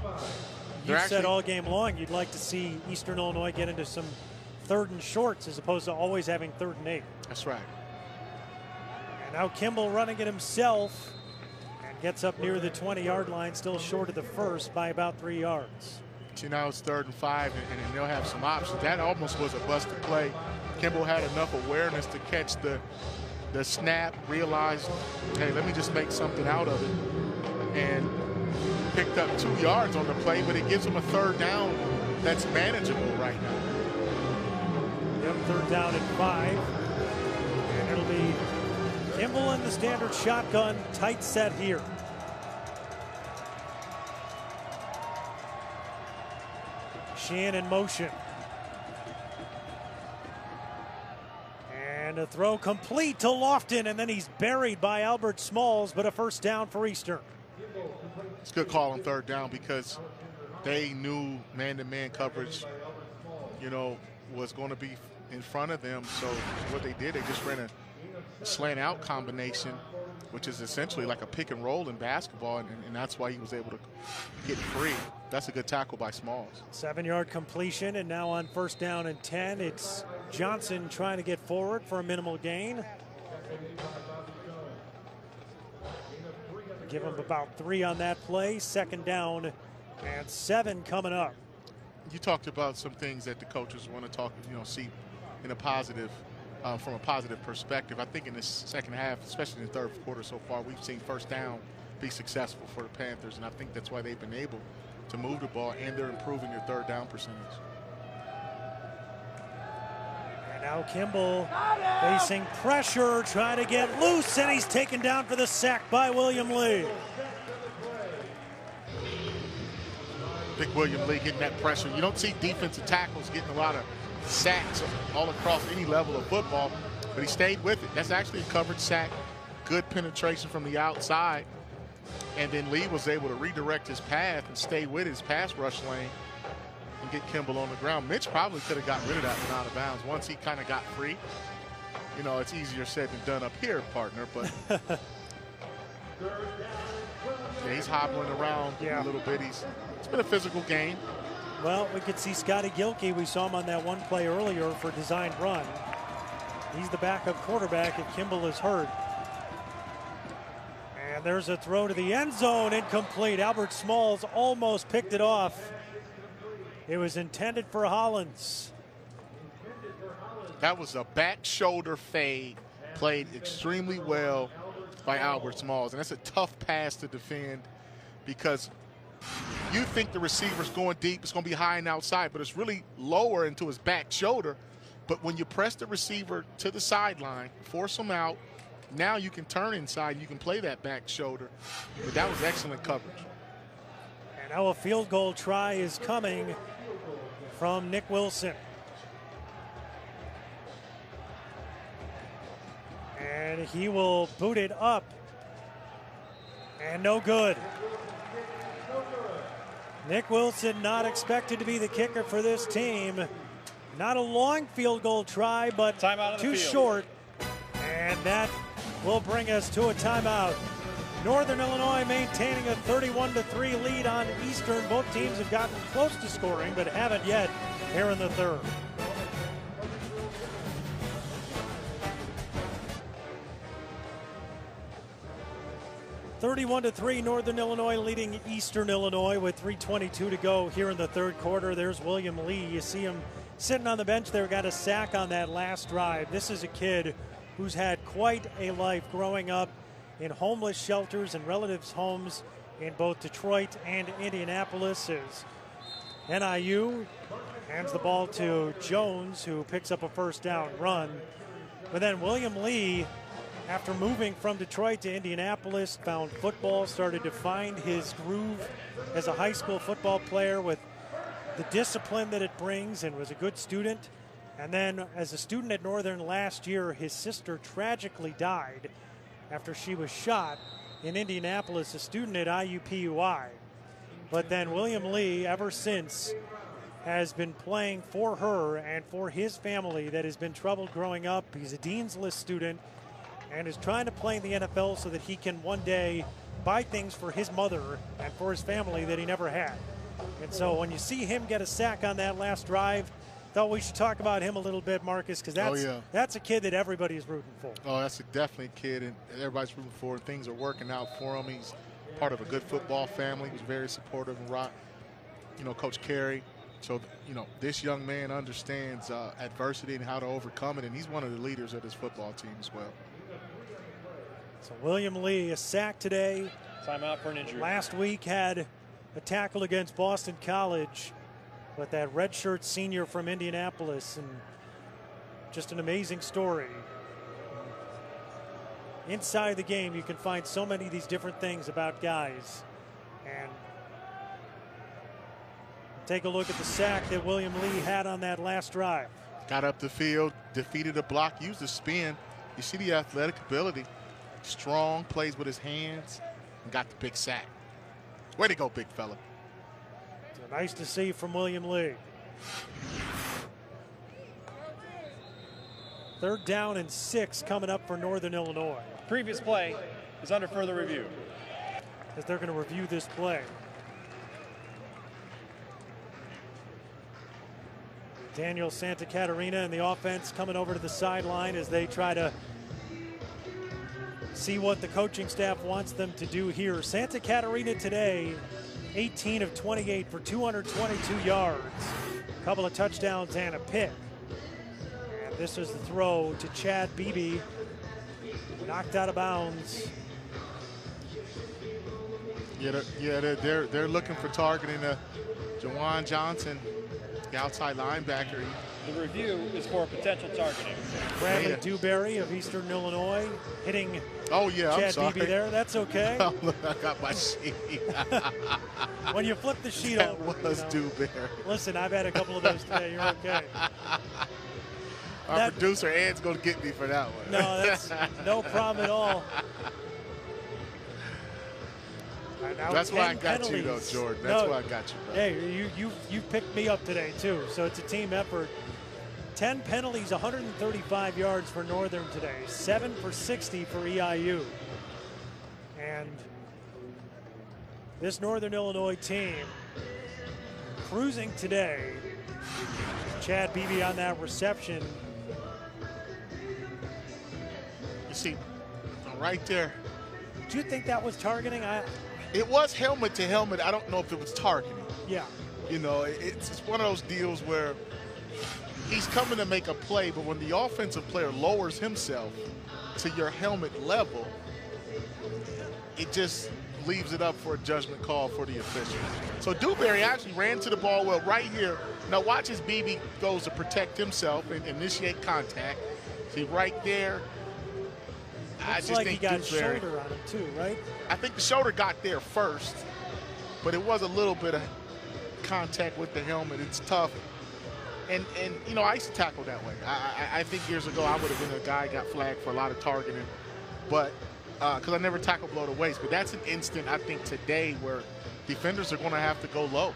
You said all game long you'd like to see Eastern Illinois get into some 3rd and shorts as opposed to always having 3rd and 8. That's right. And now Kimball running it himself and gets up near the 20-yard line, still short of the first by about 3 yards. See, now it's 3rd and 5, and they'll have some options. That almost was a busted play. Kimball had enough awareness to catch the snap, realized, hey, let me just make something out of it, and picked up 2 yards on the play, but it gives him a 3rd down that's manageable right now. 3rd down and 5. And it'll be Kimball in the standard shotgun, tight set here. Sheehan in motion. And a throw complete to Lofton, and then he's buried by Albert Smalls, but a 1st down for Eastern. It's a good call on 3rd down because they knew man-to-man coverage, you know, was going to be in front of them. So what they did, they just ran a slant out combination, which is essentially like a pick and roll in basketball, and that's why he was able to get free. That's a good tackle by Smalls. 7-yard completion, and now on 1st down and 10, it's Johnson trying to get forward for a minimal gain. Give him about 3 on that play. 2nd down and 7 coming up. You talked about some things that the coaches want to talk, you know, see in a positive, from a positive perspective. I think in this 2nd half, especially in the 3rd quarter so far, we've seen 1st down be successful for the Panthers, and I think that's why they've been able to move the ball, and they're improving their 3rd down percentage. And now Kimball facing pressure, trying to get loose, and he's taken down for the sack by William Lee. Big William Lee getting that pressure. You don't see defensive tackles getting a lot of sacks all across any level of football, but he stayed with it. That's actually a covered sack. Good penetration from the outside. And then Lee was able to redirect his path and stay with his pass rush lane and get Kimball on the ground. Mitch probably could have got rid of that and out of bounds once he kind of got free. You know, it's easier said than done up here, partner, but yeah, he's hobbling around a little bit. It's been a physical game. Well, we could see Scotty Gilkey. We saw him on that one play earlier for designed run. He's the backup quarterback if Kimball is hurt. And there's a throw to the end zone, incomplete. Albert Smalls almost picked it off. It was intended for Hollins. That was a back shoulder fade, played extremely well by Albert Smalls. And that's a tough pass to defend because you think the receiver's going deep, it's going to be high and outside, but it's really lower into his back shoulder. But when you press the receiver to the sideline, force him out, now you can turn inside, you can play that back shoulder. But that was excellent coverage. And now a field goal try is coming from Nick Wilson. And he will boot it up. And no good. Nick Wilson not expected to be the kicker for this team. Not a long field goal try, but too short. And that will bring us to a timeout. Northern Illinois maintaining a 31-3 lead on Eastern. Both teams have gotten close to scoring, but haven't yet here in the 3rd. (31-3) Northern Illinois leading Eastern Illinois with 3:22 to go here in the 3rd quarter. There's William Lee. You see him sitting on the bench there, got a sack on that last drive. This is a kid who's had quite a life growing up in homeless shelters and relatives' homes in both Detroit and Indianapolis. As NIU hands the ball to Jones, who picks up a 1st down run. But then William Lee, after moving from Detroit to Indianapolis, found football, started to find his groove as a high school football player with the discipline that it brings, and was a good student. And then as a student at Northern last year, his sister tragically died after she was shot in Indianapolis, a student at IUPUI. But then William Lee, ever since, has been playing for her and for his family that has been troubled growing up. He's a Dean's List student and is trying to play in the NFL so that he can one day buy things for his mother and for his family that he never had. And so when you see him get a sack on that last drive, thought we should talk about him a little bit, Marcus, because that's a kid that everybody is rooting for. Oh, that's definitely a kid, and everybody's rooting for him. Things are working out for him. He's part of a good football family. He's very supportive of Coach Carey. So, this young man understands adversity and how to overcome it, and he's one of the leaders of this football team as well. So William Lee, a sack today. Timeout for an injury. Last week had a tackle against Boston College, but that redshirt senior from Indianapolis, and just an amazing story. Inside the game, you can find so many of these different things about guys. And take a look at the sack that William Lee had on that last drive. Got up the field, defeated a block, used the spin. You see the athletic ability. Strong, plays with his hands, and got the big sack. Way to go, big fella. So nice to see from William Lee. 3rd down and 6 coming up for Northern Illinois. Previous play is under further review. As they're going to review this play. Daniel Santa Catarina and the offense coming over to the sideline as they try to see what the coaching staff wants them to do here. Santa Catarina today, 18 of 28 for 222 yards. A couple of touchdowns and a pick. And this is the throw to Chad Beebe. Knocked out of bounds. Yeah, they're looking for targeting Jawan Johnson, the outside linebacker. The review is for potential targeting. Bradley Dewberry of Eastern Illinois hitting Chad Beebe there. That's okay. Oh, look, I got my sheet. When you flip the sheet that over. Was Dewberry. Listen, I've had a couple of those today. You're okay. Our producer Ed's going to get me for that one. No, that's no problem at all. That's why I got you, though, Jordan. That's why I got you, bro. Hey, you picked me up today, too. So it's a team effort. 10 penalties, 135 yards for Northern today. 7 for 60 for EIU. And this Northern Illinois team cruising today. Chad Beebe on that reception. You see, right there. Do you think that was targeting? It was helmet to helmet. I don't know if it was targeting. Yeah. You know, it's one of those deals where he's coming to make a play, but when the offensive player lowers himself to your helmet level, it just leaves it up for a judgment call for the officials. So Dewberry actually ran to the ball well right here. Now watch as Beebe goes to protect himself and initiate contact. See right there. I just think he got shoulder on him too, right? I think the shoulder got there first, but it was a little bit of contact with the helmet. It's tough. And you know, I used to tackle that way. I think years ago I would have been a guy got flagged for a lot of targeting, but because I never tackled below the waist. But that's an instant, I think, today where defenders are going to have to go low.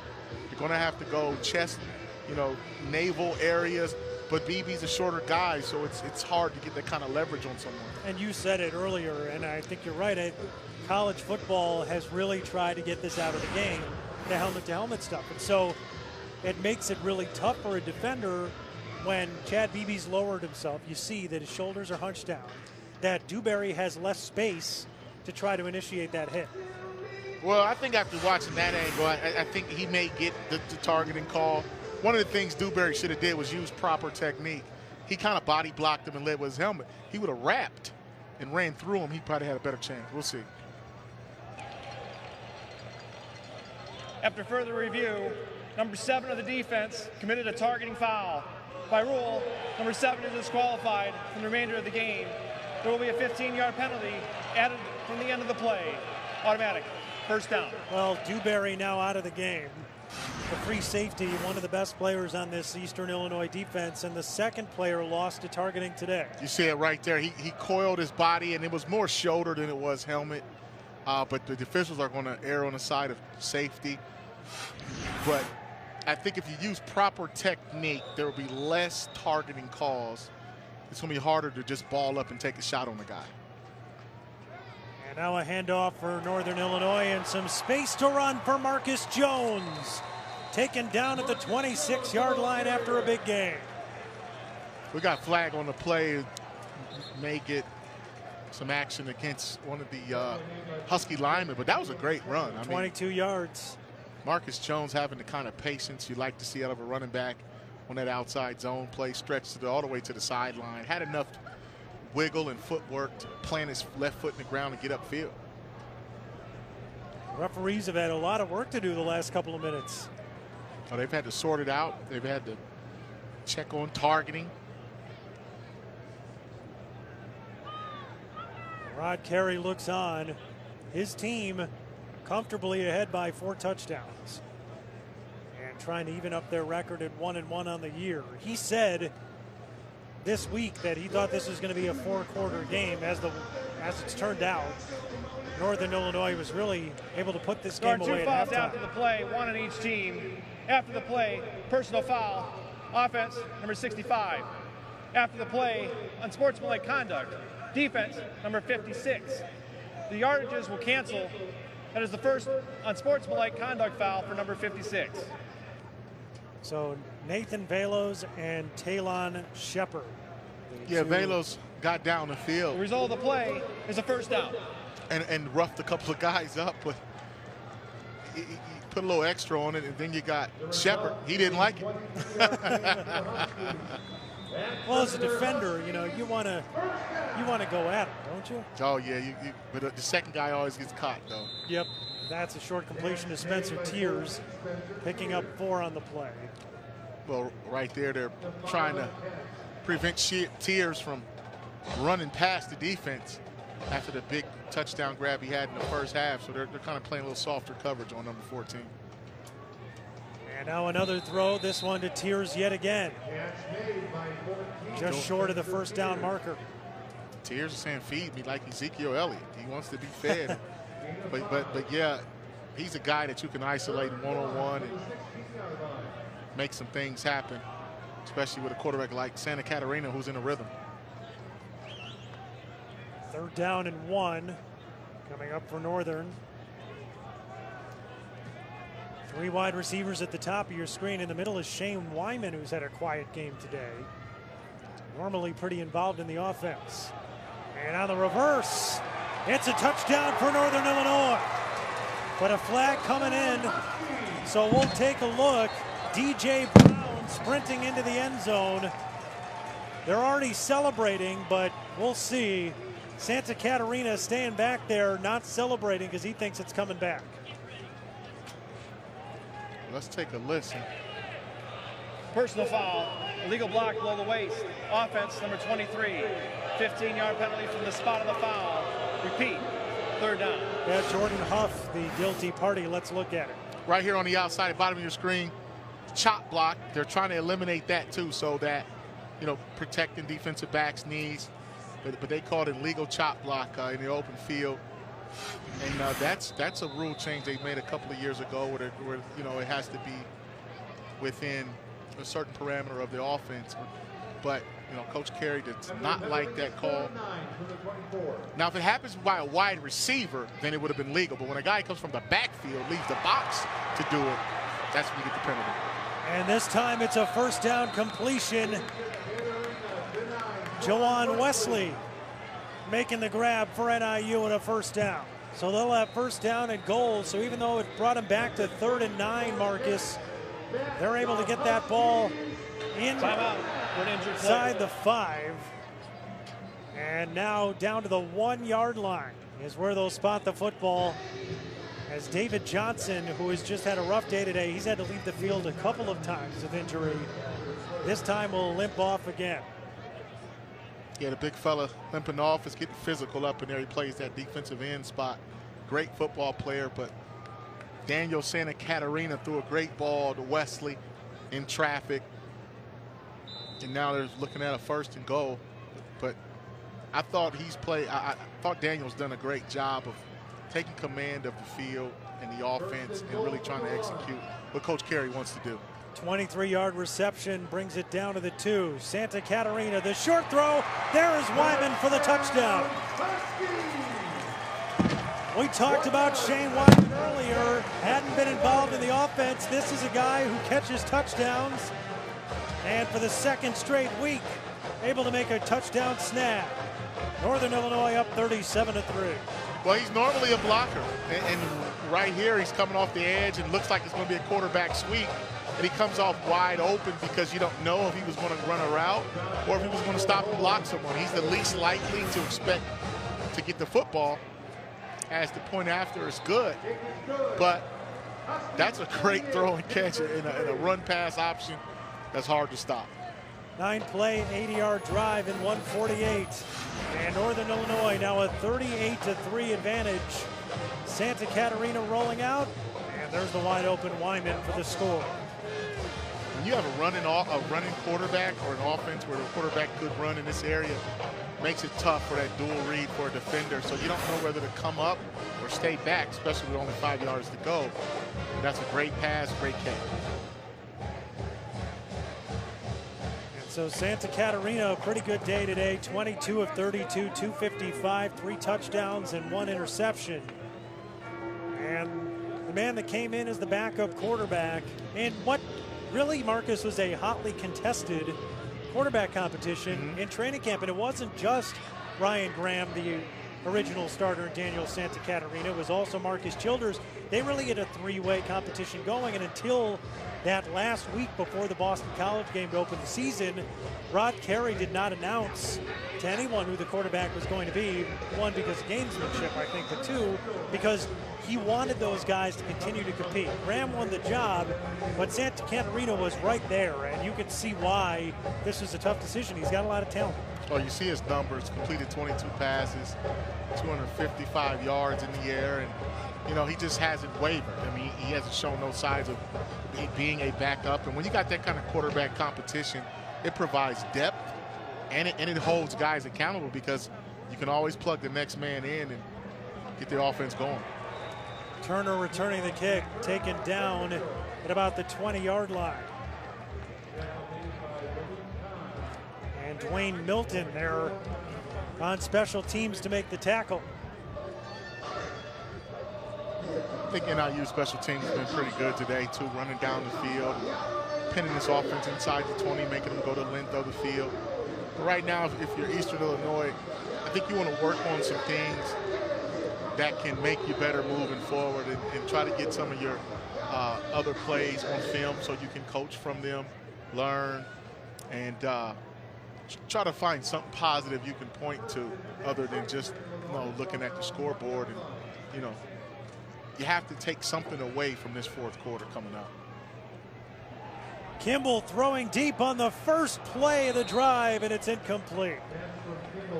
They're going to have to go chest, you know, navel areas. But Beebe's a shorter guy, so it's hard to get that kind of leverage on someone. And you said it earlier, and I think you're right. College football has really tried to get this out of the game, the helmet-to-helmet stuff. And so it makes it really tough for a defender when Chad Beebe's lowered himself. You see that his shoulders are hunched down, that Dewberry has less space to try to initiate that hit. Well, I think after watching that angle, I think he may get the targeting call. One of the things Dewberry should have did was use proper technique. He kind of body blocked him and led with his helmet. He would have wrapped and ran through him. He probably had a better chance. We'll see. After further review, number 7 of the defense committed a targeting foul. By rule, number 7 is disqualified from the remainder of the game. There will be a 15-yard penalty added from the end of the play. Automatic. First down. Well, Dewberry now out of the game. The free safety, one of the best players on this Eastern Illinois defense, and the second player lost to targeting today. You see it right there. He coiled his body, and it was more shoulder than it was helmet. But the officials are going to err on the side of safety. But I think if you use proper technique, there will be less targeting calls. It's going to be harder to just ball up and take a shot on the guy. And now a handoff for Northern Illinois and some space to run for Marcus Jones. Taken down at the 26-yard line after a big game. We got flag on the play. May get some action against one of the Husky linemen, but that was a great run. 22 yards. Marcus Jones having the kind of patience you like to see out of a running back on that outside zone play, stretched all the way to the sideline. Had enough wiggle and footwork to plant his left foot in the ground and get upfield. Referees have had a lot of work to do the last couple of minutes. Oh, they've had to sort it out. They've had to check on targeting. Rod Carey looks on. His team comfortably ahead by 4 touchdowns and trying to even up their record at 1-1 on the year. He said this week that he thought this was going to be a 4-quarter game. As it's turned out, Northern Illinois was really able to put this game away at halftime. After the play, 1 on each team. After the play, personal foul, offense, number 65. After the play, unsportsmanlike conduct, defense, number 56. The yardages will cancel. That is the first unsportsmanlike conduct foul for number 56. So Nathan Velos and Talon Shepard. Yeah, Velos got down the field. The result of the play is a first down. And roughed a couple of guys up, but he put a little extra on it, and then you got Shepard. He didn't like it. Well, as a defender, you know, you want to go at him, don't you? Oh yeah, but the second guy always gets caught though. Yep, that's a short completion to Spencer Tears, picking up 4 on the play. Well, right there, they're trying to prevent Tears from running past the defense after the big touchdown grab he had in the first half. So they're kind of playing a little softer coverage on number 14. And now another throw, this one to Tears yet again. Just short of the first down marker. Tears is saying, feed me like Ezekiel Elliott. He wants to be fed. but yeah, he's a guy that you can isolate one-on-one and make some things happen, especially with a quarterback like Santa Catarina who's in a rhythm. 3rd down and 1 coming up for Northern. 3 wide receivers at the top of your screen. In the middle is Shane Wyman, who's had a quiet game today. Normally pretty involved in the offense. And on the reverse, it's a touchdown for Northern Illinois. But a flag coming in, so we'll take a look. DJ Brown sprinting into the end zone. They're already celebrating, but we'll see. Santa Catarina staying back there, not celebrating because he thinks it's coming back. Let's take a listen. Personal foul, illegal block below the waist. Offense, number 23. 15-yard penalty from the spot of the foul. Repeat, 3rd down. Yeah, Jordan Huff, the guilty party. Let's look at it. Right here on the outside, bottom of your screen, chop block. They're trying to eliminate that too, so that, you know, protecting defensive backs' knees. But they called it legal chop block in the open field. And that's a rule change they made a couple of years ago where you know, it has to be within a certain parameter of the offense. But, you know, Coach Carey does not like that call. Now, if it happens by a wide receiver, then it would have been legal. But when a guy comes from the backfield, leaves the box to do it, that's when you get the penalty. And this time it's a 1st down completion. Jawan Wesley making the grab for NIU and a 1st down. So they'll have 1st down and goal. So even though it brought them back to 3rd and 9, Marcus, they're able to get that ball inside the 5. And now down to the 1-yard line is where they'll spot the football. As David Johnson, who has just had a rough day today, he's had to leave the field a couple of times with injury. This time will limp off again. Yeah, the big fella limping off is getting physical up in there. He plays that defensive end spot. Great football player, but Daniel Santa Catarina threw a great ball to Wesley in traffic. And now they're looking at a 1st and goal. But I thought I thought Daniel's done a great job of taking command of the field and the offense and really trying to execute what Coach Carey wants to do. 23-yard reception brings it down to the 2. Santa Catarina, the short throw. There is Wyman for the touchdown. We talked about Shane Wyman earlier. Hadn't been involved in the offense. This is a guy who catches touchdowns. And for the 2nd straight week, able to make a touchdown snag. Northern Illinois up 37-3. Well, he's normally a blocker. And right here, he's coming off the edge and looks like it's going to be a quarterback sweep. And he comes off wide open because you don't know if he was going to run a route or if he was going to stop and block someone. He's the least likely to expect to get the football, as the point after is good. But that's a great throw and catch in a run-pass option that's hard to stop. 9-play, 80-yard drive in 148. And Northern Illinois now a 38-3 advantage. Santa Catarina rolling out, and there's the wide open Wyman for the score. When you have a running quarterback or an offense where the quarterback could run in this area, makes it tough for that dual read for a defender. So you don't know whether to come up or stay back, especially with only 5 yards to go. And that's a great pass, great catch. So Santa Catarina, a pretty good day today. 22 of 32, 255, 3 touchdowns and 1 interception. And the man that came in as the backup quarterback, and what really, Marcus, was a hotly contested quarterback competition in training camp. And it wasn't just Ryan Graham, the original starter, and Daniel Santa Catarina. It was also Marcus Childers. They really had a 3-way competition going, and until that last week before the Boston College game to open the season, Rod Carey did not announce to anyone who the quarterback was going to be. One, because of gamesmanship, I think, but two, because he wanted those guys to continue to compete. Graham won the job, but Santa Catarina was right there, and you can see why this was a tough decision. He's got a lot of talent. Oh, you see his numbers: completed 22 passes, 255 yards in the air, and you know, he just hasn't wavered. I mean, he hasn't shown no signs of being a backup. And when you got that kind of quarterback competition, it provides depth, and it holds guys accountable, because you can always plug the next man in and get the offense going. Turner returning the kick, taken down at about the 20-yard line. And Dwayne Milton there on special teams to make the tackle. I think NIU special teams has been pretty good today, too, running down the field, pinning this offense inside the 20, making them go the length of the field. But right now, if you're Eastern Illinois, I think you want to work on some things that can make you better moving forward, and try to get some of your other plays on film so you can coach from them, learn, and try to find something positive you can point to other than just, you know, looking at the scoreboard. And, you know, you have to take something away from this fourth quarter coming up. Kimball throwing deep on the first play of the drive, and it's incomplete.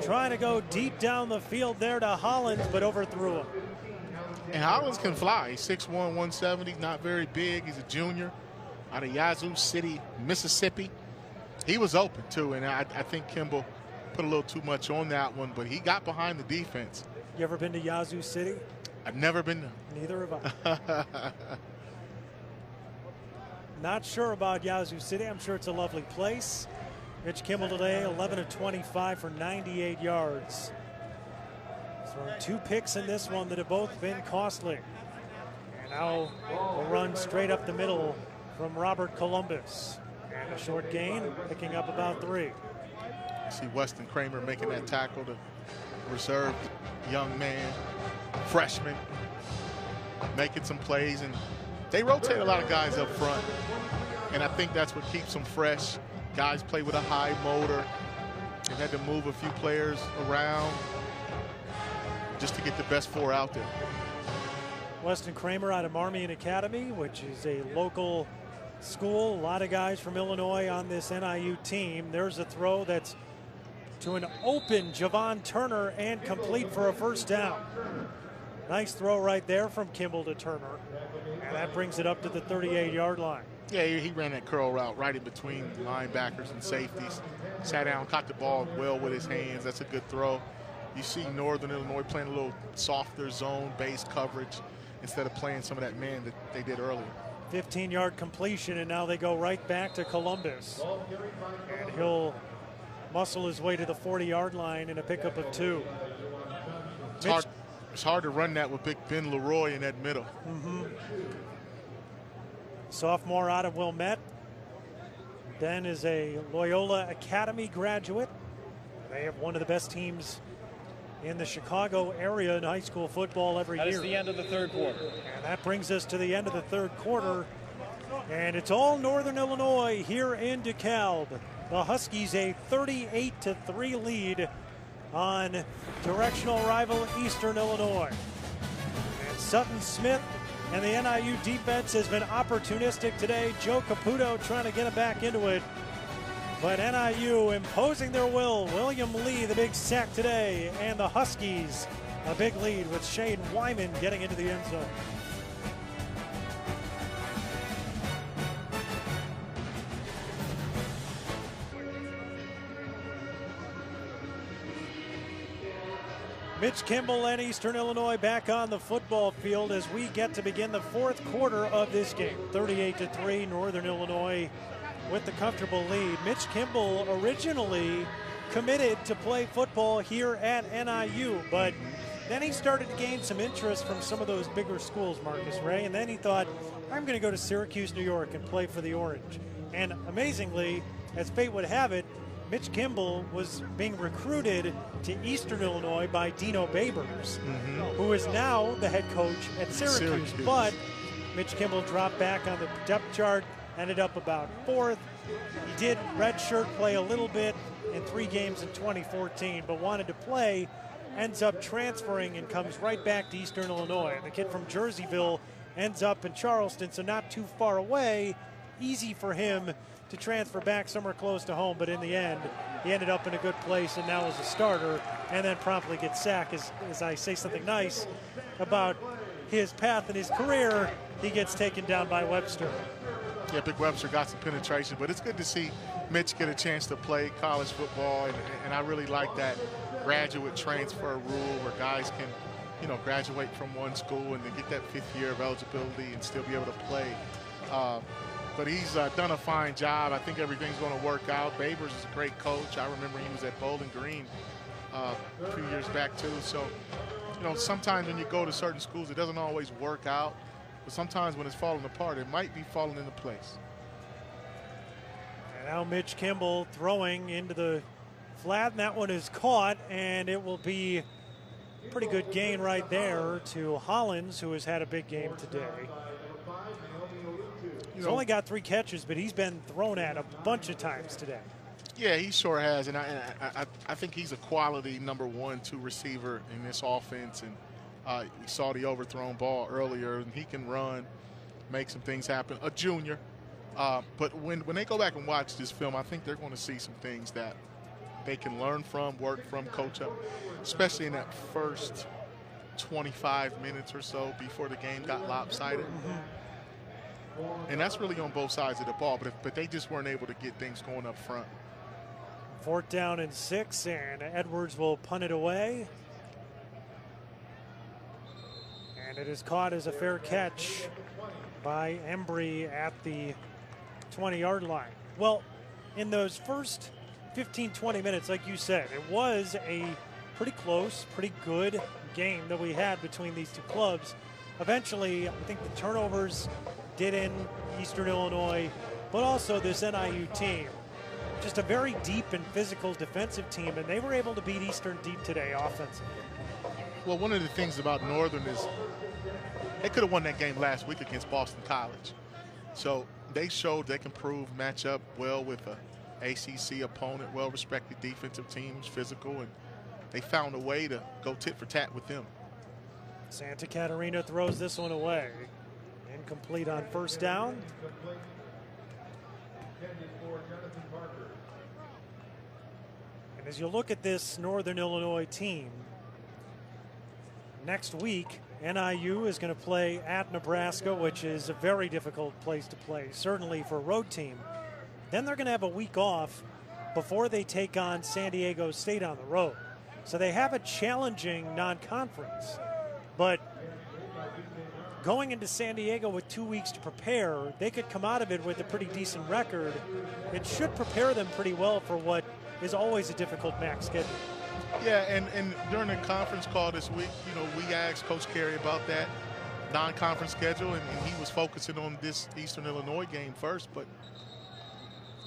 Trying to go deep down the field there to Hollins, but overthrew him. And Hollins can fly. He's 6'1", 170, not very big. He's a junior out of Yazoo City, Mississippi. He was open, too, and I think Kimball put a little too much on that one, but he got behind the defense. You ever been to Yazoo City? I've never been there. Neither have I. Not sure about Yazoo City. I'm sure it's a lovely place. Mitch Kimball today, 11 of 25 for 98 yards. Thrown 2 picks in this one that have both been costly. And now a run straight up the middle from Robert Columbus. And a short gain, picking up about 3. See Weston Kramer making that tackle, the reserved young man, freshman, making some plays. And they rotate a lot of guys up front, and I think that's what keeps them fresh. Guys play with a high motor. They've had to move a few players around just to get the best 4 out there. Weston Kramer out of Marmion Academy, which is a local school. A lot of guys from Illinois on this NIU team. There's a throw that's to an open Javon Turner and complete for a first down. Nice throw right there from Kimball to Turner. And that brings it up to the 38-yard line. Yeah, he ran that curl route right in between linebackers and safeties. Sat down, caught the ball well with his hands. That's a good throw. You see Northern Illinois playing a little softer zone-based coverage instead of playing some of that man that they did earlier. 15-yard completion, and now they go right back to Columbus. And he'll muscle his way to the 40-yard line in a pickup of 2. It's hard to run that with Big Ben Leroy in that middle. Sophomore out of Wilmette. Ben is a Loyola Academy graduate. They have one of the best teams in the Chicago area in high school football every year. That is the end of the third quarter. And that brings us to the end of the third quarter. And it's all Northern Illinois here in DeKalb. The Huskies a 38-3 lead on directional rival Eastern Illinois. And Sutton Smith and the NIU defense has been opportunistic today. Joe Caputo trying to get him back into it. But NIU imposing their will. William Lee, the big sack today, and the Huskies, a big lead with Shane Wyman getting into the end zone. Mitch Kimball and Eastern Illinois back on the football field as we get to begin the fourth quarter of this game. 38-3, Northern Illinois with the comfortable lead. Mitch Kimball originally committed to play football here at NIU, but then he started to gain some interest from some of those bigger schools, Marcus Ray, and then he thought, I'm going to go to Syracuse, New York and play for the Orange. And amazingly, as fate would have it, Mitch Kimball was being recruited to Eastern Illinois by Dino Babers, who is now the head coach at Syracuse. But Mitch Kimball dropped back on the depth chart, ended up about 4th. He did redshirt play a little bit in 3 games in 2014, but wanted to play, ends up transferring and comes right back to Eastern Illinois. And the kid from Jerseyville ends up in Charleston, so not too far away. Easy for him to transfer back somewhere close to home, but in the end, he ended up in a good place and now is a starter, and then promptly gets sacked. As I say something nice about his path in his career, he gets taken down by Webster. Yeah, Big Webster got some penetration, but it's good to see Mitch get a chance to play college football, and I really like that graduate transfer rule where guys can, you know, graduate from one school and then get that 5th year of eligibility and still be able to play. But he's done a fine job. I think everything's going to work out. Babers is a great coach. I remember he was at Bowling Green a few years back too. So, you know, sometimes when you go to certain schools, it doesn't always work out. But sometimes when it's falling apart, it might be falling into place. And now Mitch Kimball throwing into the flat, and that one is caught, and it will be a pretty good gain right there to Hollins, who has had a big game today. He's only got 3 catches, but he's been thrown at a bunch of times today. Yeah, he sure has, and I think he's a quality number 1-2 receiver in this offense. And you saw the overthrown ball earlier, and he can run, make some things happen. A junior, but when they go back and watch this film, I think they're going to see some things that they can learn from, work from, coach up, especially in that first 25 minutes or so before the game got lopsided. And that's really on both sides of the ball, but they just weren't able to get things going up front. 4th down and 6, and Edwards will punt it away. And it is caught as a fair catch by Embry at the 20-yard line. Well, in those first 15-20 minutes, like you said, it was a pretty close, pretty good game that we had between these two clubs. Eventually, I think the turnovers did in Eastern Illinois, but also this NIU team. Just a very deep and physical defensive team, and they were able to beat Eastern deep today offensively. Well, one of the things about Northern is they could have won that game last week against Boston College. So they showed they can match up well with a ACC opponent, well-respected defensive teams, physical, and they found a way to go tit for tat with them. Santa Catarina throws this one away. Incomplete on 1st down. And as you look at this Northern Illinois team, next week, NIU is going to play at Nebraska, which is a very difficult place to play, certainly for a road team. Then they're going to have a week off before they take on San Diego State on the road. So they have a challenging non-conference. But going into San Diego with 2 weeks to prepare, they could come out of it with a pretty decent record. It should prepare them pretty well for what is always a difficult MAC schedule. Yeah, and during the conference call this week, you know, we asked Coach Carey about that non-conference schedule, and he was focusing on this Eastern Illinois game first, but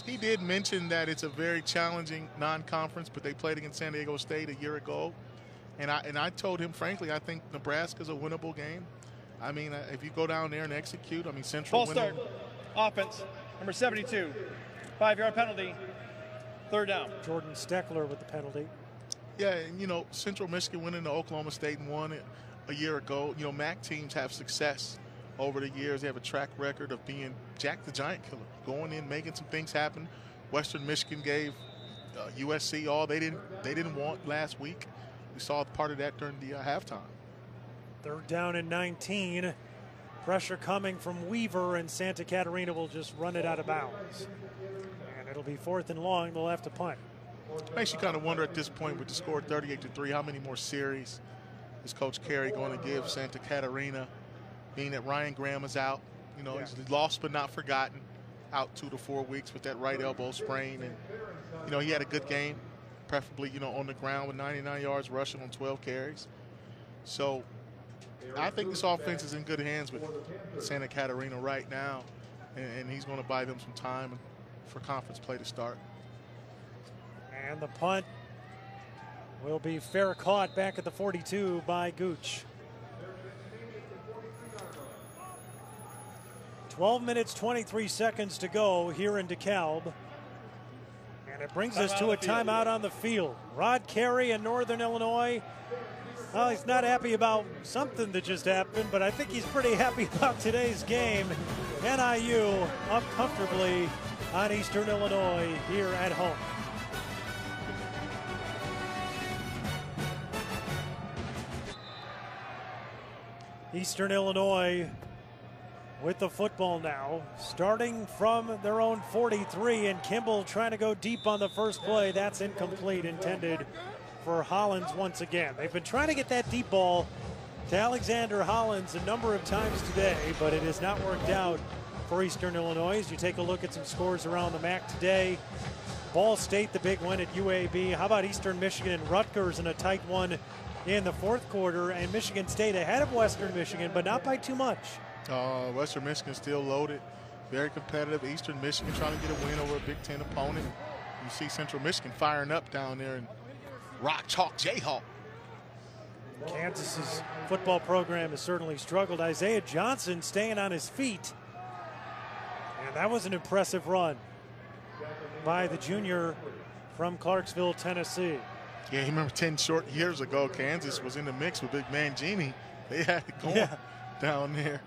he did mention that it's a very challenging non-conference, but they played against San Diego State a year ago, and I told him, frankly, I think Nebraska's a winnable game. I mean, if you go down there and execute, I mean, Central. Ball start. Offense, number 72, 5-yard penalty, 3rd down. Jordan Steckler with the penalty. Yeah, and you know, Central Michigan went into Oklahoma State and won it a year ago. You know, MAC teams have success over the years. They have a track record of being Jack the Giant Killer, going in, making some things happen, Western Michigan gave USC all they didn't want last week. We saw part of that during the halftime. 3rd down and 19. Pressure coming from Weaver, and Santa Catarina will just run it out of bounds. And it'll be 4th and long. They'll have to punt. Makes you kind of wonder at this point with the score 38-3, how many more series is Coach Carey going to give Santa Catarina, being that Ryan Graham is out. You know, he's lost but not forgotten, out 2 to 4 weeks with that right elbow sprain. And, you know, he had a good game, preferably, you know, on the ground with 99 yards rushing on 12 carries. So I think this offense is in good hands with Santa Catarina right now, and he's going to buy them some time for conference play to start. And the punt will be fair caught back at the 42 by Gooch. 12 minutes, 23 seconds to go here in DeKalb. And it brings us to a timeout on the field. Rod Carey in Northern Illinois. Well, he's not happy about something that just happened, but I think he's pretty happy about today's game. NIU up comfortably on Eastern Illinois here at home. Eastern Illinois with the football now, starting from their own 43, and Kimball trying to go deep on the first play. That's incomplete, intended for Hollins once again. They've been trying to get that deep ball to Alexander Hollins a number of times today, but it has not worked out for Eastern Illinois. As you take a look at some scores around the MAC today, Ball State, the big win at UAB. How about Eastern Michigan and Rutgers in a tight one in the 4th quarter, and Michigan State ahead of Western Michigan, but not by too much. Western Michigan still loaded, very competitive. Eastern Michigan trying to get a win over a Big Ten opponent. You see Central Michigan firing up down there in Rock Chalk Jayhawk. Kansas's football program has certainly struggled. Isaiah Johnson staying on his feet. And that was an impressive run by the junior from Clarksville, Tennessee. Yeah, you remember 10 short years ago, Kansas was in the mix with Big Man Genie. They had it going down there.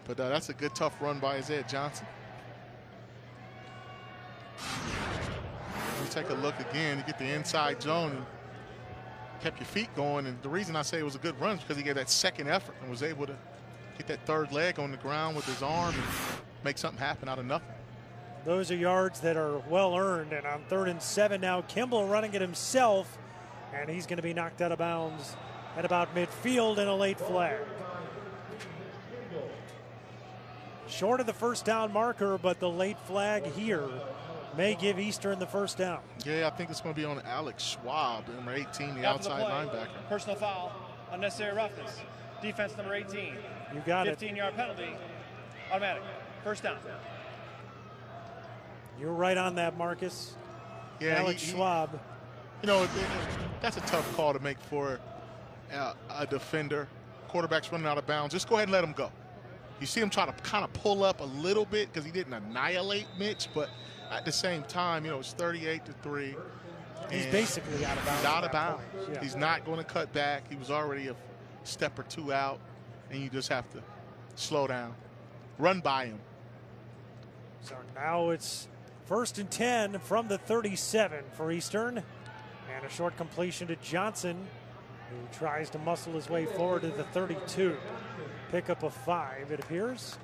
But that's a good, tough run by Isaiah Johnson. You take a look again, you get the inside zone and kept your feet going. And the reason I say it was a good run is because he gave that second effort and was able to get that third leg on the ground with his arm and make something happen out of nothing. Those are yards that are well earned. And on 3rd and 7 now, Kimball running it himself, and he's going to be knocked out of bounds at about midfield and a late flag. Short of the first down marker, but the late flag here may give Eastern the first down. Yeah, I think it's going to be on Alex Schwab, number 18, the outside linebacker. Personal foul, unnecessary roughness. Defense number 18. You got it. 15-yard penalty, automatic. First down. You're right on that, Marcus. Yeah, Alex Schwab. You know, that's a tough call to make for a defender. Quarterback's running out of bounds. Just go ahead and let him go. You see him try to kind of pull up a little bit because he didn't annihilate Mitch, but at the same time, you know, it's 38-3. He's basically out of bounds. He's out of bounds. Yeah. He's not going to cut back. He was already a step or two out, and you just have to slow down. Run by him. So now it's 1st and 10 from the 37 for Eastern. And a short completion to Johnson, who tries to muscle his way forward to the 32. Pickup of 5, it appears.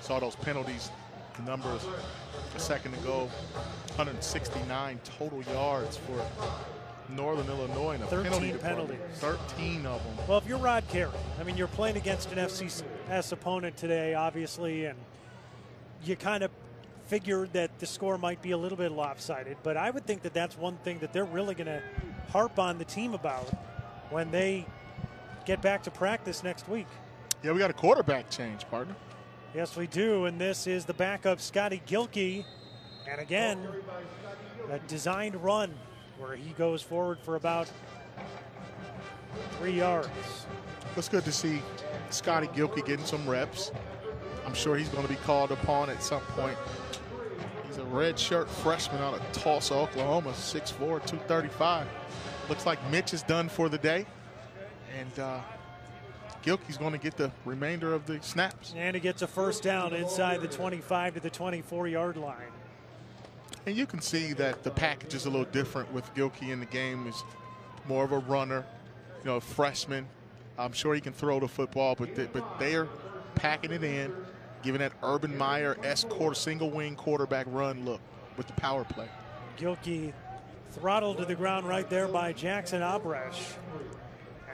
Saw those penalties, the numbers a second ago. 169 total yards for Northern Illinois. And a 13 penalties. 13 of them. Well, if you're Rod Carey, I mean, you're playing against an FCS opponent today, obviously, and you kind of figured that the score might be a little bit lopsided, but I would think that that's one thing that they're really going to harp on the team about when they get back to practice next week. Yeah, we got a quarterback change, partner. Yes, we do, and this is the backup, Scotty Gilkey. And again, a designed run where he goes forward for about 3 yards. It's good to see Scotty Gilkey getting some reps. I'm sure he's going to be called upon at some point. He's a redshirt freshman out of Tulsa, Oklahoma, 6'4", 235. Looks like Mitch is done for the day. And Gilkey's going to get the remainder of the snaps. And he gets a first down inside the 25 to the 24-yard line. And you can see that the package is a little different with Gilkey in the game. He's more of a runner, you know, a freshman. I'm sure he can throw the football, but they're packing it in, giving that Urban Meyer-esque single wing quarterback run look with the power play. Gilkey throttled to the ground right there by Jackson Abresh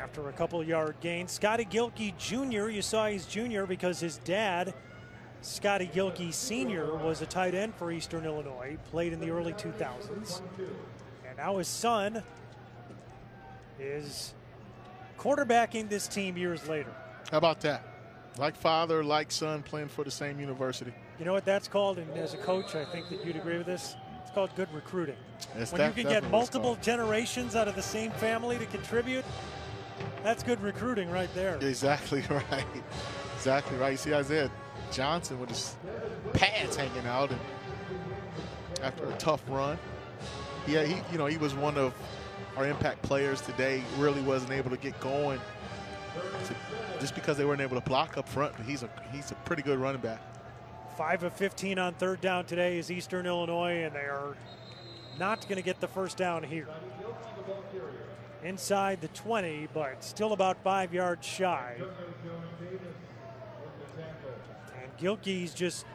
after a couple-yard gain. Scotty Gilkey Jr., you saw he's junior because his dad, Scotty Gilkey Sr., was a tight end for Eastern Illinois, played in the early 2000s. And now his son is quarterbacking this team years later. How about that? Like father, like son, playing for the same university. You know what that's called? And as a coach, I think that you'd agree with this. It's called good recruiting. Yes, when you can get multiple generations out of the same family to contribute, that's good recruiting right there. Exactly right. Exactly right. You see Isaiah Johnson with his pads hanging out, and after a tough run, he was one of our impact players today. Really wasn't able to get going just because they weren't able to block up front. But he's a pretty good running back. 5 of 15 on third down today is Eastern Illinois, and they are not going to get the first down here. Inside the 20, but still about 5 yards shy. And Gilkey's just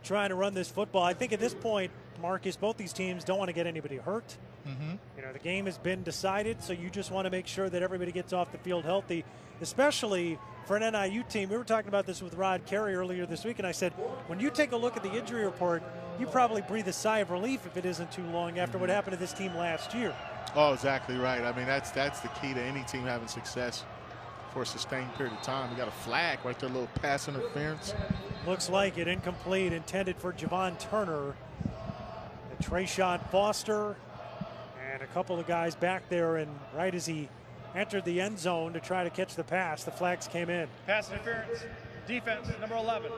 trying to run this football. I think at this point, Marcus, both these teams don't want to get anybody hurt. You know, the game has been decided, so you just want to make sure that everybody gets off the field healthy, especially for an NIU team. We were talking about this with Rod Carey earlier this week, and I said, when you take a look at the injury report, you probably breathe a sigh of relief if it isn't too long after what happened to this team last year. Oh, exactly right. I mean, that's the key to any team having success for a sustained period of time. We got a flag right there, a little pass interference. Looks like it, incomplete, intended for Javon Turner. And Trayshawn Foster and a couple of guys back there, and right as he entered the end zone to try to catch the pass, the flags came in. Pass interference, defense, number 11.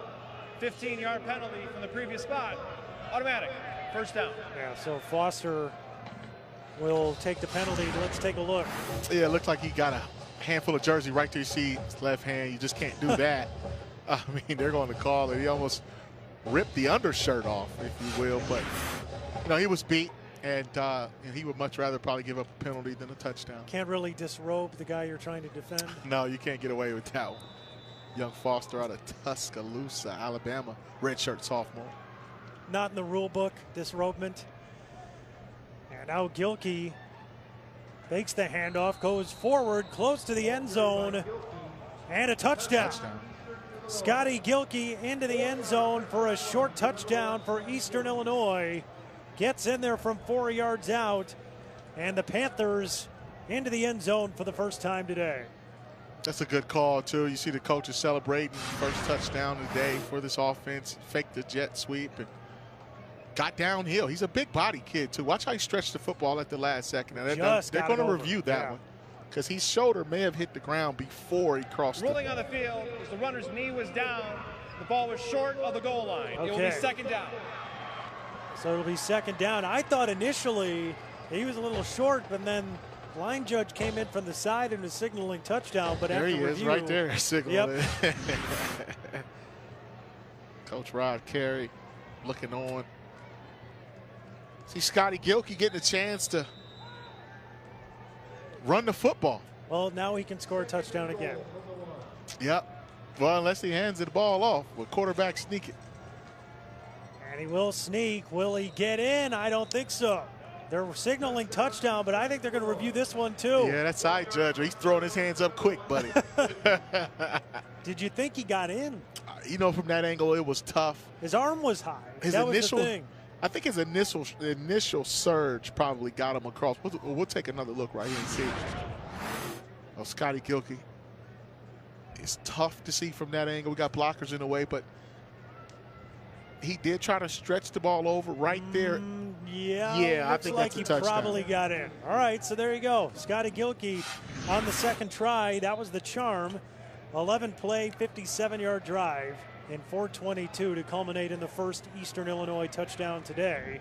15-yard penalty from the previous spot. Automatic, first down. Yeah, so Foster will take the penalty. Let's take a look. Yeah, it looked like he got a handful of jersey right there. You see his left hand. You just can't do that. I mean, they're going to call it. He almost ripped the undershirt off, if you will. But, you know, he was beat, and he would much rather probably give up a penalty than a touchdown. Can't really disrobe the guy you're trying to defend. No, you can't get away with that one. Young Foster out of Tuscaloosa, Alabama, redshirt sophomore. Not in the rule book, disrobement. And now Gilkey fakes the handoff, goes forward, close to the end zone, and a touchdown. Scotty Gilkey into the end zone for a short touchdown for Eastern Illinois. Gets in there from 4 yards out, and the Panthers into the end zone for the first time today. That's a good call, too. You see the coaches celebrating first touchdown of the day for this offense. Faked the jet sweep and got downhill. He's a big body kid, too. Watch how he stretched the football at the last second. Now, they're going to review that one because his shoulder may have hit the ground before he crossed. Rolling on the field as the runner's knee was down. The ball was short of the goal line. It will be second down. So it'll be second down. I thought initially he was a little short, but then line judge came in from the side and was signaling touchdown. But there after he review, is right there signaling. Yep. Coach Rod Carey looking on. See Scotty Gilkey getting a chance to run the football. Well, now he can score a touchdown again. Yep. Well, unless he hands the ball off, with quarterback sneaking. And he will sneak. Will he get in? I don't think so. They're signaling touchdown, but I think they're going to review this one too. Yeah, that side judge, he's throwing his hands up quick, buddy. Did you think he got in? You know, from that angle, it was tough. His arm was high. His that initial, was the thing. I think his initial surge probably got him across. We'll take another look right here and see. Oh, Scotty Gilkey. It's tough to see from that angle. We got blockers in the way, but he did try to stretch the ball over right there. Yeah, I think like that's a touchdown. He probably got in. All right, so there you go. Scotty Gilkey on the second try. That was the charm. 11-play, 57-yard drive in 4:22 to culminate in the first Eastern Illinois touchdown today.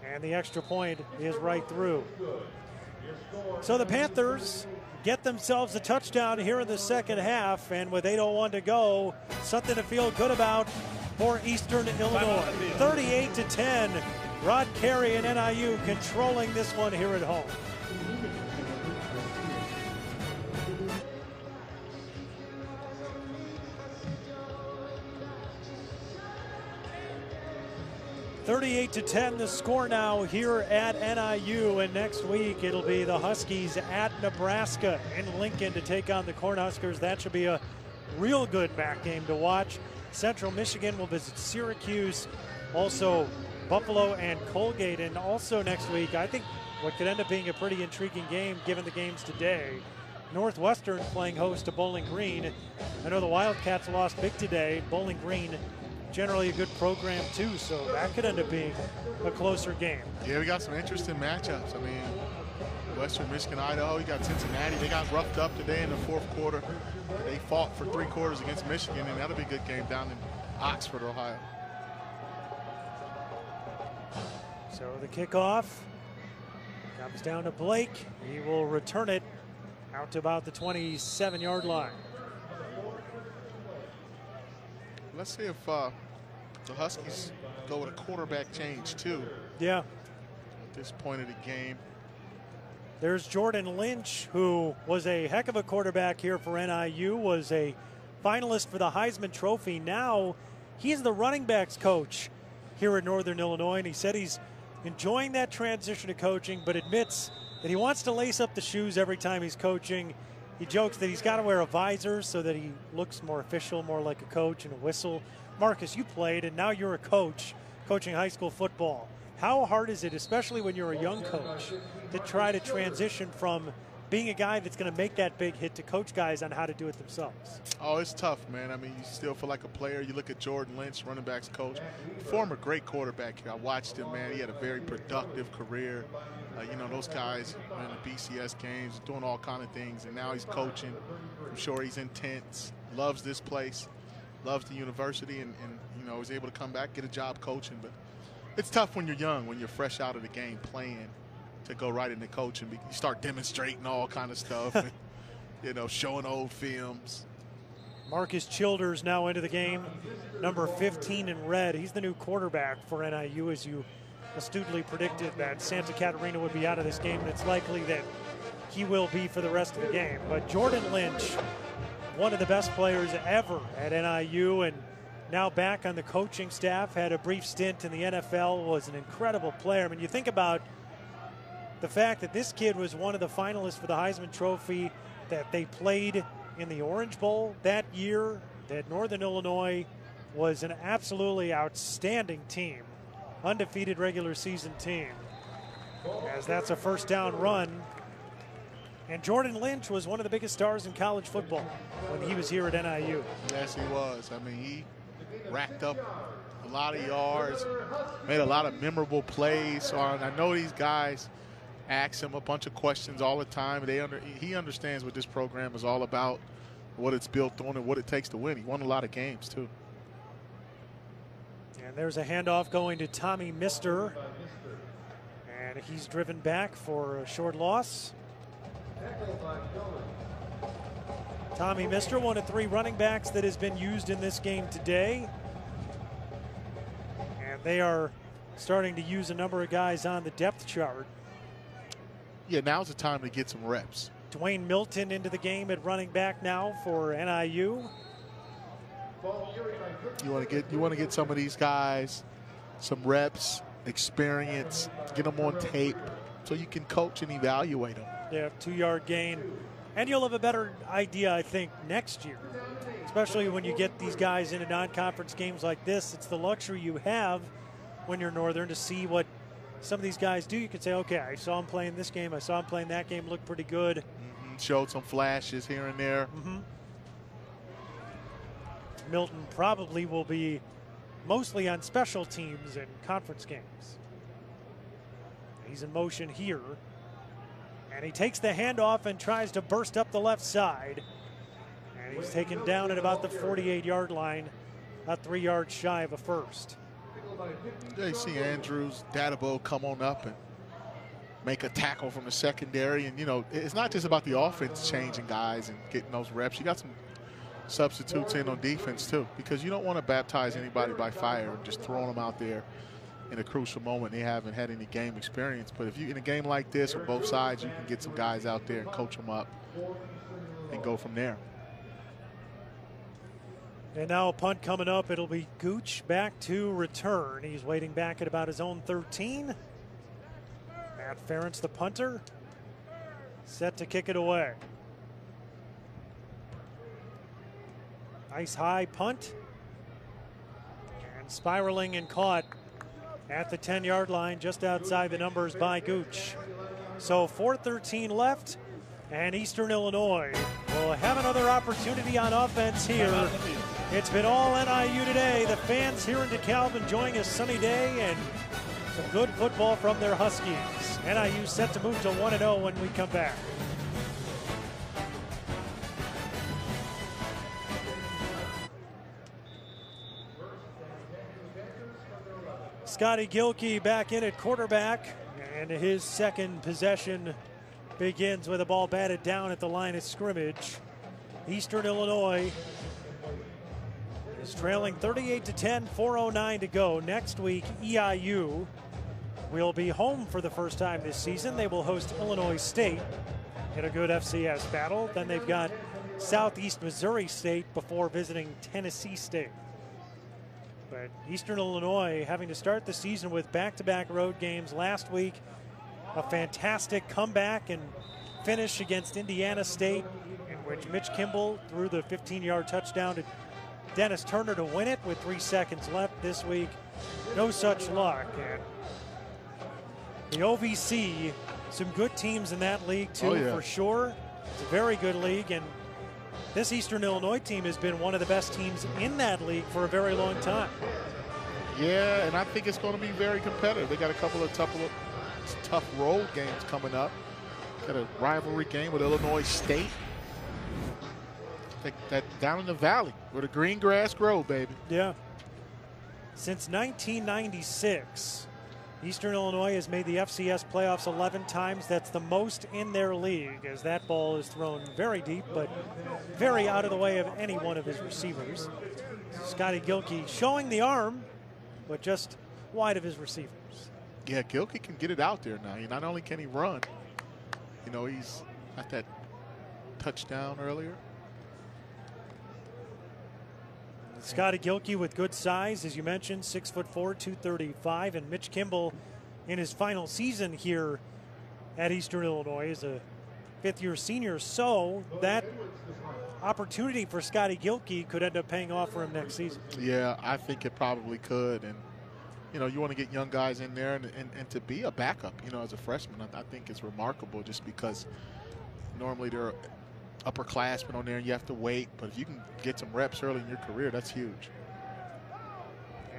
And the extra point is right through. So the Panthers get themselves a touchdown here in the second half, and with 8:01 to go, something to feel good about for Eastern Illinois. 38-10, Rod Carey and NIU controlling this one here at home. (38-10) the score now here at NIU, and next week it'll be the Huskies at Nebraska in Lincoln to take on the Cornhuskers. That should be a real good MAC game to watch. Central Michigan will visit Syracuse, also Buffalo and Colgate. And also next week, I think what could end up being a pretty intriguing game given the games today. Northwestern playing host to Bowling Green. I know the Wildcats lost big today. Bowling Green, generally a good program too, so that could end up being a closer game. Yeah, we got some interesting matchups. I mean, Western Michigan, Idaho, you got Cincinnati. They got roughed up today in the fourth quarter. They fought for 3 quarters against Michigan, and that'll be a good game down in Oxford, Ohio. So the kickoff comes down to Blake. He will return it out to about the 27-yard line. Let's see if the Huskies go with a quarterback change too. Yeah. At this point of the game. There's Jordan Lynch, who was a heck of a quarterback here for NIU, was a finalist for the Heisman Trophy. Now he's the running backs coach here at Northern Illinois, and he said he's enjoying that transition to coaching, but admits that he wants to lace up the shoes every time he's coaching. He jokes that he's got to wear a visor so that he looks more official, more like a coach, and a whistle. Marcus, you played, and now you're a coach coaching high school football. How hard is it, especially when you're a young coach, to try to transition from being a guy that's going to make that big hit to coach guys on how to do it themselves? Oh, it's tough, man. I mean, you still feel like a player. You look at Jordan Lynch, running backs coach, former great quarterback here. I watched him, man. He had a very productive career. You know, those guys in the BCS games, doing all kind of things, and now he's coaching. I'm sure he's intense, loves this place, loves the university, and you know, was able to come back, get a job coaching. But it's tough when you're young, when you're fresh out of the game playing, to go right into coaching. You start demonstrating all kind of stuff, and, you know, showing old films. Marcus Childers now into the game, number 15 in red. He's the new quarterback for NIU, as you astutely predicted that Santa Catarina would be out of this game, and it's likely that he will be for the rest of the game. But Jordan Lynch, one of the best players ever at NIU, and now back on the coaching staff, had a brief stint in the NFL, was an incredible player. I mean, you think about the fact that this kid was one of the finalists for the Heisman Trophy, that they played in the Orange Bowl that year, that Northern Illinois was an absolutely outstanding team, undefeated regular season team, as that's a first down run. And Jordan Lynch was one of the biggest stars in college football when he was here at NIU. Yes, he was. I mean, he racked up a lot of yards, made a lot of memorable plays. So I know these guys ask him a bunch of questions all the time. He understands what this program is all about, what it's built on, and what it takes to win. He won a lot of games, too. And there's a handoff going to Tommy Mister. And he's driven back for a short loss. Tommy Mister, one of 3 running backs that has been used in this game today. And they are starting to use a number of guys on the depth chart. Yeah, now's the time to get some reps. Dwayne Milton into the game at running back now for NIU. You want to get some of these guys some reps, experience, get them on tape so you can coach and evaluate them. Yeah, 2-yard gain. And you'll have a better idea, I think, next year, especially when you get these guys into non-conference games like this. It's the luxury you have when you're Northern to see what some of these guys do. You can say, okay, I saw him playing this game, I saw him playing that game, looked pretty good. Showed some flashes here and there. Milton probably will be mostly on special teams in conference games. He's in motion here. And he takes the handoff and tries to burst up the left side. And he's taken down at about the 48-yard line, about 3 yards shy of a first. Yeah, you see Andrews, Dadabo come on up and make a tackle from the secondary. And, you know, it's not just about the offense changing guys and getting those reps. You got some substitutes in on defense, too, because you don't want to baptize anybody by fire and just throwing them out there in a crucial moment. They haven't had any game experience. But if you in a game like this on both sides, you can get some guys out there and coach them up and go from there. And now a punt coming up. It'll be Gooch back to return. He's waiting back at about his own 13. Matt Ferentz, the punter, set to kick it away. Nice high punt. And spiraling and caught at the 10-yard line, just outside the numbers by Gooch. So 4:13 left, and Eastern Illinois will have another opportunity on offense here. It's been all NIU today. The fans here in DeKalb enjoying a sunny day and some good football from their Huskies. NIU set to move to 1-0 when we come back. Scotty Gilkey back in at quarterback, and his second possession begins with a ball batted down at the line of scrimmage. Eastern Illinois is trailing 38-10, 4:09 to go. Next week, EIU will be home for the first time this season. They will host Illinois State in a good FCS battle. Then they've got Southeast Missouri State before visiting Tennessee State. But Eastern Illinois having to start the season with back-to-back road games. Last week, a fantastic comeback and finish against Indiana State, in which Mitch Kimball threw the 15-yard touchdown to Dennis Turner to win it with 3 seconds left. This week, no such luck. And the OVC, some good teams in that league too, for sure. It's a very good league, and this Eastern Illinois team has been one of the best teams in that league for a very long time. Yeah, and I think it's going to be very competitive. They got a couple of tough road games coming up. Got a rivalry game with Illinois State. That down in the valley where the green grass grow, baby. Yeah. Since 1996, Eastern Illinois has made the FCS playoffs 11 times. That's the most in their league, as that ball is thrown very deep, but very out of the way of any one of his receivers. Scotty Gilkey showing the arm, but just wide of his receivers. Yeah, Gilkey can get it out there now. Not only can he run, you know, he's got that touchdown earlier. Scotty Gilkey with good size, as you mentioned, 6'4", 235, and Mitch Kimball in his final season here at Eastern Illinois is a fifth-year senior. So that opportunity for Scotty Gilkey could end up paying off for him next season. Yeah, I think it probably could. And, you know, you want to get young guys in there and to be a backup, you know, as a freshman, I think it's remarkable just because normally there are upperclassmen on there and you have to wait. But if you can get some reps early in your career, that's huge.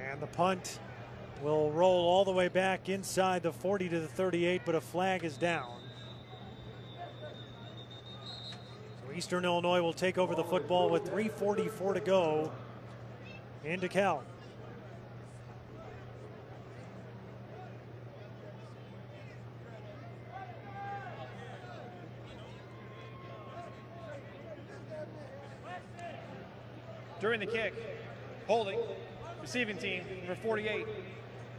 And the punt will roll all the way back inside the 40 to the 38, but a flag is down. So Eastern Illinois will take over the football with 3:44 to go in DeKalb. During the kick, holding, receiving team, number 48,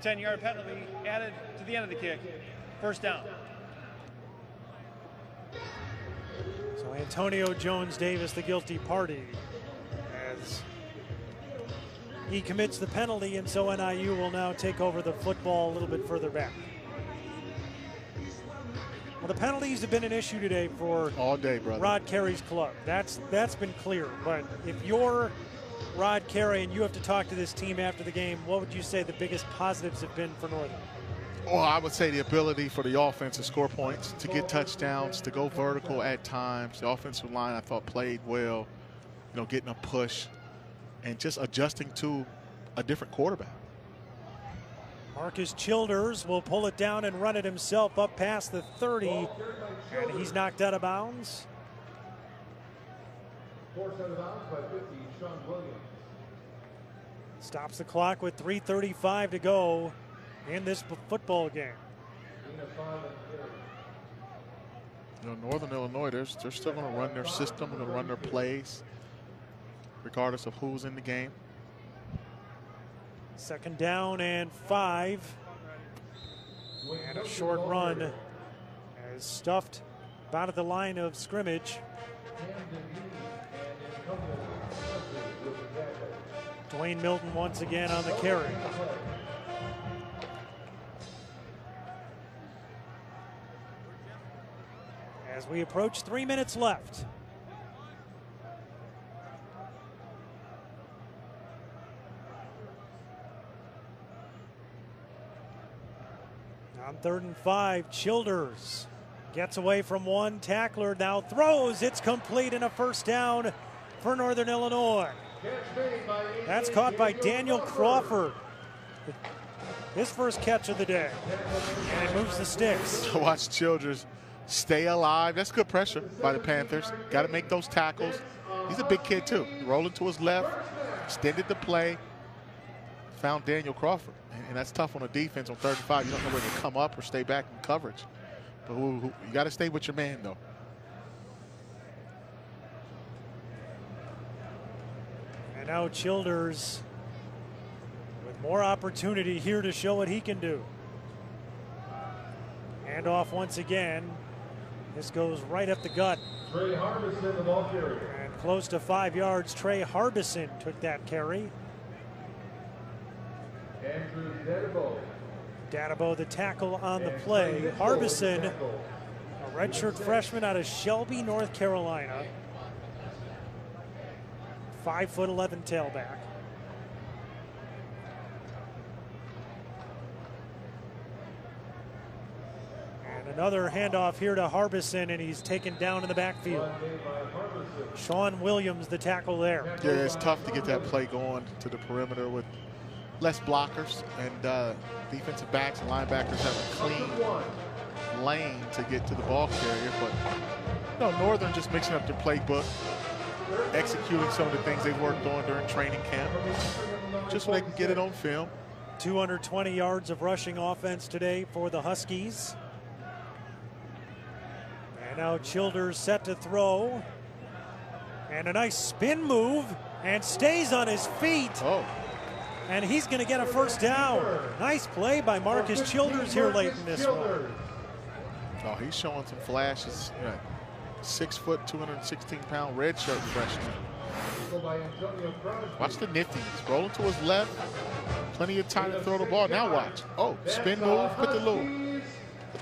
10-yard penalty added to the end of the kick, first down. So Antonio Jones-Davis, the guilty party, as he commits the penalty, and so NIU will now take over the football a little bit further back. Well, the penalties have been an issue today for all day, brother. Rod Carey's club. That's been clear. But if you're Rod Carey and you have to talk to this team after the game, what would you say the biggest positives have been for Northern? Well, I would say the ability for the offense to score points, to get touchdowns, to go vertical at times. The offensive line, I thought, played well, you know, getting a push and just adjusting to a different quarterback. Marcus Childers will pull it down and run it himself up past the 30, and he's knocked out of bounds. Forced out of bounds by 50, Sean Williams. Stops the clock with 3:35 to go in this football game. You know, Northern Illinois, they're still going to run their system, going to run their plays, regardless of who's in the game. Second down and 5 And a short run as stuffed about at the line of scrimmage. Dwayne Milton once again on the carry. As we approach 3 minutes left. On 3rd and 5, Childers gets away from one tackler, now throws, it's complete, and a first down for Northern Illinois. That's caught by Daniel Crawford. His first catch of the day. And it moves the sticks. Watch Childers stay alive. That's good pressure by the Panthers. Got to make those tackles. He's a big kid too. Rolling to his left, extended the play, found Daniel Crawford. And that's tough on a defense on 3rd and 5. You don't know whether to come up or stay back in coverage. But you got to stay with your man, though. And now Childers with more opportunity here to show what he can do. Hand off once again. This goes right up the gut. Trey Harbison, the ball carrier. And close to 5 yards, Trey Harbison took that carry. Andrew Dadabow. Dadabow, the tackle on the play. Harbison, a redshirt freshman out of Shelby, North Carolina. 5'11" tailback. And another handoff here to Harbison, and he's taken down in the backfield. Sean Williams, the tackle there. Yeah, it's tough to get that play going to the perimeter with less blockers, and defensive backs and linebackers have a clean lane to get to the ball carrier. But Northern just mixing up their playbook, executing some of the things they worked on during training camp, just so they can get it on film. 220 yards of rushing offense today for the Huskies. And now Childers set to throw. And a nice spin move, and stays on his feet. Oh. And he's going to get a first down. Nice play by Marcus Childers here late in this one. Oh, he's showing some flashes. 6 foot, 216-pound redshirt freshman. Watch the niftiness. Rolling to his left. Plenty of time to throw the ball. Now watch. Oh, spin move. Put the little,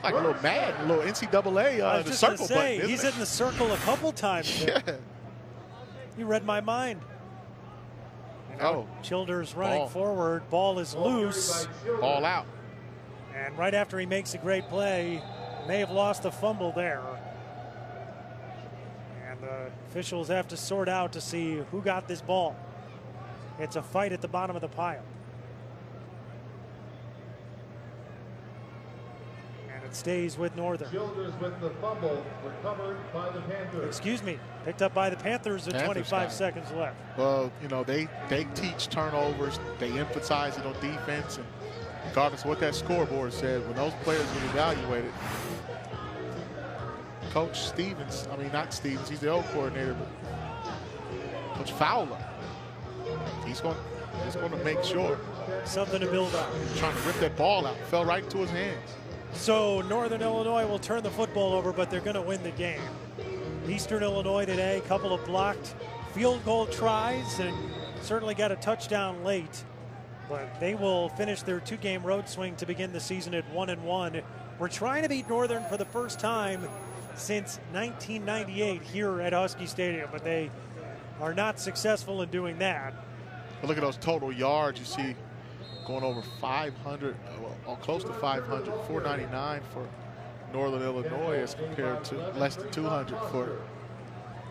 like a little mad, a little NCAA the circle button. He's in the circle a couple times. Yeah. You read my mind. Childers running forward. Ball is loose. Ball out. And right after he makes a great play, may have lost the fumble there. And the officials have to sort out to see who got this ball. It's a fight at the bottom of the pile. And it stays with Northern. Childers with the fumble, recovered by the Panthers. Excuse me, picked up by the Panthers with 25 seconds left. Well, they teach turnovers. They emphasize it on defense. And regardless of what that scoreboard said, when those players get evaluated, Coach Stevens, not Stevens, he's the old coordinator, but Coach Fowler, he's going to make sure. Something to build on. Trying to rip that ball out. Fell right into his hands. So Northern Illinois will turn the football over, but they're going to win the game. Eastern Illinois today, a couple of blocked field goal tries, and certainly got a touchdown late. But they will finish their 2-game road swing to begin the season at 1-1. We're trying to beat Northern for the first time since 1998 here at Husky Stadium, but they are not successful in doing that. But look at those total yards. You see going over 500, well, close to 500, 499 for Northern Illinois as compared to less than 200 for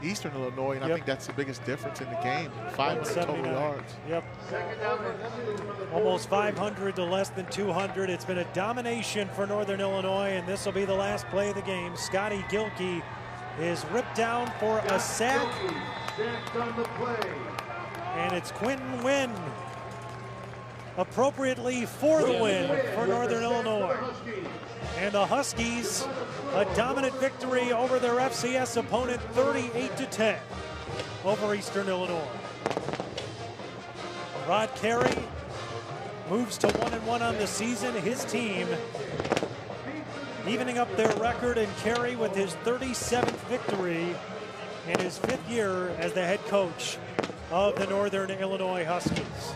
Eastern Illinois, and I think that's the biggest difference in the game. 500 total yards. Yep. Almost 500 to less than 200. It's been a domination for Northern Illinois, and this will be the last play of the game. Scotty Gilkey is ripped down for a sack. And it's Quentin Wynn appropriately for the win for Northern Illinois. And the Huskies, a dominant victory over their FCS opponent, 38-10 over Eastern Illinois. Rod Carey moves to 1-1 on the season. His team evening up their record in carry with his 37th victory in his 5th year as the head coach of the Northern Illinois Huskies.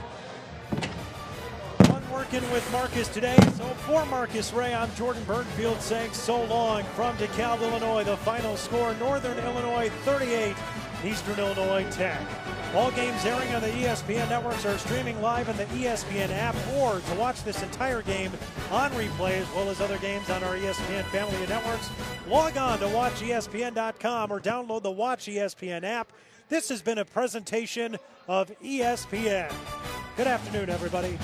Working with Marcus today. So for Marcus Ray, I'm Jordan Burnfield saying so long from DeKalb, Illinois. The final score, Northern Illinois 38, Eastern Illinois 10. All games airing on the ESPN networks are streaming live in the ESPN app, or to watch this entire game on replay as well as other games on our ESPN family of networks, log on to watchespn.com or download the Watch ESPN app. This has been a presentation of ESPN. Good afternoon, everybody.